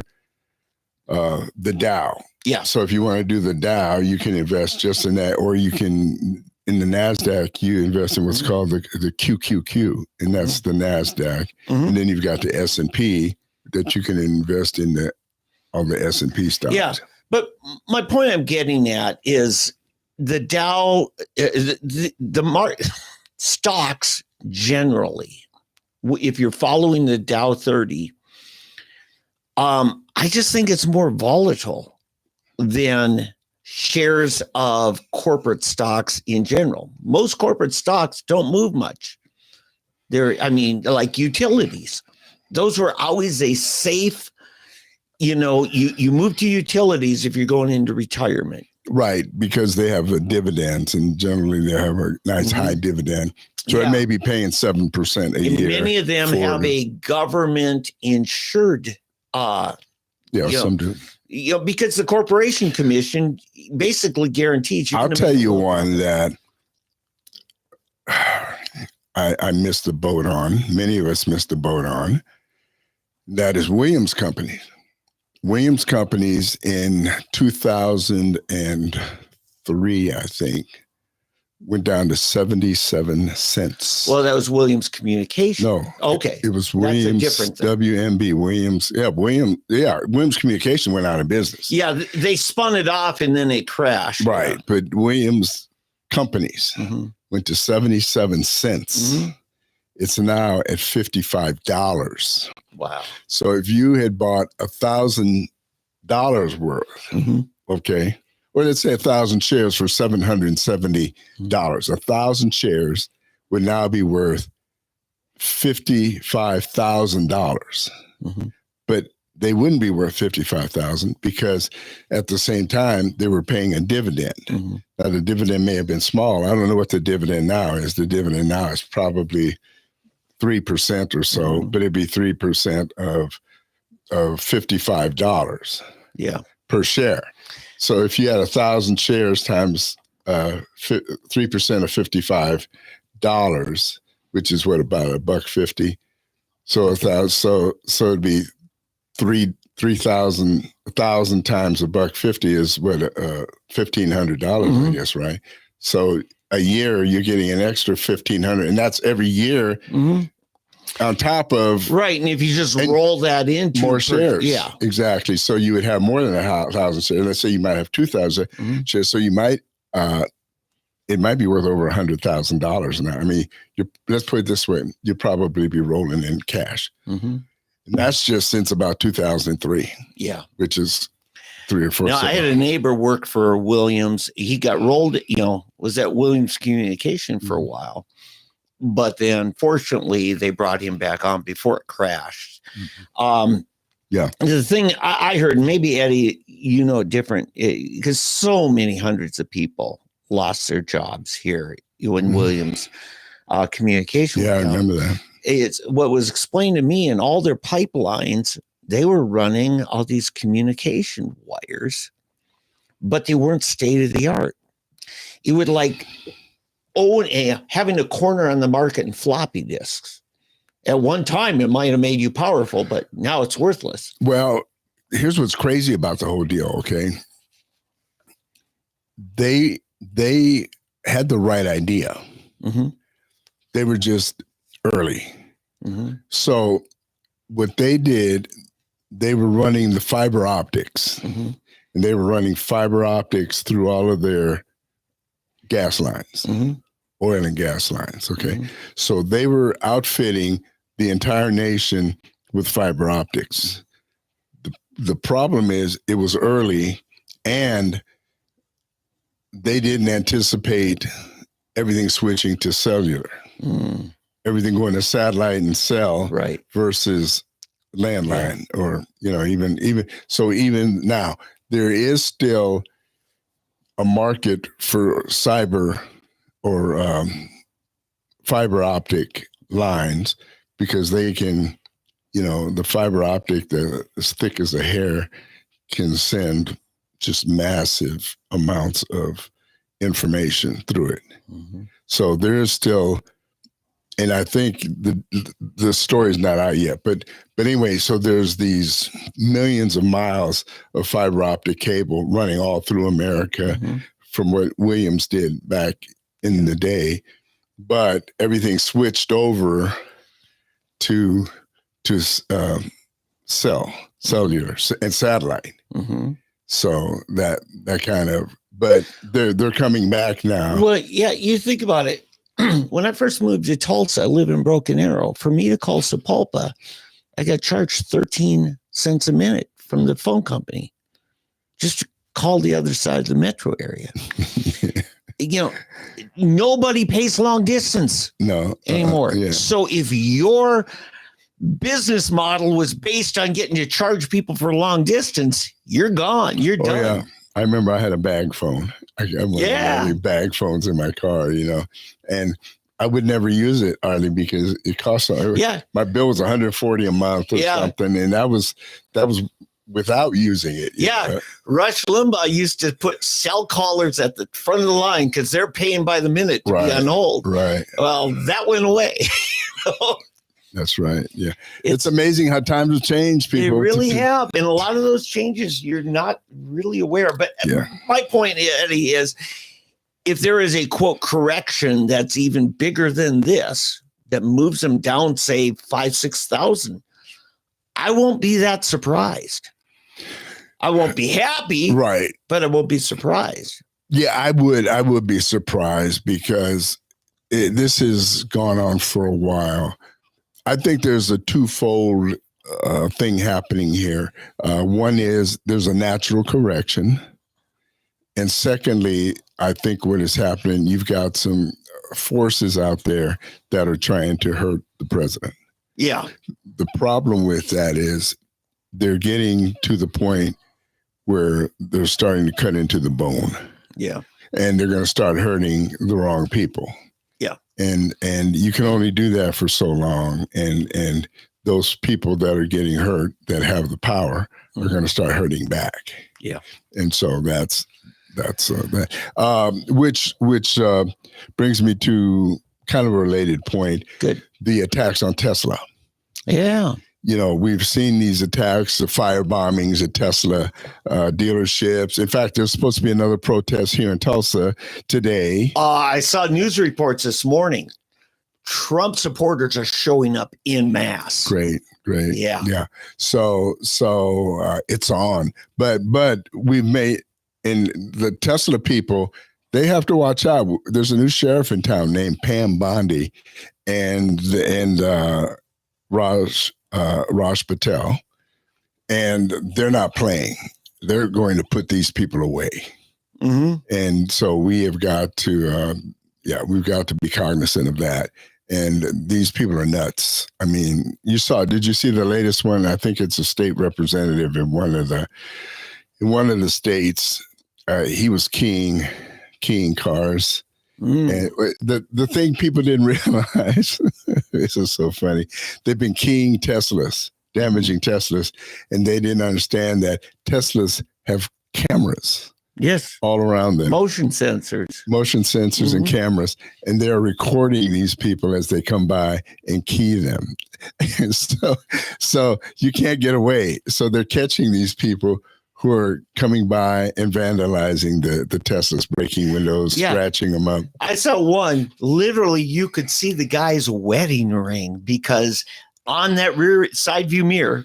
the Dow. Yeah. So if you want to do the Dow, you can invest just in that, or you can in the NASDAQ, you invest in what's called the QQQ, and that's the NASDAQ. And then you've got the S&P that you can invest in all the S&P stocks. Yeah. But my point I'm getting at is the Dow, the market stocks generally, if you're following the Dow 30, I just think it's more volatile than shares of corporate stocks in general. Most corporate stocks don't move much. Like utilities. Those were always a safe, you move to utilities if you're going into retirement. Right, because they have dividends, and generally they have a nice high dividend. So it may be paying 7% a year. Many of them have a government insured some do. Because the Corporation Commission basically guarantees you. I'll tell you one that I missed the boat on. Many of us missed the boat on. That is Williams Companies. Williams Companies in 2003, I think, went down to 77 cents. Well, that was Williams Communication. No. Okay. It was Williams, WMB, Williams. Yeah, Williams Communication went out of business. Yeah, they spun it off and then it crashed. Right. Yeah. But Williams Companies went to 77 cents. It's now at $55. Wow. So if you had bought $1,000 worth, okay, or let's say 1,000 shares for $770, 1,000 shares would now be worth $55,000. But they wouldn't be worth $55,000 because at the same time they were paying a dividend. Now the dividend may have been small. I don't know what the dividend now is. The dividend now is probably 3% or so, but it'd be 3% of $55 per share. So if you had 1,000 shares times 3% of $55, which is what, about $1.50. So it'd be 1,000 times $1.50 is what, $1,500, I guess, right? So a year you're getting an extra $1,500, and that's every year on top of right. And if you just roll that into more shares, exactly. So you would have more than 1,000 shares. Let's say you might have 2,000 shares, so you might it might be worth over $100,000 now. I mean, let's put it this way: you'll probably be rolling in cash. And that's just since about 2003. Yeah. Which is 3 or 4. Now, I had a neighbor work for Williams. He got rolled, was at Williams Communication for a while. But then, fortunately, they brought him back on before it crashed. Yeah. The thing I heard, maybe, Eddie, different, because so many hundreds of people lost their jobs here when Williams Communication. Yeah, I remember that. It's what was explained to me, in all their pipelines, they were running all these communication wires, but they weren't state of the art. It would having a corner on the market in floppy disks. At one time, it might have made you powerful, but now it's worthless. Well, here's what's crazy about the whole deal. Okay, they had the right idea. Mm-hmm. They were just early. Mm-hmm. So what they did, they were running the fiber optics, Mm-hmm. and they were running fiber optics through all of their gas lines, Mm-hmm. oil and gas lines. Okay. Mm-hmm. So they were outfitting the entire nation with fiber optics. The problem is it was early, and they didn't anticipate everything switching to cellular, everything going to satellite and cell, Right. versus landline, or even now there is still a market for cyber or fiber optic lines, because they can, the fiber optic, as thick as a hair, can send just massive amounts of information through it. Mm-hmm. So there is still, and I think the story is not out yet, but anyway, so there's these millions of miles of fiber optic cable running all through America, Mm-hmm. from what Williams did back in the day, but everything switched over to cellular and satellite. Mm-hmm. So that kind of, but they're coming back now. Well, yeah, you think about it. When I first moved to Tulsa, I live in Broken Arrow. For me to call Sapulpa, I got charged 13 cents a minute from the phone company just to call the other side of the metro area. Nobody pays long distance anymore. Yeah. So if your business model was based on getting to charge people for long distance, you're gone. You're done. Oh, yeah. I remember I had a bag phone. I had bag phones in my car, and I would never use it, Arlie, because it cost. My bill was $140 a month or something, and that was without using it. Rush Limbaugh used to put cell callers at the front of the line because they're paying by the minute to be on hold. Right. Well, that went away. That's right. Yeah. It's amazing how times have changed, people. They really have. And a lot of those changes you're not really aware of. But my point, Eddie, is if there is a, quote, correction that's even bigger than this, that moves them down, say, 5,000, 6,000, I won't be that surprised. I won't be happy. Right. But I won't be surprised. Yeah, I would be surprised, because this has gone on for a while. I think there's a twofold thing happening here. One is there's a natural correction. And secondly, I think what is happening, you've got some forces out there that are trying to hurt the president. Yeah. The problem with that is they're getting to the point where they're starting to cut into the bone. Yeah. And they're going to start hurting the wrong people. Yeah. And you can only do that for so long. And those people that are getting hurt, that have the power, are going to start hurting back. Yeah. And so that's that. Which brings me to kind of a related point. Good. The attacks on Tesla. Yeah. We've seen these attacks, the fire bombings at Tesla dealerships. In fact, there's supposed to be another protest here in Tulsa today. I saw news reports this morning. Trump supporters are showing up en masse. Great. Yeah. So it's on. But we've made, and the Tesla people, they have to watch out. There's a new sheriff in town named Pam Bondi, and Raj Raj Patel, and they're not playing. They're going to put these people away. Mm-hmm. And so we have got to, we've got to be cognizant of that. And these people are nuts. I mean, did you see the latest one? I think it's a state representative in one of the states. He was keying cars. And the thing people didn't realize, this is so funny, they've been keying Teslas, damaging Teslas, and they didn't understand that Teslas have cameras. Yes. All around them. Motion sensors And cameras. And they're recording these people as they come by and key them. And so you can't get away. So they're catching these people who are coming by and vandalizing the Teslas, breaking windows, scratching them up. I saw one, literally you could see the guy's wedding ring because on that rear side view mirror,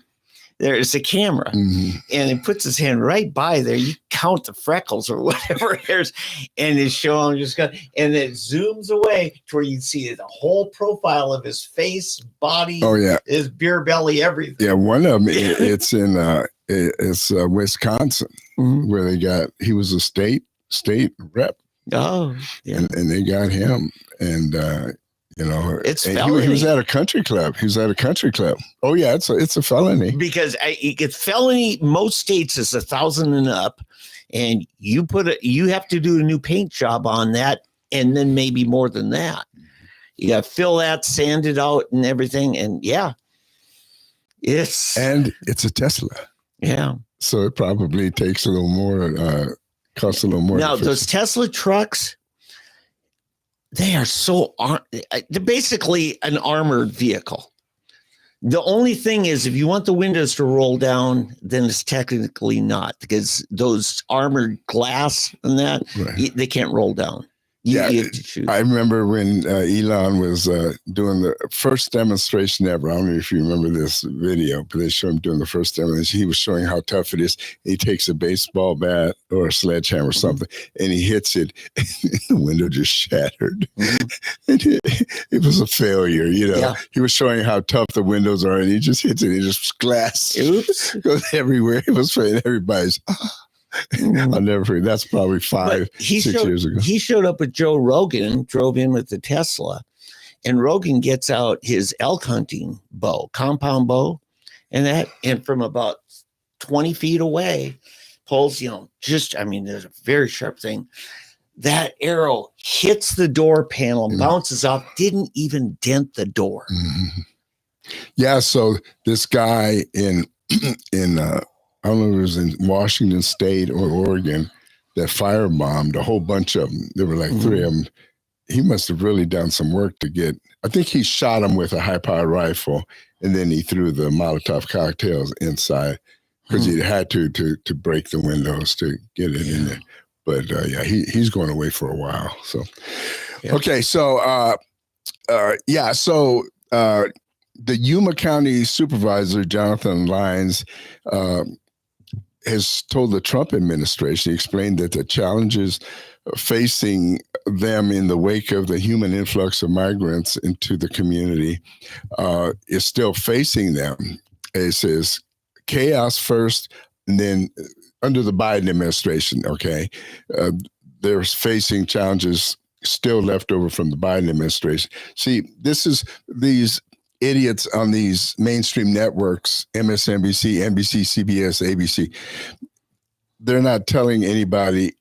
there's a camera, and he puts his hand right by there. You count the freckles or whatever it is, and it's showing and it zooms away to where you see the whole profile of his face, body, his beer belly, everything. Yeah, one of them, it's in Wisconsin, where he was a state rep. Oh, yeah. And they got him, and it's he felony. He was at a country club. Oh yeah, it's a felony because it's felony. Most states is 1,000 and up, and you have to do a new paint job on that, and then maybe more than that. You got to fill that, sand it out, and everything. And it's a Tesla. Yeah, so it probably takes a little more. Costs a little more. Now those Tesla trucks. They are they're basically an armored vehicle. The only thing is, if you want the windows to roll down, then it's technically not, because those armored glass and that, they can't roll down. You have to choose. I remember when Elon was doing the first demonstration ever. I don't know if you remember this video, but they showed him doing the first demonstration. He was showing how tough it is. He takes a baseball bat or a sledgehammer or something, and he hits it, and the window just shattered. It was a failure, He was showing how tough the windows are, and he just hits it. He just glass goes everywhere. It was funny. Everybody's... I'll never forget. That's probably 6 years ago. He showed up with Joe Rogan, drove in with the Tesla, and Rogan gets out his elk hunting bow, compound bow, and from about 20 feet away, pulls, there's a very sharp thing. That arrow hits the door panel, bounces off, didn't even dent the door. Mm-hmm. Yeah. So this guy in I don't know if it was in Washington State or Oregon, that firebombed a whole bunch of them. There were like 3 of them. He must have really done some work I think he shot them with a high-powered rifle, and then he threw the Molotov cocktails inside because he had to break the windows to get it in there. But he's going away for a while. So, okay. So, the Yuma County Supervisor, Jonathan Lyons, has told the Trump administration, he explained that the challenges facing them in the wake of the human influx of migrants into the community is still facing them. It says chaos first, and then under the Biden administration, they're facing challenges still left over from the Biden administration. See, this is these idiots on these mainstream networks, MSNBC, NBC, CBS, ABC, they're not telling anybody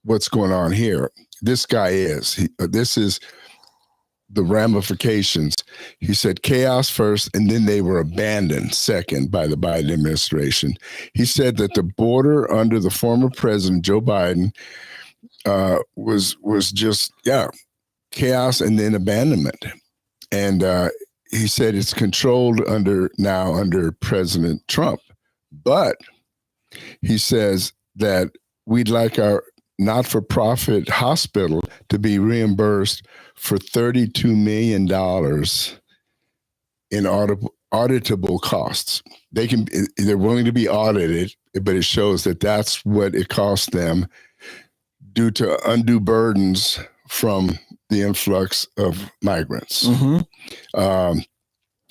what's going on here. This guy is. This is the ramifications. He said chaos first, and then they were abandoned second by the Biden administration. He said that the border under the former president, Joe Biden, was just, chaos and then abandonment. And he said it's controlled under President Trump. But he says that we'd like our not-for-profit hospital to be reimbursed for $32 million in auditable costs. They're willing to be audited, but it shows that that's what it costs them due to undue burdens from the influx of migrants.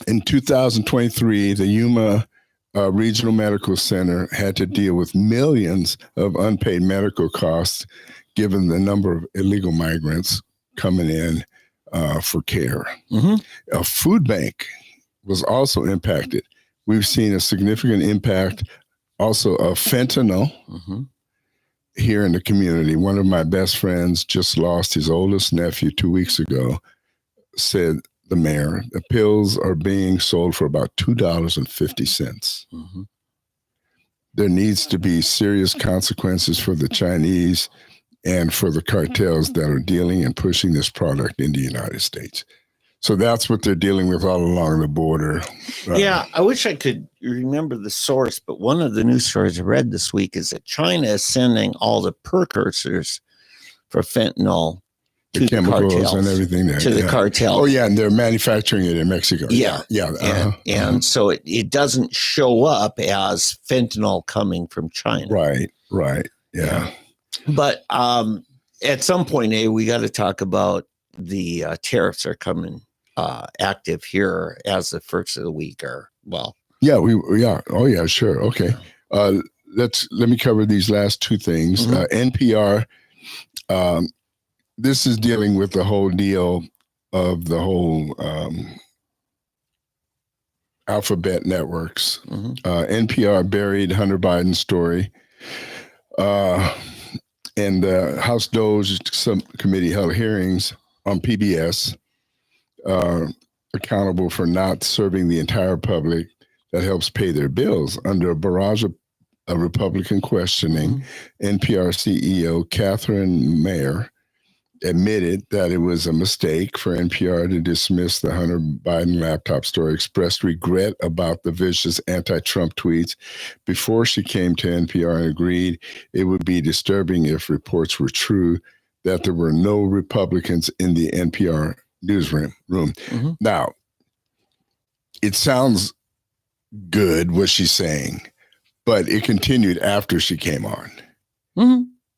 In 2023, the Yuma Regional Medical Center had to deal with millions of unpaid medical costs, given the number of illegal migrants coming in for care. A food bank was also impacted. We've seen a significant impact also of fentanyl here in the community. One of my best friends just lost his oldest nephew 2 weeks ago, said the mayor, the pills are being sold for about $2.50. There needs to be serious consequences for the Chinese and for the cartels that are dealing and pushing this product in the United States. So that's what they're dealing with all along the border. Yeah, I wish I could remember the source, but one of the news stories I read this week is that China is sending all the precursors for fentanyl to the chemicals cartels, and everything there. to the cartel. Oh, yeah, and they're manufacturing it in Mexico. Yeah. And so it doesn't show up as fentanyl coming from China. Right. Yeah. But at some point, we got to talk about the tariffs are coming active here as the first of the week or Yeah, Oh yeah, sure. Okay. Let me cover these last two things. NPR, this is dealing with the whole deal of the whole alphabet networks. NPR buried Hunter Biden's story. And the House Doge Subcommittee held hearings on PBS, accountable for not serving the entire public that helps pay their bills. Under a barrage of Republican questioning, NPR CEO Catherine Mayer admitted that it was a mistake for NPR to dismiss the Hunter Biden laptop story, expressed regret about the vicious anti-Trump tweets before she came to NPR, and agreed it would be disturbing if reports were true that there were no Republicans in the NPR newsroom. Now, it sounds good what she's saying, but it continued after she came on.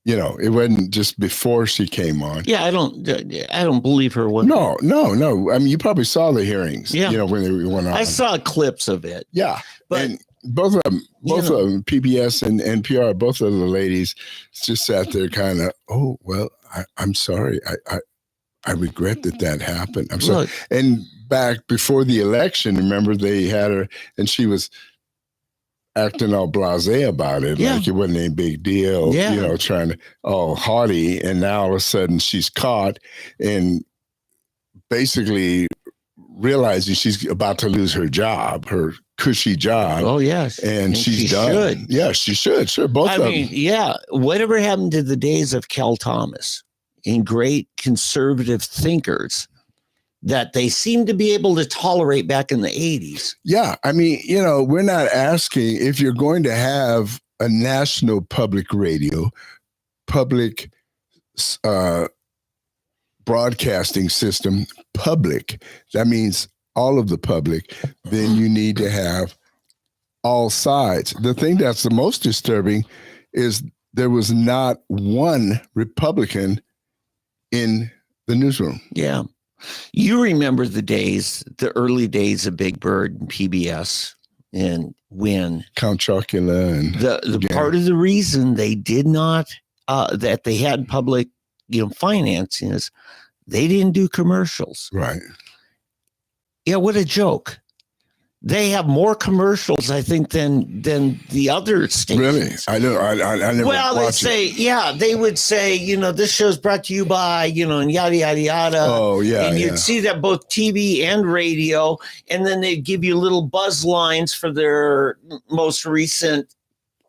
You know, it wasn't just before she came on. Yeah, I don't believe her. No. I mean, you probably saw the hearings. Yeah. You know, when they went on. I saw clips of it. Yeah, but and both of them, PBS and NPR, both of the ladies just sat there, kind of. Oh well, I'm sorry. I regret that happened. I'm sorry. And back before the election, remember they had her, and she was acting all blasé about it, like it wasn't a big deal, you know, trying to all haughty, and now all of a sudden she's caught and basically realizing she's about to lose her job, her cushy job. Oh yes, and she's done. Should. Yeah, she should. Sure, both of them. Yeah. Whatever happened to the days of Cal Thomas and great conservative thinkers that they seem to be able to tolerate back in the 80s. Yeah. I mean, you know, we're not asking if you're going to have a national public radio, public broadcasting system, public, that means all of the public, then you need to have all sides. The thing that's the most disturbing is there was not one Republican in the newsroom. Yeah. You remember the early days of Big Bird and PBS, and when Count Chocula and the part of the reason they did not that they had public financing is they didn't do commercials. Right. Yeah, what a joke. They have more commercials, I think, than the other stations. Really? I never. Well, they would say, this show's brought to you by, and yada, yada, yada. Oh, yeah. And you'd see that both TV and radio. And then they'd give you little buzz lines for their most recent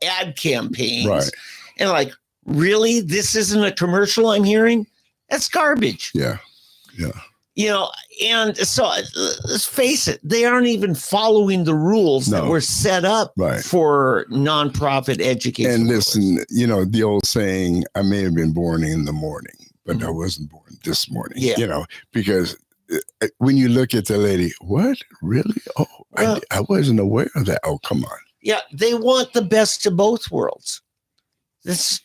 ad campaigns. Right. And like, really? This isn't a commercial I'm hearing? That's garbage. Yeah. And so let's face it, they aren't even following the rules that were set up for nonprofit education. And listen, the old saying, I may have been born in the morning, but I wasn't born this morning, because when you look at the lady, what? Really? Oh, I wasn't aware of that. Oh, come on. Yeah, they want the best of both worlds.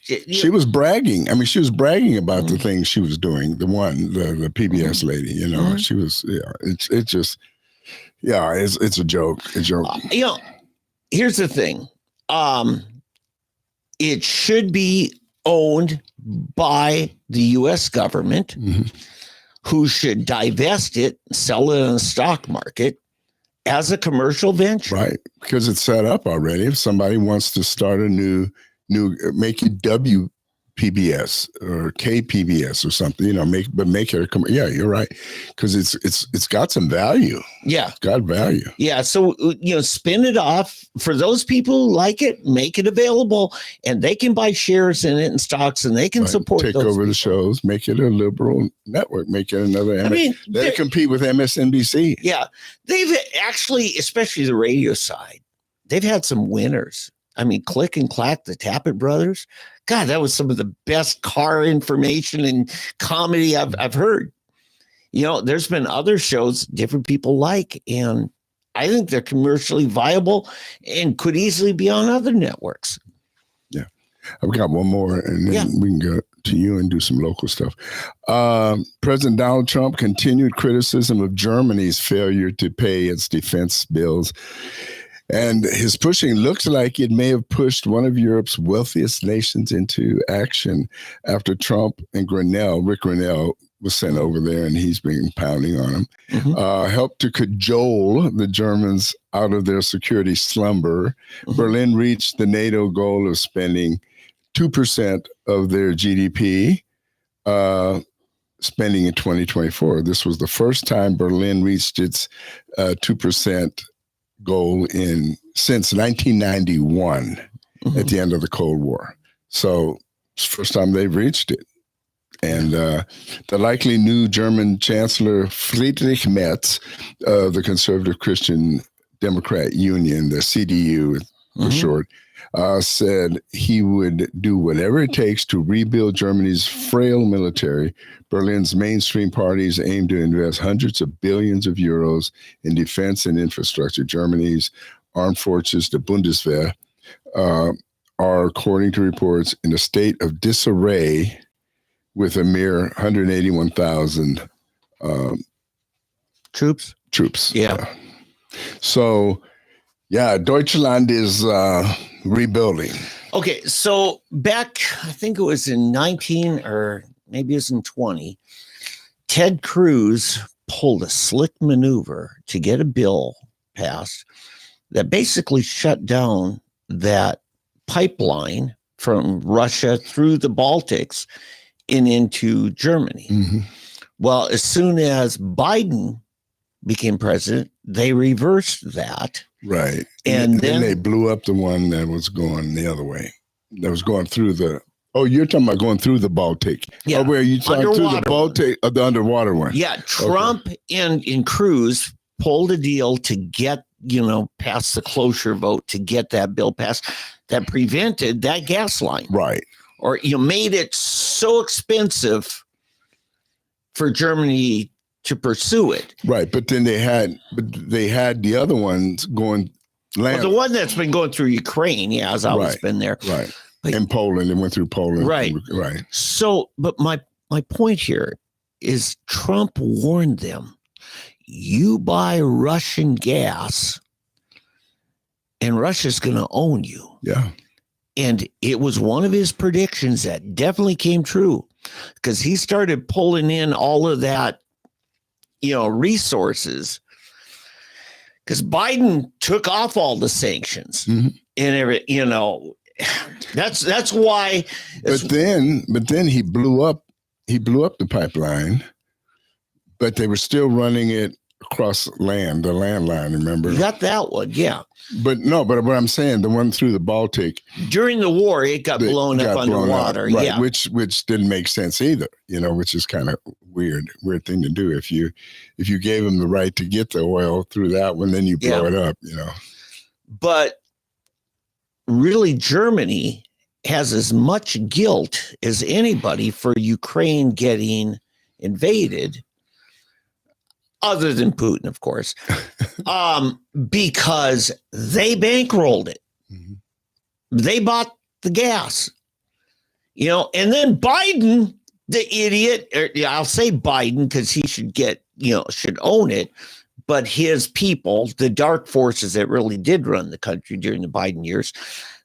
She was bragging. I mean, she was bragging about the things she was doing. The PBS lady, she was, it's just, Yeah, it's a joke. A joke. Here's the thing. It should be owned by the U.S. government, who should divest it, sell it on the stock market as a commercial venture. Right, because it's set up already. If somebody wants to start a new make it WPBS or KPBS or something, make it yeah, you're right, because it's got some value. Yeah, it's got value. Yeah, so spin it off for those people who like it. Make it available, and they can buy shares in it and stocks, and they can support. Take over the shows. Make it a liberal network. Make it another. Let it compete with MSNBC. Yeah, they've actually, especially the radio side, they've had some winners. I mean, Click and Clack, the Tappet brothers. God, that was some of the best car information and comedy I've heard. There's been other shows different people like, and I think they're commercially viable and could easily be on other networks. Yeah. I've got one more, and then we can go to you and do some local stuff. President Donald Trump continued criticism of Germany's failure to pay its defense bills. And his pushing looks like it may have pushed one of Europe's wealthiest nations into action after Trump and Rick Grenell was sent over there, and he's been pounding on him, helped to cajole the Germans out of their security slumber. Berlin reached the NATO goal of spending 2% of their GDP spending in 2024. This was the first time Berlin reached its 2% goal since 1991 at the end of the Cold War. So it's the first time they've reached it. And the likely new German Chancellor Friedrich Merz, the Conservative Christian Democrat Union, the CDU for short, said he would do whatever it takes to rebuild Germany's frail military. Berlin's mainstream parties aim to invest hundreds of billions of euros in defense and infrastructure. Germany's armed forces, the Bundeswehr, are, according to reports, in a state of disarray with a mere 181,000 troops. Yeah. So, Deutschland is rebuilding. Okay, so back, I think it was in 19 or maybe it was in 20, Ted Cruz pulled a slick maneuver to get a bill passed that basically shut down that pipeline from Russia through the Baltics and into Germany. Well, as soon as Biden became president, they reversed that. Right. And then they blew up the one that was going the other way. That was going through you're talking about going through the Baltic. Yeah. Oh, where you talking through the Baltic, the underwater one? Yeah. Trump and Cruz pulled a deal to get, past the cloture vote to get that bill passed that prevented that gas line. Right. Or made it so expensive for Germany to pursue it. Right. But then they had the other ones going land. Well, the one that's been going through Ukraine, has always been there. Right. And Poland, it went through Poland. Right. Right. So, but my point here is Trump warned them, you buy Russian gas and Russia's going to own you. Yeah. And it was one of his predictions that definitely came true, because he started pulling in all of that, resources, because Biden took off all the sanctions and that's why. But then he blew up the pipeline, but they were still running it across the landline, remember? You got that one, yeah. But what I'm saying, the one through the Baltic. During the war, it got blown up underwater, right, yeah. Which didn't make sense either, which is kind of weird thing to do. If you gave them the right to get the oil through that one, then you blow it up, But really, Germany has as much guilt as anybody for Ukraine getting invaded, other than Putin, of course, because they bankrolled it. They bought the gas, and then Biden, the idiot, I'll say Biden because he should should own it. but his people, the dark forces that really did run the country during the Biden years,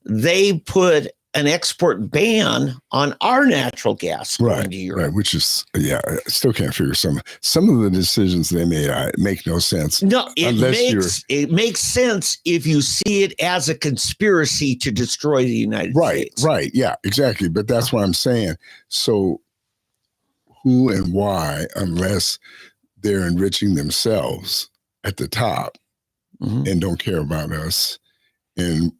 they put an export ban on our natural gas going to Europe. Right, which is, I still can't figure some of the decisions they made make no sense. No, it makes sense if you see it as a conspiracy to destroy the United States. Right, yeah, exactly. But that's what I'm saying. So who and why, unless they're enriching themselves at the top and don't care about us, and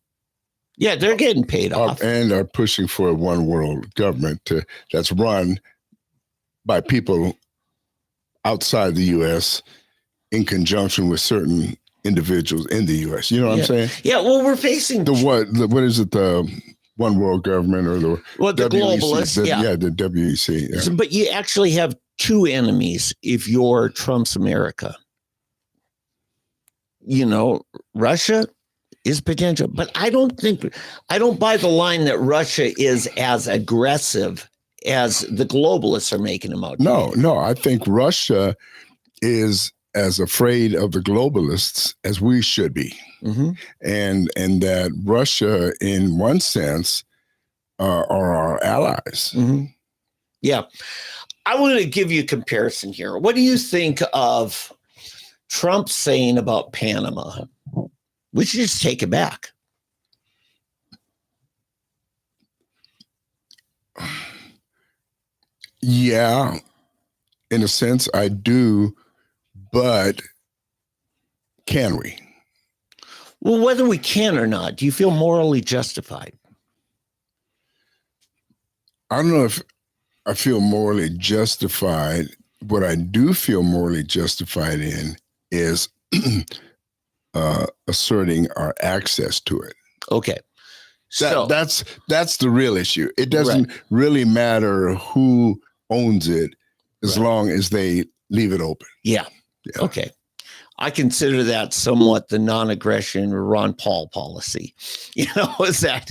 they're getting paid off and are pushing for a one world government that's run by people outside the U.S. in conjunction with certain individuals in the U.S. You know what I'm saying? Yeah. Well, we're facing what is it? The one world government or the the WEC, globalists? the WEC. Yeah. But you actually have two enemies if you're Trump's America. Russia is potential, but I don't buy the line that Russia is as aggressive as the globalists are making them out. No, I think Russia is as afraid of the globalists as we should be. And that Russia, in one sense, are our allies. Yeah. I want to give you a comparison here. What do you think of Trump saying about Panama? We should just take it back. Yeah, in a sense, I do, but can we? Well, whether we can or not, do you feel morally justified? I don't know if I feel morally justified. What I do feel morally justified in is asserting our access to it. Okay. That's the real issue. It doesn't really matter who owns it as long as they leave it open. Yeah. Okay. I consider that somewhat the non-aggression Ron Paul policy. Is that?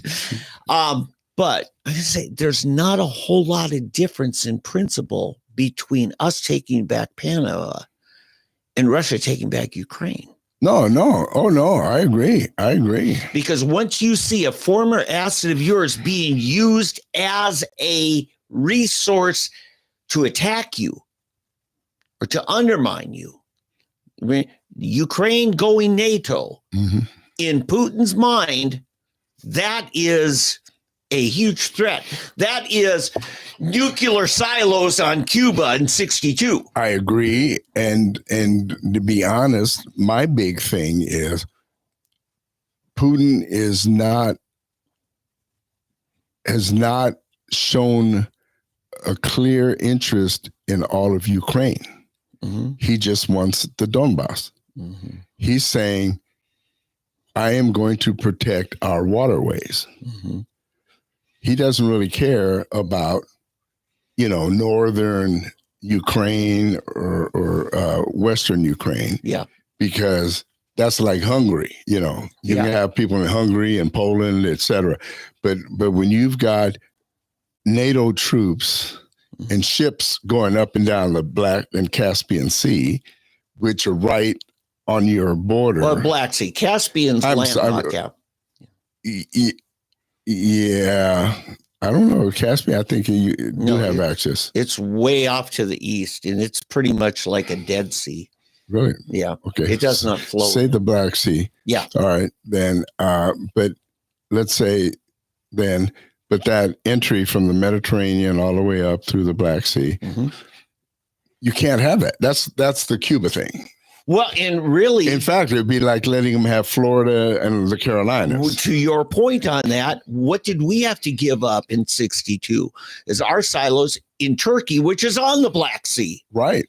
But I say there's not a whole lot of difference in principle between us taking back Panama and Russia taking back Ukraine. No. Oh, no, I agree. Because once you see a former asset of yours being used as a resource to attack you or to undermine you, Ukraine going NATO, in Putin's mind, that is a huge threat. That is nuclear silos on Cuba in 1962. I agree. And to be honest, my big thing is Putin has not shown a clear interest in all of Ukraine. He just wants the Donbass. He's saying, I am going to protect our waterways. He doesn't really care about, northern Ukraine or western Ukraine. Yeah. Because that's like Hungary, You can have people in Hungary and Poland, et cetera. But when you've got NATO troops and ships going up and down the Black and Caspian Sea, which are right on your border. Or Black Sea. Caspian's landlocked out. Yeah. I don't know. Caspian, I think you do have access. It's way off to the east, and it's pretty much like a Dead Sea. Really? Yeah. Okay. It does not flow. Say the Black Sea. Yeah. All right. Then, but let's say then, but that entry from the Mediterranean all the way up through the Black Sea, you can't have that. That's the Cuba thing. Well, and really, in fact, it'd be like letting them have Florida and the Carolinas. To your point on that, what did we have to give up in 1962? Is our silos in Turkey, which is on the Black Sea. Right.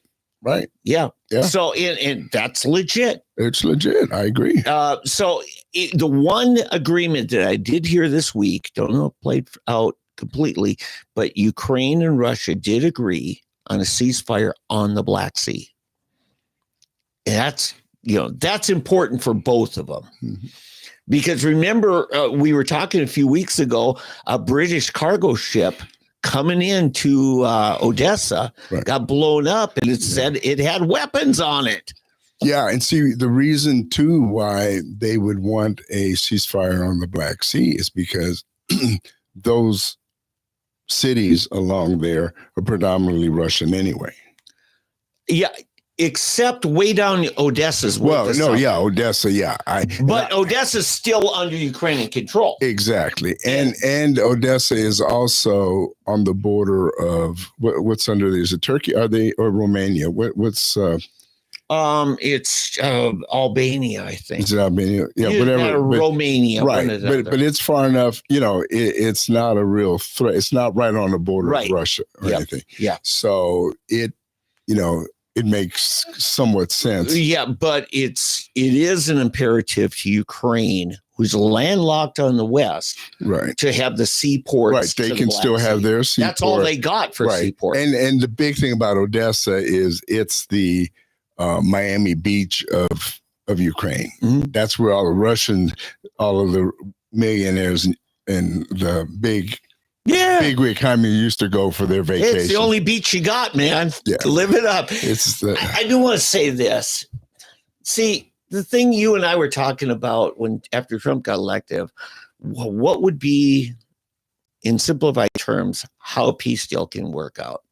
Yeah. So, and that's legit. It's legit. I agree. The one agreement that I did hear this week, don't know if it played out completely, but Ukraine and Russia did agree on a ceasefire on the Black Sea. That's important for both of them. Because remember, we were talking a few weeks ago, a British cargo ship coming into Odessa got blown up, and it said it had weapons on it. Yeah, and see, the reason too why they would want a ceasefire on the Black Sea is because those cities along there are predominantly Russian anyway. Yeah, except way down Odessa's. Well, no, yeah, Odessa, yeah. But Odessa's still under Ukrainian control. Exactly, and Odessa is also on the border of what's under there? Is it Turkey? Are they or Romania? What's it's Albania, I think. Is it Albania? Yeah, Either whatever. that or Romania, right, one or the but it's far enough. You know, it's not a real threat. It's not right on the border Right. of Russia or anything. Yeah. So it makes somewhat sense. Yeah, but it is an imperative to Ukraine, who's landlocked on the west, Right. to have the seaports. Right. They to the can Black still have Sea. their seaport. That's all they got for Right. seaport. And the big thing about Odessa is it's the Miami Beach of Ukraine. Mhm. That's where all the Russians, all of the millionaires and the big wig communists used to go for their vacation. It's the only beach you got, man. Yeah. Live it up. I I do want to say this. See, the thing you and I were talking about after Trump got elected, what would be, in simplified terms, how a peace deal can work out?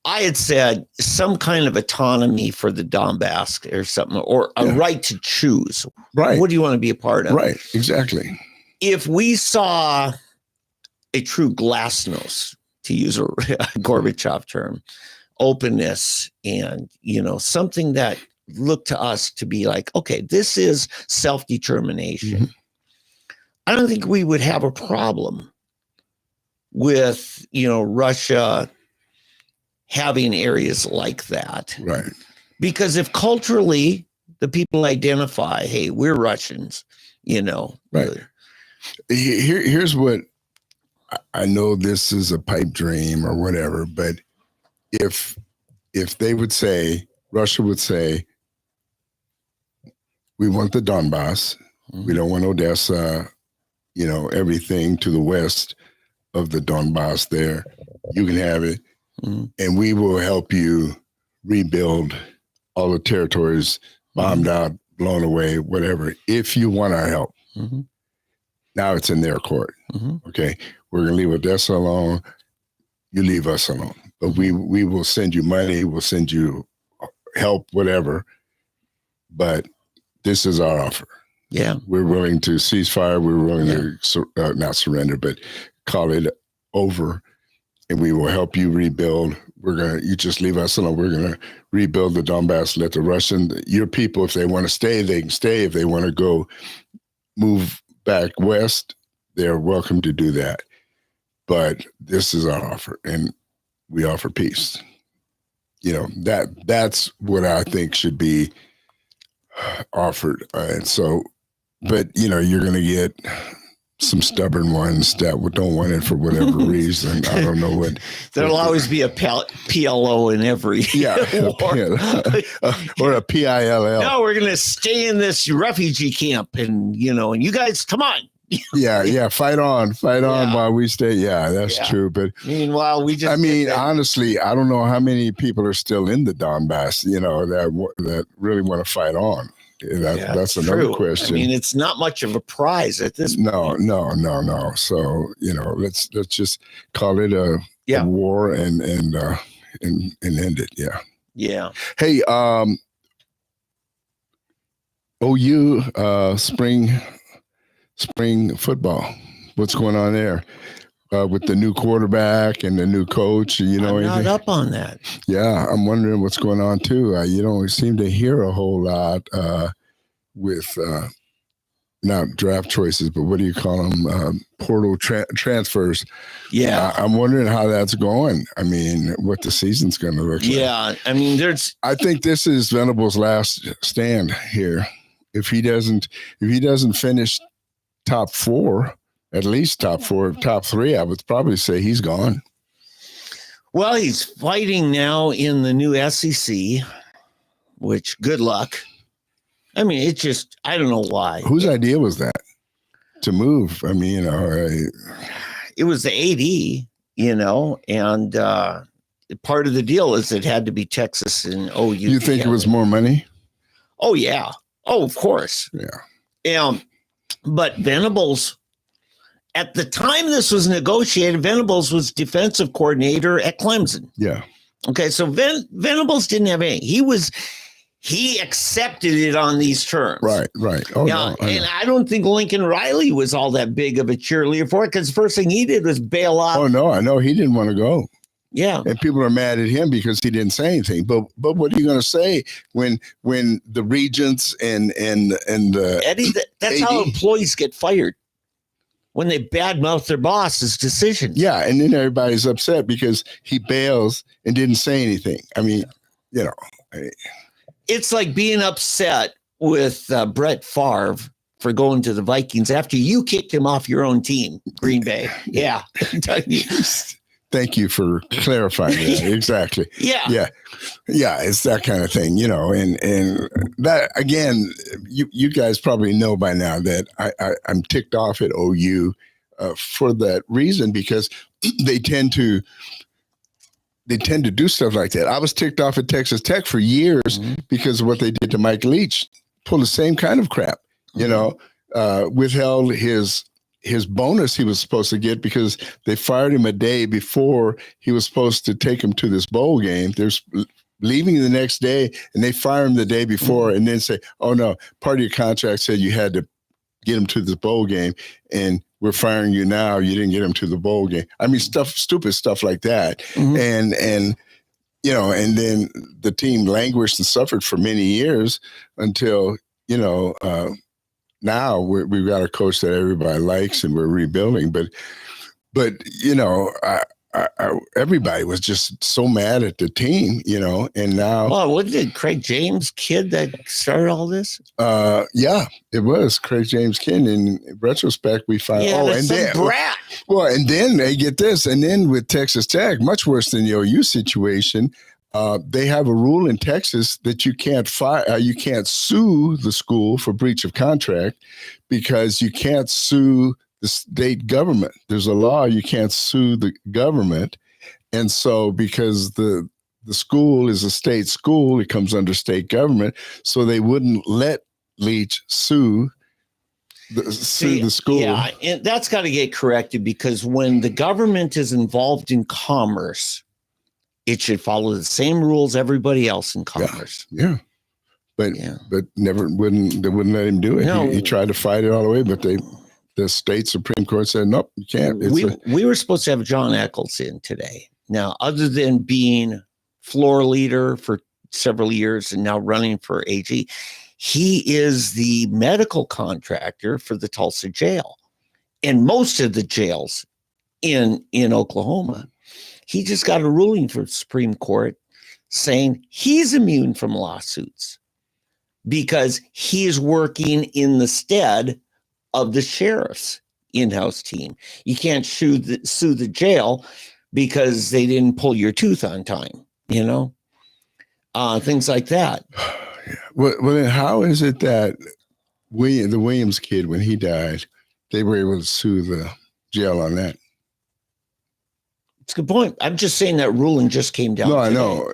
I had said some kind of autonomy for the Donbass or something, or a right to choose. Right. What do you want to be a part of? Right. Exactly. If we saw a true glasnost, to use a Gorbachev term, openness and, something that looked to us to be like, okay, this is self-determination. Mm-hmm. I don't think we would have a problem with, Russia having areas like that. Right. Because if culturally the people identify, hey, we're Russians, Right. Here's what I know. This is a pipe dream or whatever, but if they would say, Russia would say, we want the Donbass, we don't want Odessa, everything to the west of the Donbass there, you can have it. Mm-hmm. And we will help you rebuild all the territories bombed out, blown away, whatever, if you want our help. Mm-hmm. Now it's in their court. Mm-hmm. Okay, we're going to leave Odessa alone. You leave us alone. But we will send you money. We'll send you help, whatever. But this is our offer. Yeah. We're willing to cease fire. We're willing to not surrender, but call it over. And we will help you rebuild. You just leave us alone. We're going to rebuild the Donbass. Let your people, if they want to stay, they can stay. If they want to go move back west, they're welcome to do that. But this is our offer, and we offer peace. That's what I think should be offered. And so, but you're going to get some stubborn ones that don't want it for whatever reason. I don't know what. There'll always be a PLO in every war. Or a PILL. No, we're going to stay in this refugee camp, and and you guys, come on. Yeah, fight on while we stay. Yeah, that's true. But meanwhile, we just. Honestly, I don't know how many people are still in the Donbass. That really want to fight on. That's another question. It's not much of a prize at this point. No. So let's just call it a war and end it. Yeah. Yeah. Hey, OU spring football. What's going on there with the new quarterback and the new coach? I'm not up on that. Yeah, I'm wondering what's going on too. You don't seem to hear a whole lot with not draft choices, but what do you call them? Portal transfers. Yeah, I'm wondering how that's going. What the season's going to look like. Yeah, I think this is Venable's last stand here. If he doesn't finish top four, at least top four, top three, I would probably say he's gone. Well, he's fighting now in the new SEC, which good luck. It's just, I don't know why. Whose idea was that to move? It was the AD, and part of the deal is it had to be Texas and OU. You think it was more money? Oh, yeah. Oh, of course. Yeah. But Venables, at the time this was negotiated, Venables was defensive coordinator at Clemson. Yeah. Okay, so Venables didn't have any. He accepted it on these terms. Right. Oh, yeah, no, and I don't think Lincoln Riley was all that big of a cheerleader for it, because the first thing he did was bail out. Oh, no, I know. He didn't want to go. Yeah. And people are mad at him because he didn't say anything. But what are you going to say when the regents and Eddie, that's how employees get fired. When they badmouth their boss's decisions. Yeah, and then everybody's upset because he bails and didn't say anything. I mean, it's like being upset with Brett Favre for going to the Vikings after you kicked him off your own team, Green Bay. Yeah. Thank you for clarifying that. Exactly. Yeah. It's that kind of thing, and that, again, you guys probably know by now that I'm ticked off at OU for that reason, because they tend to do stuff like that. I was ticked off at Texas Tech for years because of what they did to Mike Leach. Pull the same kind of crap, withheld his bonus he was supposed to get because they fired him a day before he was supposed to take him to this bowl game. They're leaving the next day, and they fire him the day before, and then say, "Oh no, part of your contract said you had to get him to the bowl game, and we're firing you now. You didn't get him to the bowl game." I mean, stupid stuff like that, and then the team languished and suffered for many years until now we've got a coach that everybody likes and we're rebuilding. But everybody was just so mad at the team, and now. Well, wasn't it Craig James' kid that started all this? Yeah, it was Craig James' kid. In retrospect, we find, brat. Well, and then they get this. And then with Texas Tech, much worse than the OU situation, they have a rule in Texas that you can't you can't sue the school for breach of contract because you can't sue the state government. There's a law you can't sue the government, and so because the school is a state school, it comes under state government, so they wouldn't let Leach sue the school. Yeah, and that's got to get corrected, because when the government is involved in commerce, it should follow the same rules everybody else in commerce. Yeah. But never wouldn't let him do it. No. He tried to fight it all the way, but the state Supreme Court said, nope, you can't. We were supposed to have John Eccles in today. Now, other than being floor leader for several years and now running for AG, he is the medical contractor for the Tulsa jail and most of the jails in Oklahoma. He just got a ruling from the Supreme Court saying he's immune from lawsuits because he is working in the stead of the sheriff's in-house team. You can't sue the jail because they didn't pull your tooth on time, things like that. Well, then how is it that the Williams kid, when he died, they were able to sue the jail on that? It's a good point. I'm just saying that ruling just came down. No, today. I know.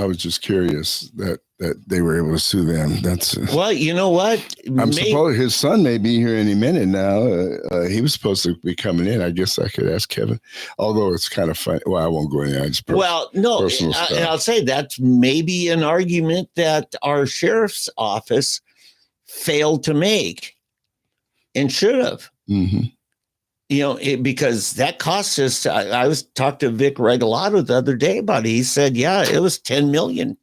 I was just curious that they were able to sue them. That's well, you know what? I'm supposed his son may be here any minute now. He was supposed to be coming in. I guess I could ask Kevin. Although it's kind of funny. Well, I won't go in there. And I'll say that's maybe an argument that our sheriff's office failed to make and should have. Mm-hmm. Because that cost us. I was talking to Vic Regalado the other day about it. He said, it was $10 million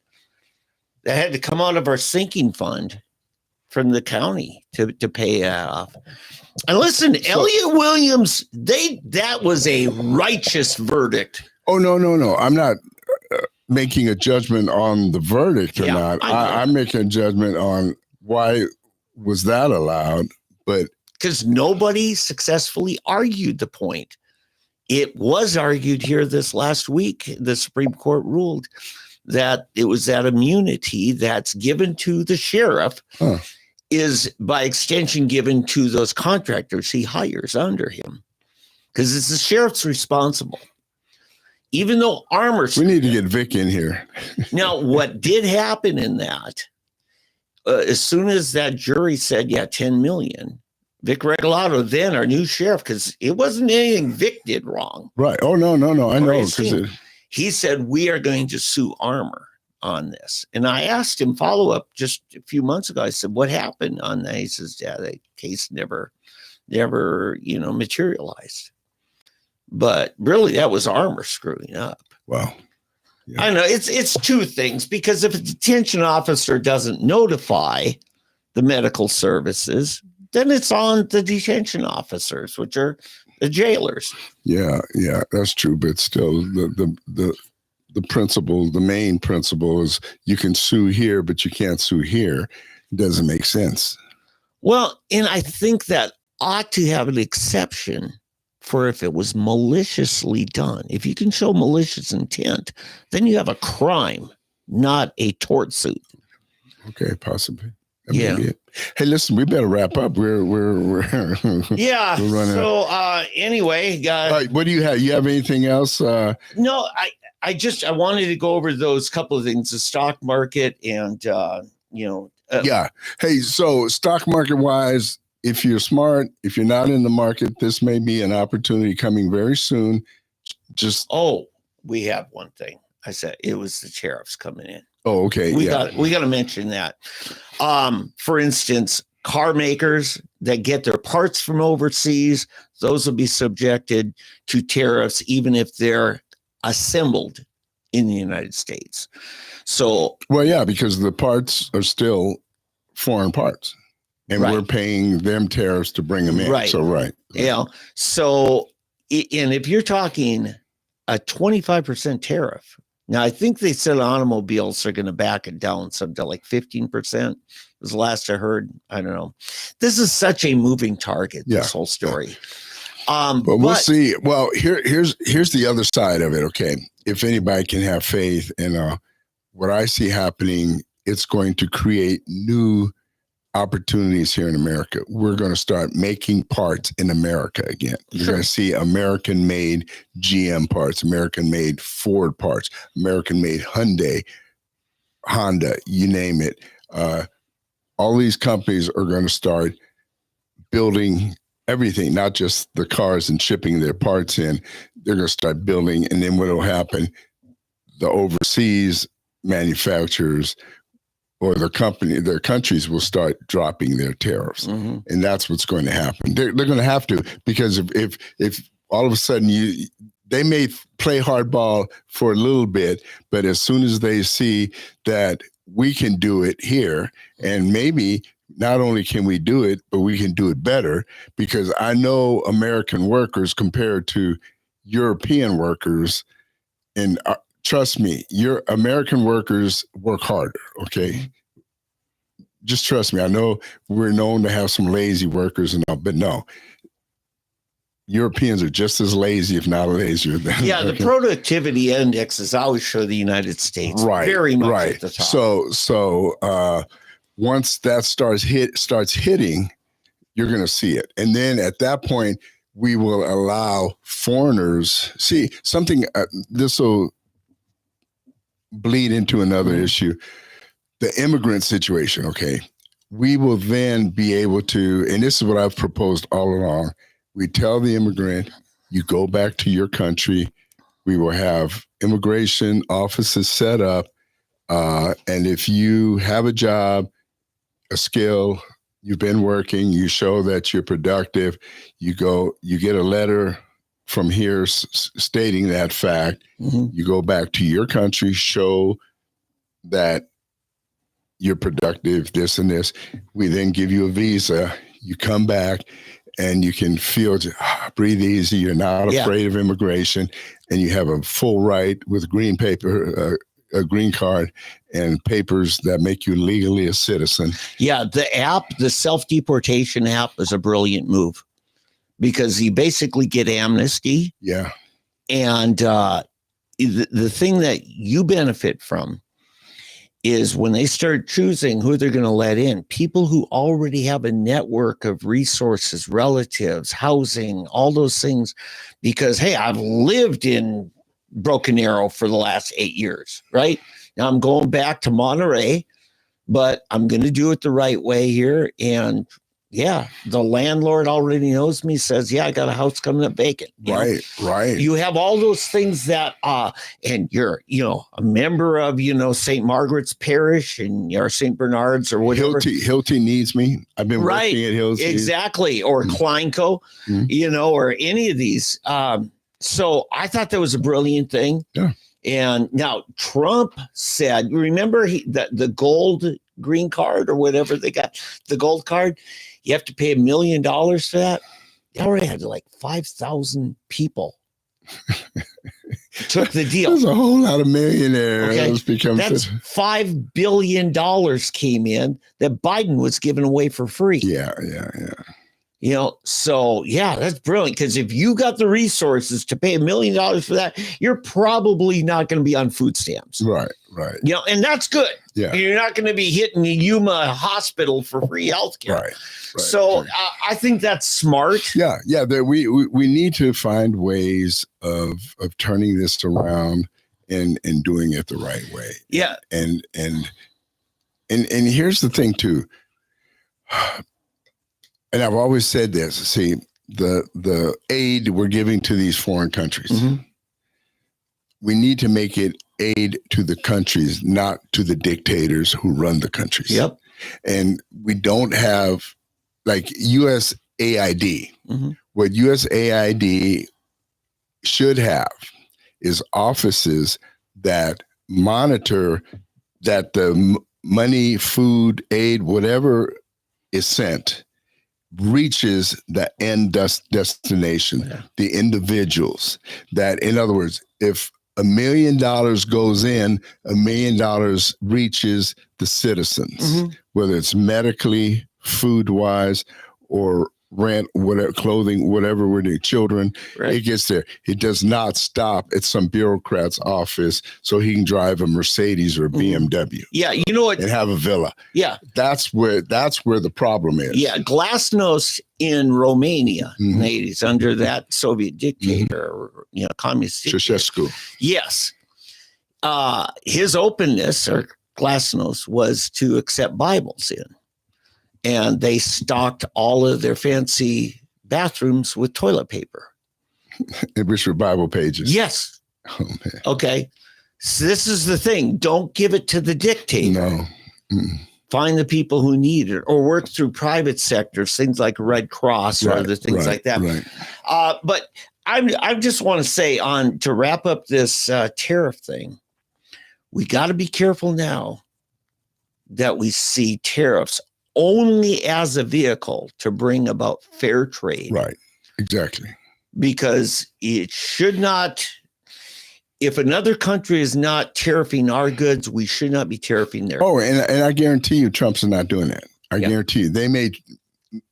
that had to come out of our sinking fund from the county to pay that off. And listen, Elliott Williams, that was a righteous verdict. Oh, no. I'm not making a judgment on the verdict or not. I'm making a judgment on why was that allowed, but. Because nobody successfully argued the point. It was argued here this last week. The Supreme Court ruled that it was that immunity that's given to the sheriff is by extension given to those contractors he hires under him. Because it's the sheriff's responsible. Even though we need to get Vic in here. Now, what did happen in that, as soon as that jury said, yeah, 10 million, Vic Regalado, then our new sheriff, because it wasn't anything Vic did wrong. Right. Oh, no. I know. He said, we are going to sue Armour on this. And I asked him follow up just a few months ago. I said, what happened on that? He says, yeah, the case never, materialized. But really, that was Armour screwing up. Wow. Yeah. I know it's two things, because if a detention officer doesn't notify the medical services, then it's on the detention officers, which are the jailers. Yeah, that's true. But still, the principle, the main principle is you can sue here, but you can't sue here. It doesn't make sense. Well, and I think that ought to have an exception for if it was maliciously done. If you can show malicious intent, then you have a crime, not a tort suit. Okay, possibly. Yeah. Hey, listen, we better wrap up. We're yeah. We're running anyway, what do you have? You have anything else? No, I wanted to go over those couple of things: the stock market and yeah. Hey, so stock market wise, if you're smart, if you're not in the market, this may be an opportunity coming very soon. We have one thing. I said it was the tariffs coming in. Oh, okay. We got to mention that. For instance, car makers that get their parts from overseas, those will be subjected to tariffs, even if they're assembled in the United States. So, well, yeah, because the parts are still foreign parts, and we're paying them tariffs to bring them in. Right. So, right. Yeah. So, and if you're talking a 25% tariff, now I think they said automobiles are going to back it down some to like 15%. Was the last I heard. I don't know. This is such a moving target. This whole story. But we'll see. Well, here's the other side of it. Okay, if anybody can have faith in what I see happening, it's going to create new opportunities here in America. We're going to start making parts in America again. You're going to see American-made GM parts, American-made Ford parts, American-made Hyundai, Honda, you name it. All these companies are going to start building everything, not just the cars and shipping their parts in. They're going to start building, and then what will happen, the overseas manufacturers or their countries will start dropping their tariffs. Mm-hmm. And that's what's going to happen. They're going to have to, because if all of a sudden they may play hardball for a little bit, but as soon as they see that we can do it here, and maybe not only can we do it, but we can do it better, because I know American workers compared to European workers, and trust me, your American workers work harder, okay? Just trust me. I know we're known to have some lazy workers and all, but no. Europeans are just as lazy, if not lazier than. Yeah, the productivity indexes always show the United States very much at the top. So once that starts hitting, you're going to see it, and then at that point, we will allow foreigners. See something. This will bleed into another issue, the immigrant situation. Okay, we will then be able to, and this is what I've proposed all along. We tell the immigrant, you go back to your country. We will have immigration offices set up. And if you have a job, a skill, you've been working, you show that you're productive, you get a letter from here stating that fact. Mm-hmm. You go back to your country, show that you're productive, this and this. We then give you a visa. You come back and you can feel, breathe easy. You're not afraid of immigration, and you have a full right with green paper, a green card, and papers that make you legally a citizen. Yeah, the self-deportation app is a brilliant move, because you basically get amnesty. Yeah. And the thing that you benefit from is when they start choosing who they're going to let in, people who already have a network of resources, relatives, housing, all those things, because, hey, I've lived in Broken Arrow for the last 8 years, right? Now I'm going back to Monterey. but I'm going to do it the right way here. And yeah, the landlord already knows me, says, yeah, I got a house coming up vacant. Right. You have all those things that, and you're, a member of, St. Margaret's Parish and or St. Bernard's or whatever. Hilty needs me. I've been working at Hilty. Exactly. Or Kleinco, or any of these. So I thought that was a brilliant thing. Yeah. And now Trump said, remember the gold green card or whatever they got, the gold card, you have to pay $1 million for that. They already had like 5,000 people took the deal. There's a whole lot of millionaires. Okay. That's $5 billion came in that Biden was giving away for free. Yeah. So yeah, that's brilliant. Because if you got the resources to pay $1 million for that, you're probably not going to be on food stamps. Right. And that's good. Yeah. You're not going to be hitting the Yuma hospital for free healthcare. Right. So I think that's smart. Yeah. We need to find ways of turning this around and doing it the right way. Yeah. And here's the thing too. And I've always said this, see, the aid we're giving to these foreign countries, we need to make it aid to the countries, not to the dictators who run the countries. Yep. And we don't have like USAID. What USAID should have is offices that monitor that the money, food, aid, whatever is sent reaches the end destination, the individuals. That, in other words, if $1 million goes in, $1 million reaches the citizens, whether it's medically, food-wise, or rent, whatever, clothing, whatever we're doing, children, it gets there. It does not stop at some bureaucrat's office so he can drive a Mercedes or a BMW. Yeah, you know what? And have a villa. Yeah. That's where the problem is. Yeah, Glasnost in Romania in the 80s under that Soviet dictator, communist dictator. Ceausescu. Yes. His openness, or Glasnost, was to accept Bibles in. And they stocked all of their fancy bathrooms with toilet paper. Which were Bible pages. Yes. Oh, man. Okay. So this is the thing. Don't give it to the dictator. No. Find the people who need it, or work through private sectors, things like Red Cross or other things like that. Right. But I just want to say, to wrap up this tariff thing, we got to be careful now that we see tariffs only as a vehicle to bring about fair trade. Right. Exactly. Because it should not, if another country is not tariffing our goods, we should not be tariffing their goods. And I guarantee you Trump's not doing that. I guarantee you. They made,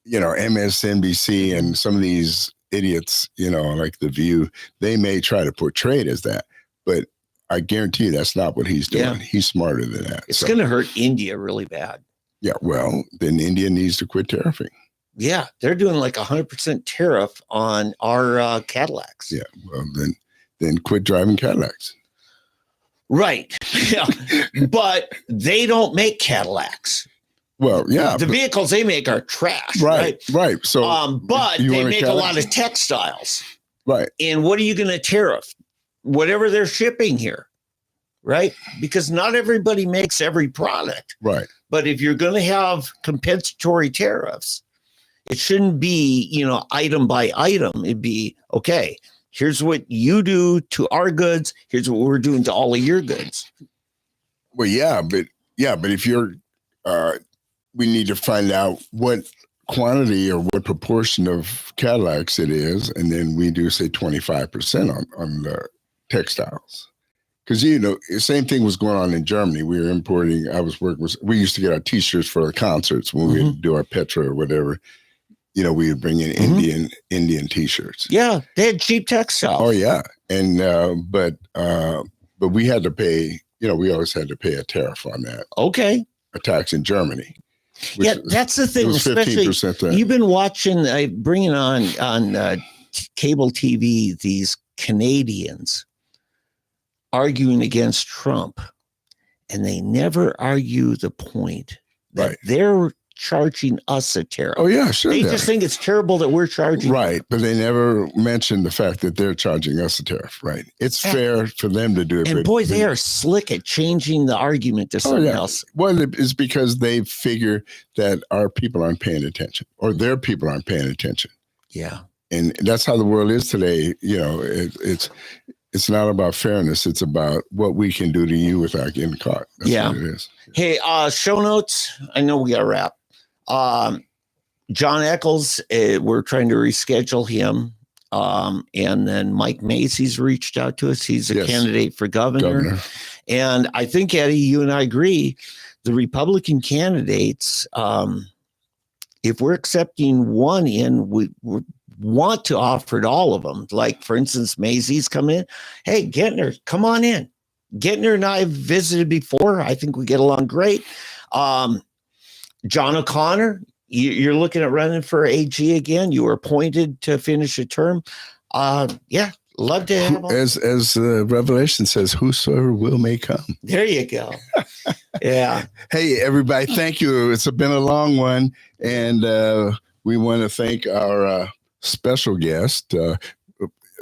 MSNBC and some of these idiots, like The View, they may try to portray it as that. But I guarantee you that's not what he's doing. Yeah. He's smarter than that. It's going to hurt India really bad. Yeah, well, then India needs to quit tariffing. Yeah, they're doing like 100% tariff on our Cadillacs. Yeah, well, then quit driving Cadillacs. Right. Yeah, but they don't make Cadillacs. Well, yeah, the vehicles they make are trash. Right. So, but they make a lot of textiles. Right. And what are you going to tariff? Whatever they're shipping here. Right? Because not everybody makes every product. Right. But if you're going to have compensatory tariffs, it shouldn't be, item by item. It'd be, okay, here's what you do to our goods. Here's what we're doing to all of your goods. Well, but if you're, we need to find out what quantity or what proportion of Cadillacs it is. And then we do say 25% on the textiles. Because, the same thing was going on in Germany. We were importing, we used to get our T-shirts for the concerts when we would do our Petra or whatever. We would bring in Indian T-shirts. Yeah, they had cheap textiles. Oh, yeah. And, but we had to pay, we always had to pay a tariff on that. Okay. A tax in Germany. Yeah, that's the thing. Especially, you've been watching, bringing on cable TV, these Canadians arguing against Trump. and they never argue the point that Right. they're charging us a tariff. Oh yeah, sure. They yeah. just think it's terrible that we're charging. Right, but they never mention the fact that they're charging us a tariff. Right, it's fair for them to do it. And boy, they are slick at changing the argument to something else. Well, it's because they figure that our people aren't paying attention, or their people aren't paying attention. Yeah, and that's how the world is today. You know, it's not about fairness. It's about what we can do to you without getting caught. That's what it is. Hey, show notes. I know we got to wrap. John Eccles, we're trying to reschedule him. And then Mike Macy's reached out to us. He's a candidate for governor. And I think, Eddie, you and I agree, the Republican candidates, if we're accepting one in, we want to offer it all of them. Like, for instance, Macy's come in. Hey, Gentner, come on in. Gentner and I have visited before. I think we get along great. John O'Connor, you're looking at running for AG again. You were appointed to finish a term. Yeah, love to have him. As Revelation says, whosoever will may come. There you go. Yeah. Hey, everybody, thank you. It's been a long one. And we want to thank our special guest.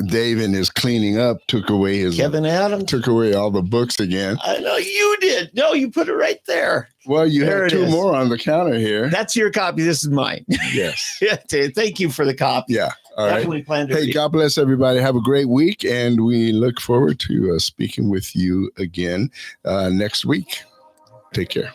Dave, in his cleaning up, took away Kevin Adams. Took away all the books again. I know you did. No, you put it right there. Well, you have two more on the counter here. That's your copy. This is mine. Yes. Thank you for the copy. Yeah. All Definitely right. plan to Hey, read. God bless everybody. Have a great week. And we look forward to speaking with you again next week. Take care.